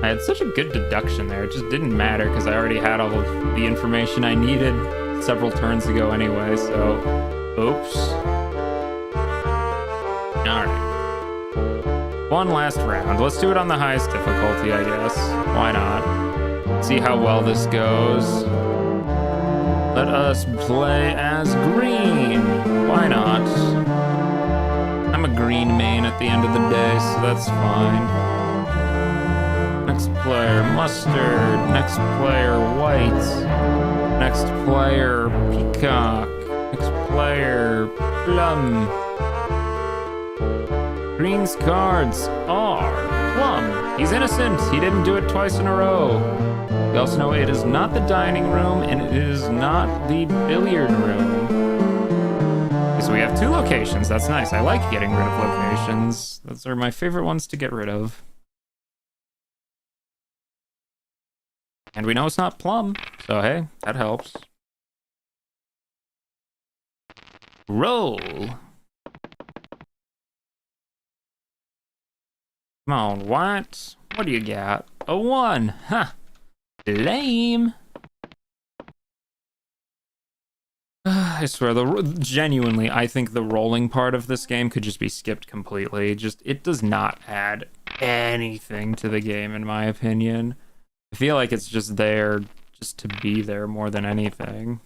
I had such a good deduction there. It just didn't matter because I already had all of the information I needed several turns ago anyway, so... Oops. Alright. One last round. Let's do it on the highest difficulty, I guess. Why not? See how well this goes. Let us play as green. Why not? I'm a green main at the end of the day, so that's fine. Next player, mustard. Next player, white. Next player, peacock. Next player, plum. Green's cards are plum. He's innocent. He didn't do it twice in a row. We also know it is not the dining room and it is not the billiard room. Okay, so we have two locations. That's nice. I like getting rid of locations. Those are my favorite ones to get rid of. And we know it's not plum, so hey, that helps. Roll. Come on, what? What do you got? A 1. Ha! Lame. I swear, genuinely, I think the rolling part of this game could just be skipped completely. Just, it does not add anything to the game, in my opinion. I feel like it's just there just to be there more than anything.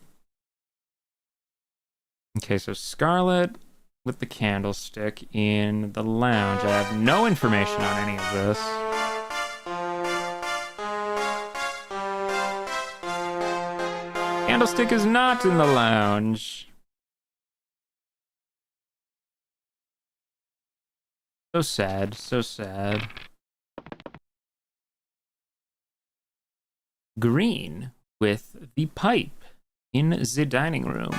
Okay, so Scarlet with the candlestick in the lounge. I have no information on any of this. Candlestick is not in the lounge. So sad, so sad. Green with the pipe in the dining room.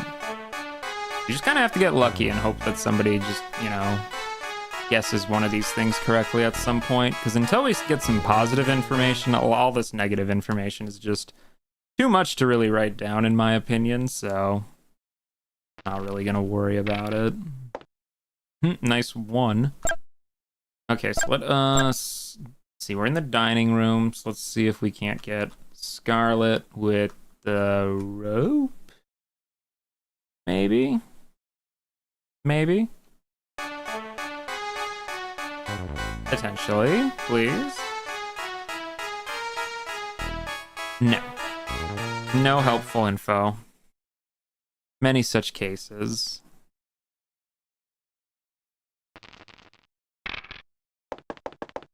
You just kind of have to get lucky and hope that somebody just, you know, guesses one of these things correctly at some point. Because until we get some positive information, all this negative information is just too much to really write down, in my opinion. So, not really going to worry about it. Nice 1. Okay, so let us see. We're in the dining room, so let's see if we can't get Scarlet with the rope. Maybe. Maybe. Potentially, please. No. No helpful info. Many such cases.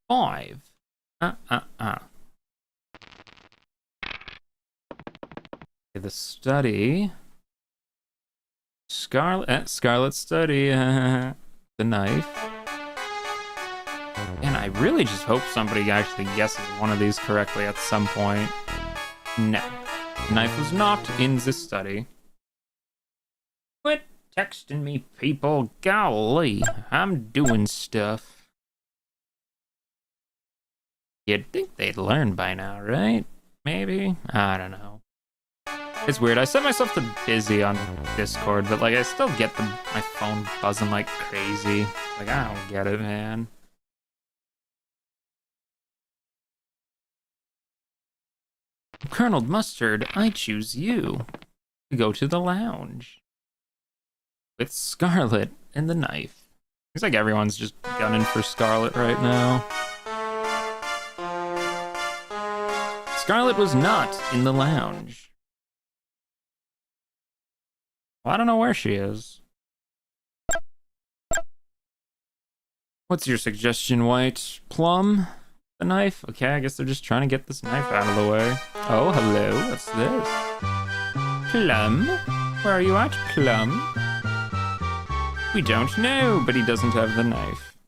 Five. The study. Scarlet study. The knife. And I really just hope somebody actually guesses one of these correctly at some point. No. The knife was not in the study. Quit texting me, people. Golly, I'm doing stuff. You'd think they'd learn by now, right? Maybe? I don't know. It's weird. I set myself to busy on Discord, but like I still get my phone buzzing like crazy. Like I don't get it, man. Colonel Mustard, I choose you to go to the lounge with Scarlet and the knife. Seems like everyone's just gunning for Scarlet right now. Scarlet was not in the lounge. Well, I don't know where she is. What's your suggestion, White? Plum? The knife? Okay, I guess they're just trying to get this knife out of the way. Oh, hello. What's this? Plum? Where are you at, Plum? We don't know, but he doesn't have the knife.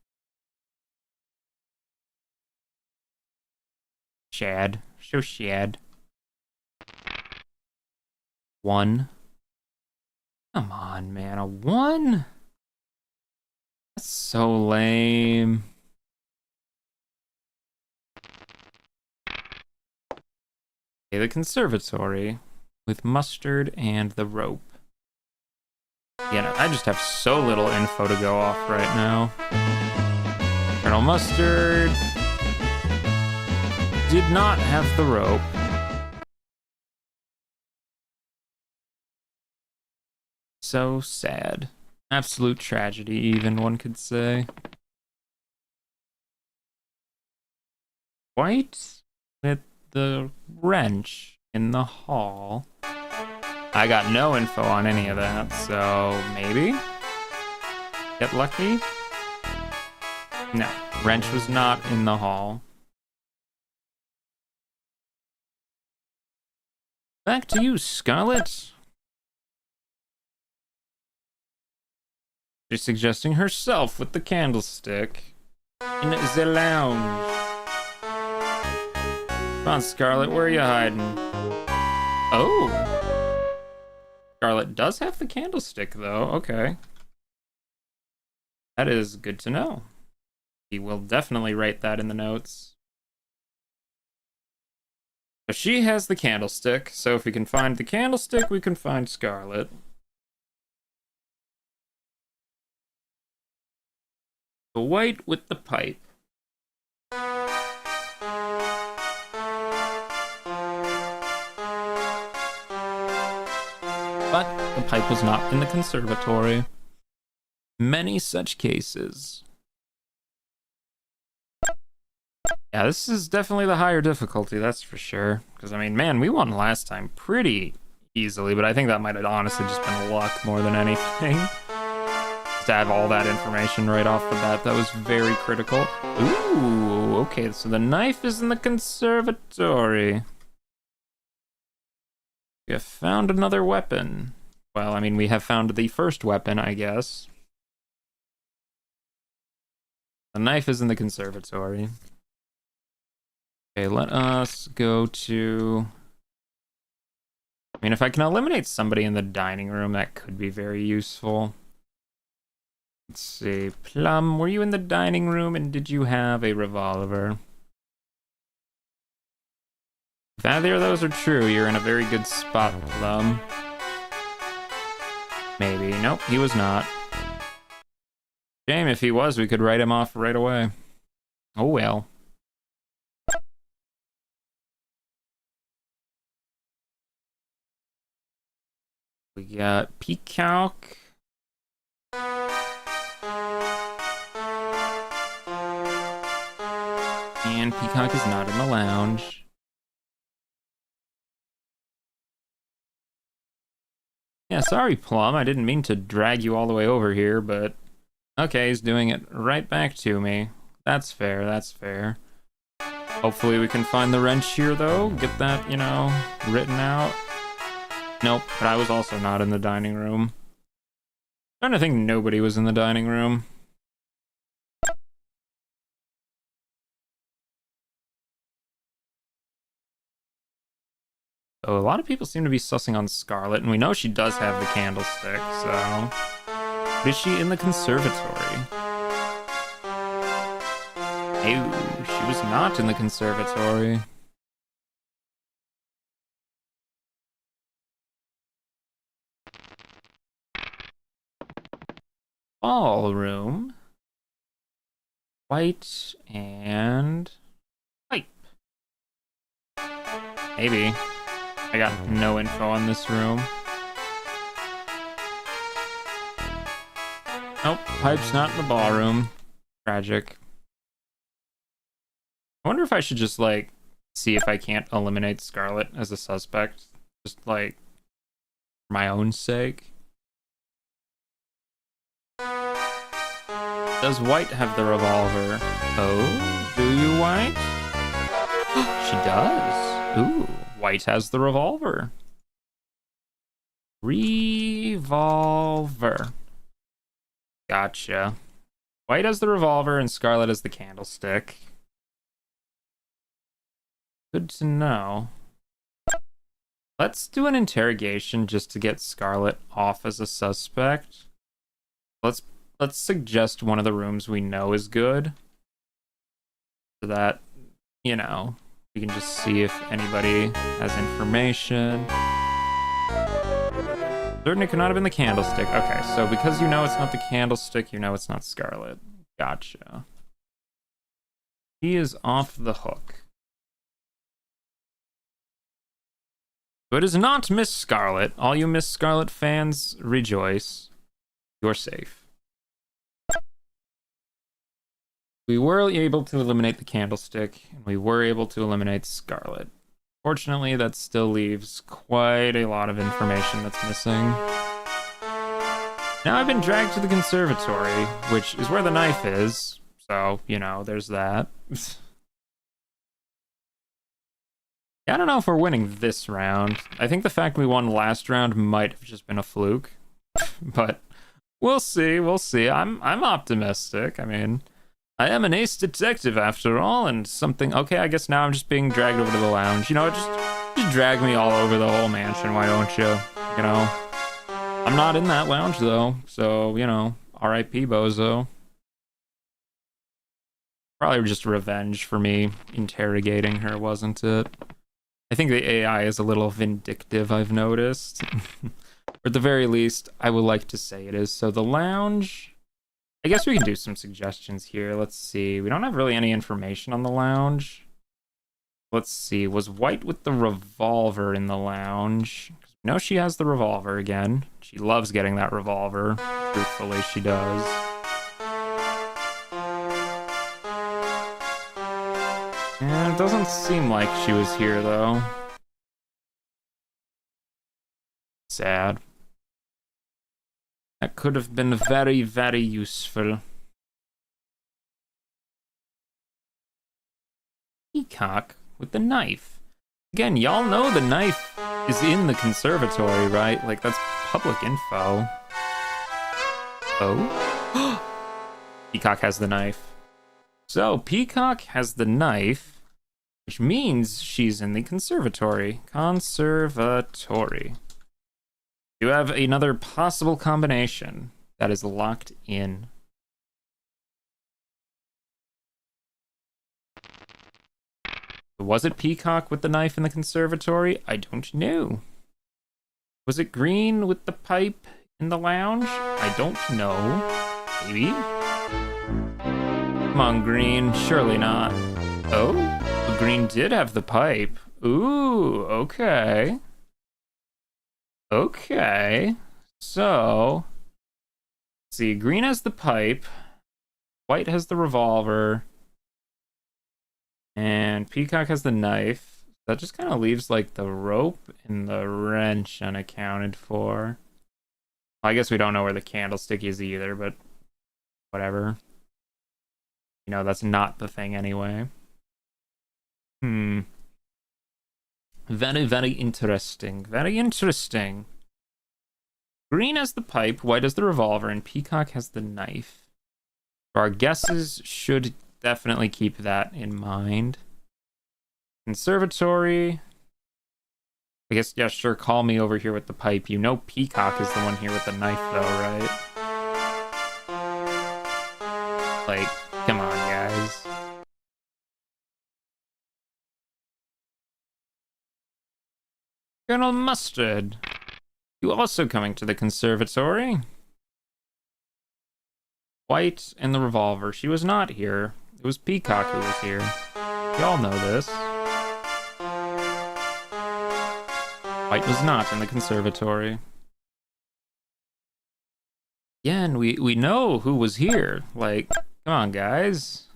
Shad. So shad. 1. Come on, man, a 1? That's so lame. Okay, the conservatory with mustard and the rope. Yeah, I just have so little info to go off right now. Colonel Mustard did not have the rope. So sad. Absolute tragedy, even, one could say. White with the wrench in the hall. I got no info on any of that, so maybe? Get lucky? No, wrench was not in the hall. Back to you, Scarlet. She's suggesting herself with the candlestick in the lounge. Come on, Scarlet, where are you hiding? Oh. Scarlet does have the candlestick, though. Okay. That is good to know. He will definitely write that in the notes. But she has the candlestick, so if we can find the candlestick, we can find Scarlet. The white with the pipe. But the pipe was not in the conservatory. Many such cases. Yeah, this is definitely the higher difficulty, that's for sure. Because, I mean, man, we won last time pretty easily, but I think that might have honestly just been luck more than anything. Just to have all that information right off the bat, that was very critical. Ooh, okay, so the knife is in the conservatory. We have found another weapon. Well, I mean, we have found the first weapon, I guess. The knife is in the conservatory. Okay, let us go to... I mean, if I can eliminate somebody in the dining room, that could be very useful. Let's see. Plum, were you in the dining room and did you have a revolver? If either of those are true, you're in a very good spot, Plum. Maybe. Nope, he was not. Shame, if he was, we could write him off right away. Oh well. We got Peacock. And Peacock is not in the lounge. Yeah, sorry, Plum. I didn't mean to drag you all the way over here, but... Okay, he's doing it right back to me. That's fair, that's fair. Hopefully we can find the wrench here, though. Get that, you know, written out. Nope, but I was also not in the dining room. I'm trying to think nobody was in the dining room. So a lot of people seem to be sussing on Scarlet, and we know she does have the candlestick, so... But is she in the conservatory? No, she was not in the conservatory. Ballroom. White and... pipe. Maybe. I got no info on this room. Nope, pipe's not in the ballroom. Tragic. I wonder if I should just, like, see if I can't eliminate Scarlet as a suspect. Just, like, for my own sake. Does White have the revolver? Oh, do you, White? She does. Ooh, White has the revolver. Revolver. Gotcha. White has the revolver and Scarlet has the candlestick. Good to know. Let's do an interrogation just to get Scarlet off as a suspect. Let's suggest one of the rooms we know is good. So that, you know, we can just see if anybody has information. Certainly could not have been the candlestick. Okay, so because you know it's not the candlestick, you know it's not Scarlet. Gotcha. He is off the hook. So it is not Miss Scarlet. All you Miss Scarlet fans, rejoice. You're safe. We were able to eliminate the candlestick, and we were able to eliminate Scarlet. Fortunately, that still leaves quite a lot of information that's missing. Now I've been dragged to the conservatory, which is where the knife is. So, you know, there's that. Yeah, I don't know if we're winning this round. I think the fact we won last round might have just been a fluke. But we'll see, we'll see. I'm optimistic. I mean, I am an ace detective after all, and something... Okay, I guess now I'm just being dragged over to the lounge. You know, just drag me all over the whole mansion, why don't you? You know? I'm not in that lounge, though, so, you know, R.I.P. Bozo. Probably just revenge for me interrogating her, wasn't it? I think the AI is a little vindictive, I've noticed. Or at the very least, I would like to say it is. So the lounge... I guess we can do some suggestions here. Let's see. We don't have really any information on the lounge. Let's see. Was White with the revolver in the lounge? No, she has the revolver again. She loves getting that revolver. Truthfully, she does. And it doesn't seem like she was here, though. Sad. That could have been very, very useful. Peacock with the knife. Again, y'all know the knife is in the conservatory, right? Like, that's public info. Oh? Peacock has the knife. So, Peacock has the knife, which means she's in the conservatory. Conservatory. You have another possible combination that is locked in. Was it Peacock with the knife in the conservatory? I don't know. Was it Green with the pipe in the lounge? I don't know. Maybe? Come on, Green. Surely not. Oh? Green did have the pipe. Ooh, okay. Okay, so, let's see, Green has the pipe, White has the revolver, and Peacock has the knife. That just kind of leaves, like, the rope and the wrench unaccounted for. Well, I guess we don't know where the candlestick is either, but whatever. You know, that's not the thing anyway. Very, very interesting. Very interesting. Green has the pipe, White has the revolver, and Peacock has the knife. Our guesses should definitely keep that in mind. Conservatory. I guess, yeah, sure, call me over here with the pipe. You know Peacock is the one here with the knife, though, right? Like, come on, guys. Colonel Mustard, you also coming to the conservatory? White and the revolver. She was not here. It was Peacock who was here. Y'all know this. White was not in the conservatory. Yeah, and we know who was here. Like, come on, guys.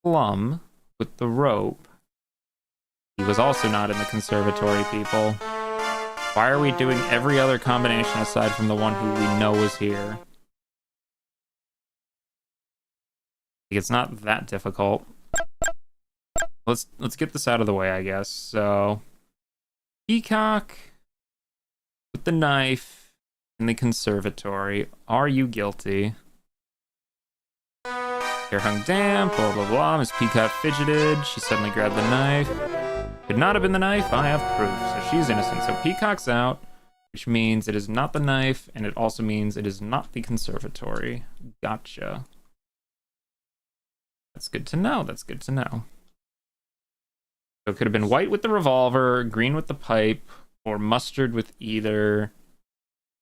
Plum with the rope. He was also not in the conservatory, people. Why are we doing every other combination aside from the one who we know is here? It's not that difficult. Let's get this out of the way, I guess. So, Peacock with the knife in the conservatory. Are you guilty? Hair hung damp, blah blah blah. Miss Peacock fidgeted. She suddenly grabbed the knife. Could not have been the knife. I have proof. So she's innocent. So Peacock's out, which means it is not the knife, and it also means it is not the conservatory. Gotcha. That's good to know. That's good to know. So it could have been white with the revolver, green with the pipe, or mustard with either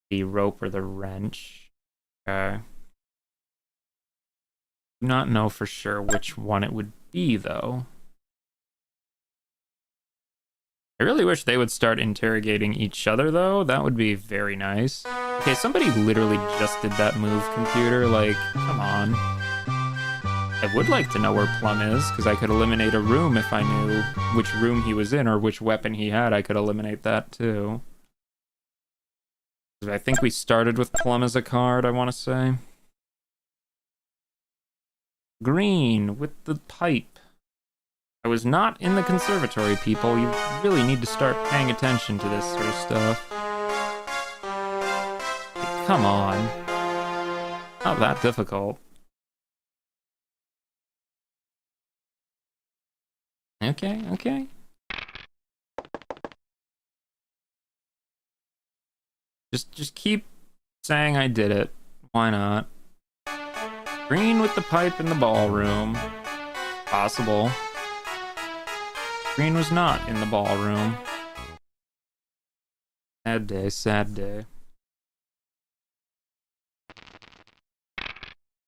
the rope or the wrench. Okay. Do not know for sure which one it would be, though. I really wish they would start interrogating each other, though. That would be very nice. Okay, somebody literally just did that move, computer. Like, come on. I would like to know where Plum is, because I could eliminate a room if I knew which room he was in or which weapon he had. I could eliminate that, too. I think we started with Plum as a card, I want to say. Green with the pipe. I was not in the conservatory, people. You really need to start paying attention to this sort of stuff. Like, come on. Not that difficult. Okay, okay. Just keep saying I did it. Why not? Green with the pipe in the ballroom. Possible. Green was not in the ballroom. Sad day, sad day.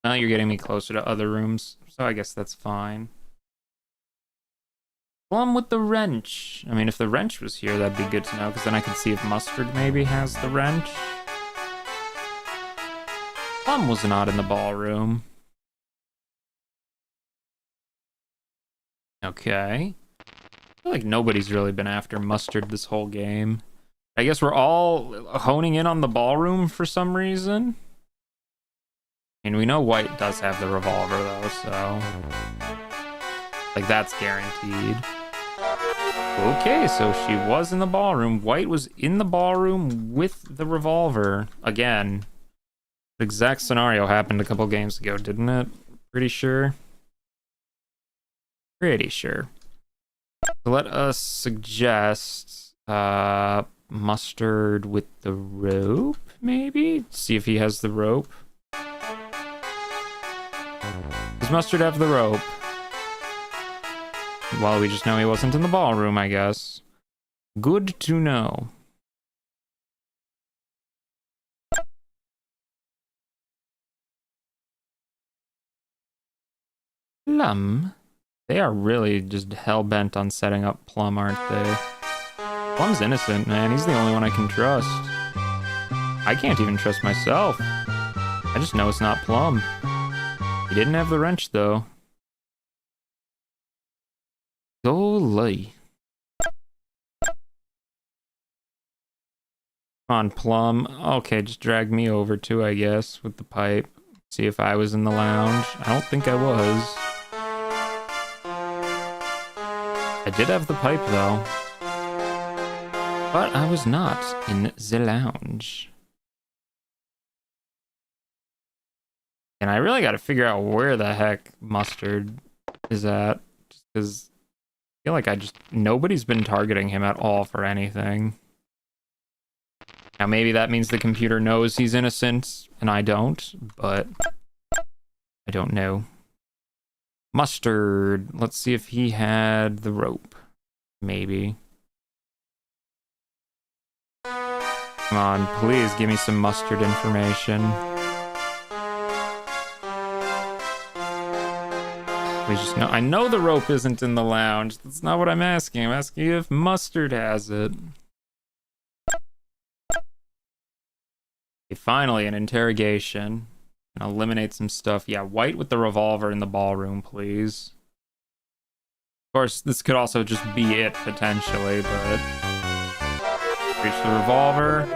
Now you're getting me closer to other rooms, so I guess that's fine. Plum with the wrench. I mean, if the wrench was here, that'd be good to know, because then I could see if Mustard maybe has the wrench. Plum was not in the ballroom. Okay. I feel like nobody's really been after Mustard this whole game. I guess we're all honing in on the ballroom for some reason. And we know White does have the revolver, though, so... like, that's guaranteed. Okay, so she was in the ballroom. White was in the ballroom with the revolver. Again, the exact scenario happened a couple games ago, didn't it? Pretty sure. Pretty sure. So let us suggest Mustard with the rope, maybe? See if he has the rope. Does Mustard have the rope? Well, we just know he wasn't in the ballroom, I guess. Good to know. Plum? They are really just hell-bent on setting up Plum, aren't they? Plum's innocent, man. He's the only one I can trust. I can't even trust myself. I just know it's not Plum. He didn't have the wrench, though. Golly. Come on, Plum. Okay, just drag me over too, I guess, with the pipe. See if I was in the lounge. I don't think I was. I did have the pipe, though. But I was not in the lounge. And I really got to figure out where the heck Mustard is at. Just because I feel like nobody's been targeting him at all for anything. Now, maybe that means the computer knows he's innocent, and I don't, but I don't know. Mustard. Let's see if he had the rope. Maybe. Come on, please give me some Mustard information. We just know. I know the rope isn't in the lounge. That's not what I'm asking. I'm asking if Mustard has it. Okay, finally, an interrogation. And eliminate some stuff. Yeah, White with the revolver in the ballroom, please. Of course, this could also just be it, potentially, but... reach the revolver.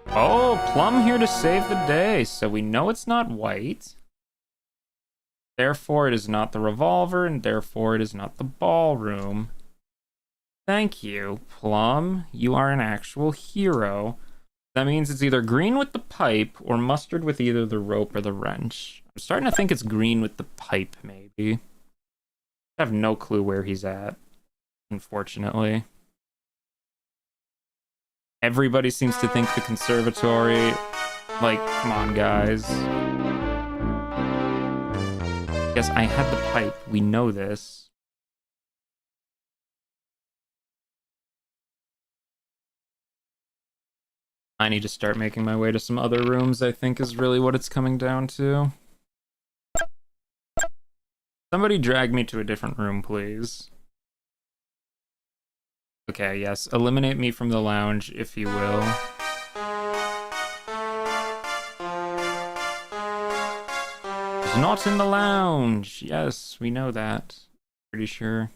Oh, Plum here to save the day. So we know it's not White. Therefore, it is not the revolver, and therefore, it is not the ballroom. Thank you, Plum. You are an actual hero. That means it's either green with the pipe or Mustard with either the rope or the wrench. I'm starting to think it's green with the pipe, maybe. I have no clue where he's at. unfortunately. Everybody seems to think the conservatory, like, come on, guys. Yes, I had the pipe. We know this. I need to start making my way to some other rooms, I think is really what it's coming down to. Somebody drag me to a different room, please. Okay, yes. Eliminate me from the lounge, if you will. It's not in the lounge. Yes, we know that. Pretty sure.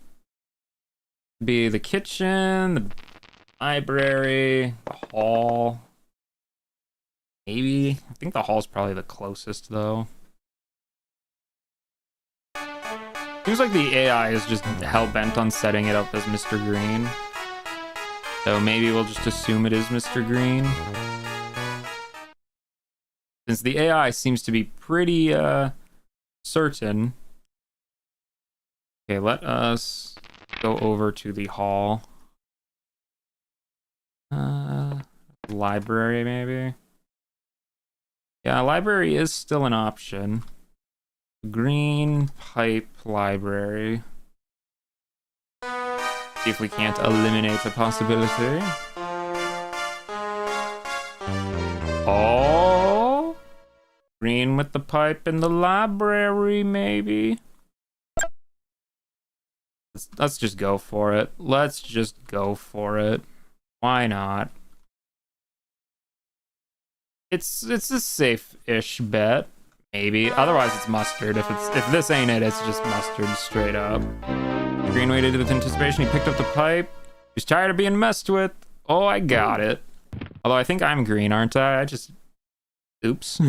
Be the kitchen, the library, the hall. Maybe. I think the hall's probably the closest, though. Seems like the AI is just hell-bent on setting it up as Mr. Green. So maybe we'll just assume it is Mr. Green. Since the AI seems to be pretty, certain. Okay, let us go over to the hall. Library, maybe? Yeah, library is still an option. Green pipe library. See if we can't eliminate a possibility. Oh! Green with the pipe in the library, maybe? Let's just go for it. Let's just go for it. Why not? It's a safe-ish bet. Maybe. Otherwise, it's mustard. If this ain't it, it's just mustard straight up. Green waited with anticipation. He picked up the pipe. He's tired of being messed with. Oh, I got it. Although I think I'm green, aren't I? Oops.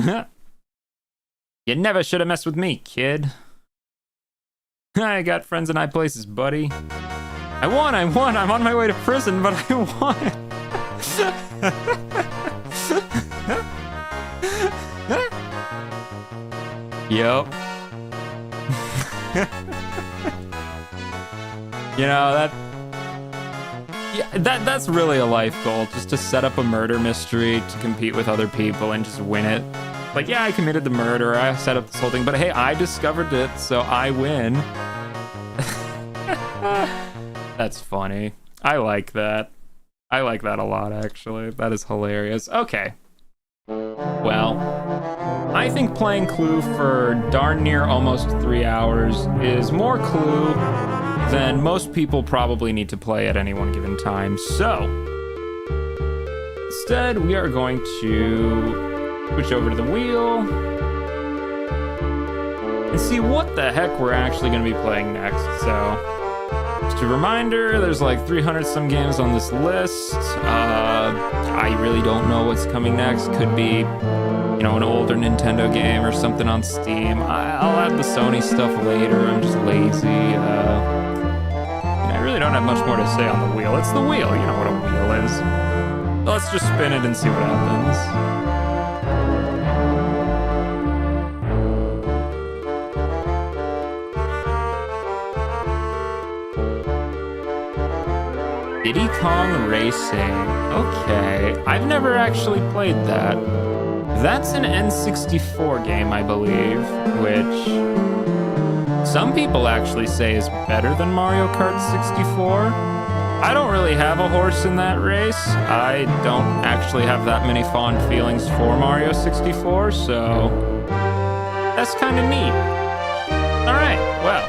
You never should have messed with me, kid. I got friends in high places, buddy. I won. I'm on my way to prison, but I won. Yep. You know, that's really a life goal, just to set up a murder mystery to compete with other people and just win it. Like, yeah, I committed the murder, I set up this whole thing, but hey, I discovered it, so I win. That's funny. I like that. I like that a lot, actually. That is hilarious. Okay. Well, I think playing Clue for darn near almost 3 hours is more Clue than most people probably need to play at any one given time. So, instead, we are going to switch over to the wheel and see what the heck we're actually going to be playing next. So, just a reminder, there's like 300 some games on this list. I really don't know what's coming next. Could be, you know, an older Nintendo game or something on Steam. I'll add the Sony stuff later. I'm just lazy. I really don't have much more to say on the wheel. It's the wheel. You know what a wheel is. So let's just spin it and see what happens. Diddy Kong Racing. Okay, I've never actually played that. That's an N64 game, I believe, which some people actually say is better than Mario Kart 64. I don't really have a horse in that race. I don't actually have that many fond feelings for Mario 64, so that's kind of neat. All right, well,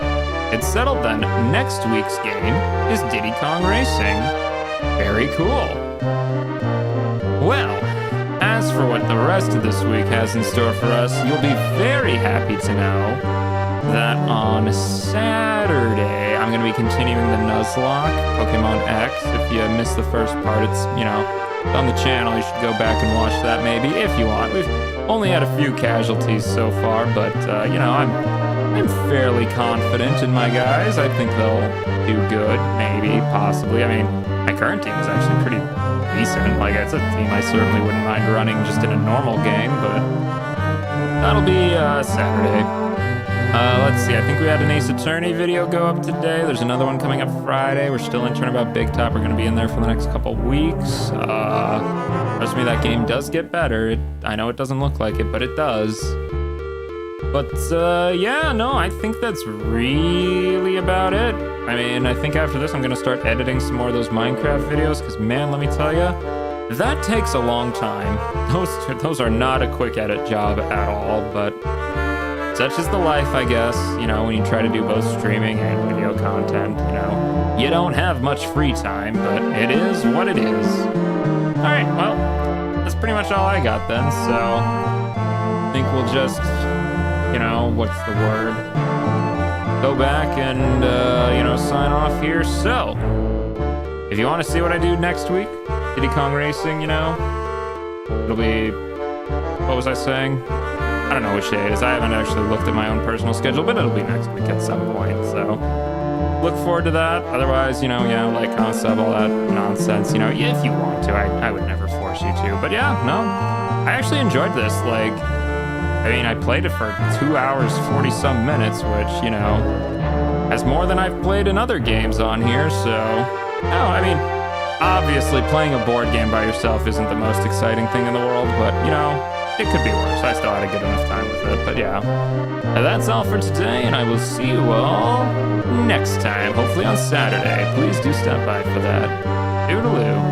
it's settled then. Next week's game is Diddy Kong Racing. Very cool. Well, as for what the rest of this week has in store for us, you'll be very happy to know that on Saturday, I'm going to be continuing the Nuzlocke, Pokemon X. If you missed the first part, it's, you know, on the channel. You should go back and watch that maybe, if you want. We've only had a few casualties so far, but, you know, I'm fairly confident in my guys. I think they'll do good, maybe, possibly. I mean, my current team is actually pretty decent. Like, it's a team I certainly wouldn't mind running just in a normal game, but that'll be Saturday. Let's see. I think we had an Ace Attorney video go up today. There's another one coming up Friday. We're still in Turnabout Big Top. We're going to be in there for the next couple weeks. Trust me, that game does get better. I know it doesn't look like it, but it does. But, yeah, no, I think that's really about it. I mean, I think after this, I'm going to start editing some more of those Minecraft videos, because, man, let me tell you, that takes a long time. Those are not a quick edit job at all, but such is the life, I guess. You know, when you try to do both streaming and video content, you know, you don't have much free time, but it is what it is. All right, well, that's pretty much all I got then, so I think we'll just, you know, what's the word? Go back and, you know, sign off here. So, if you want to see what I do next week, Diddy Kong Racing, you know, it'll be, what was I saying? I don't know which day it is. I haven't actually looked at my own personal schedule, but it'll be next week at some point, so look forward to that. Otherwise, you know, yeah, like, comment, sub, all that nonsense, you know, if you want to. I would never force you to, but yeah, no, I actually enjoyed this. Like, I mean, I played it for 2 hours, 40-some minutes, which, you know, has more than I've played in other games on here, so, no, I mean, obviously, playing a board game by yourself isn't the most exciting thing in the world, but, you know, it could be worse. I still had a good enough time with it, but yeah. That's all for today, and I will see you all next time, hopefully on Saturday. Please do stop by for that. Toodaloo.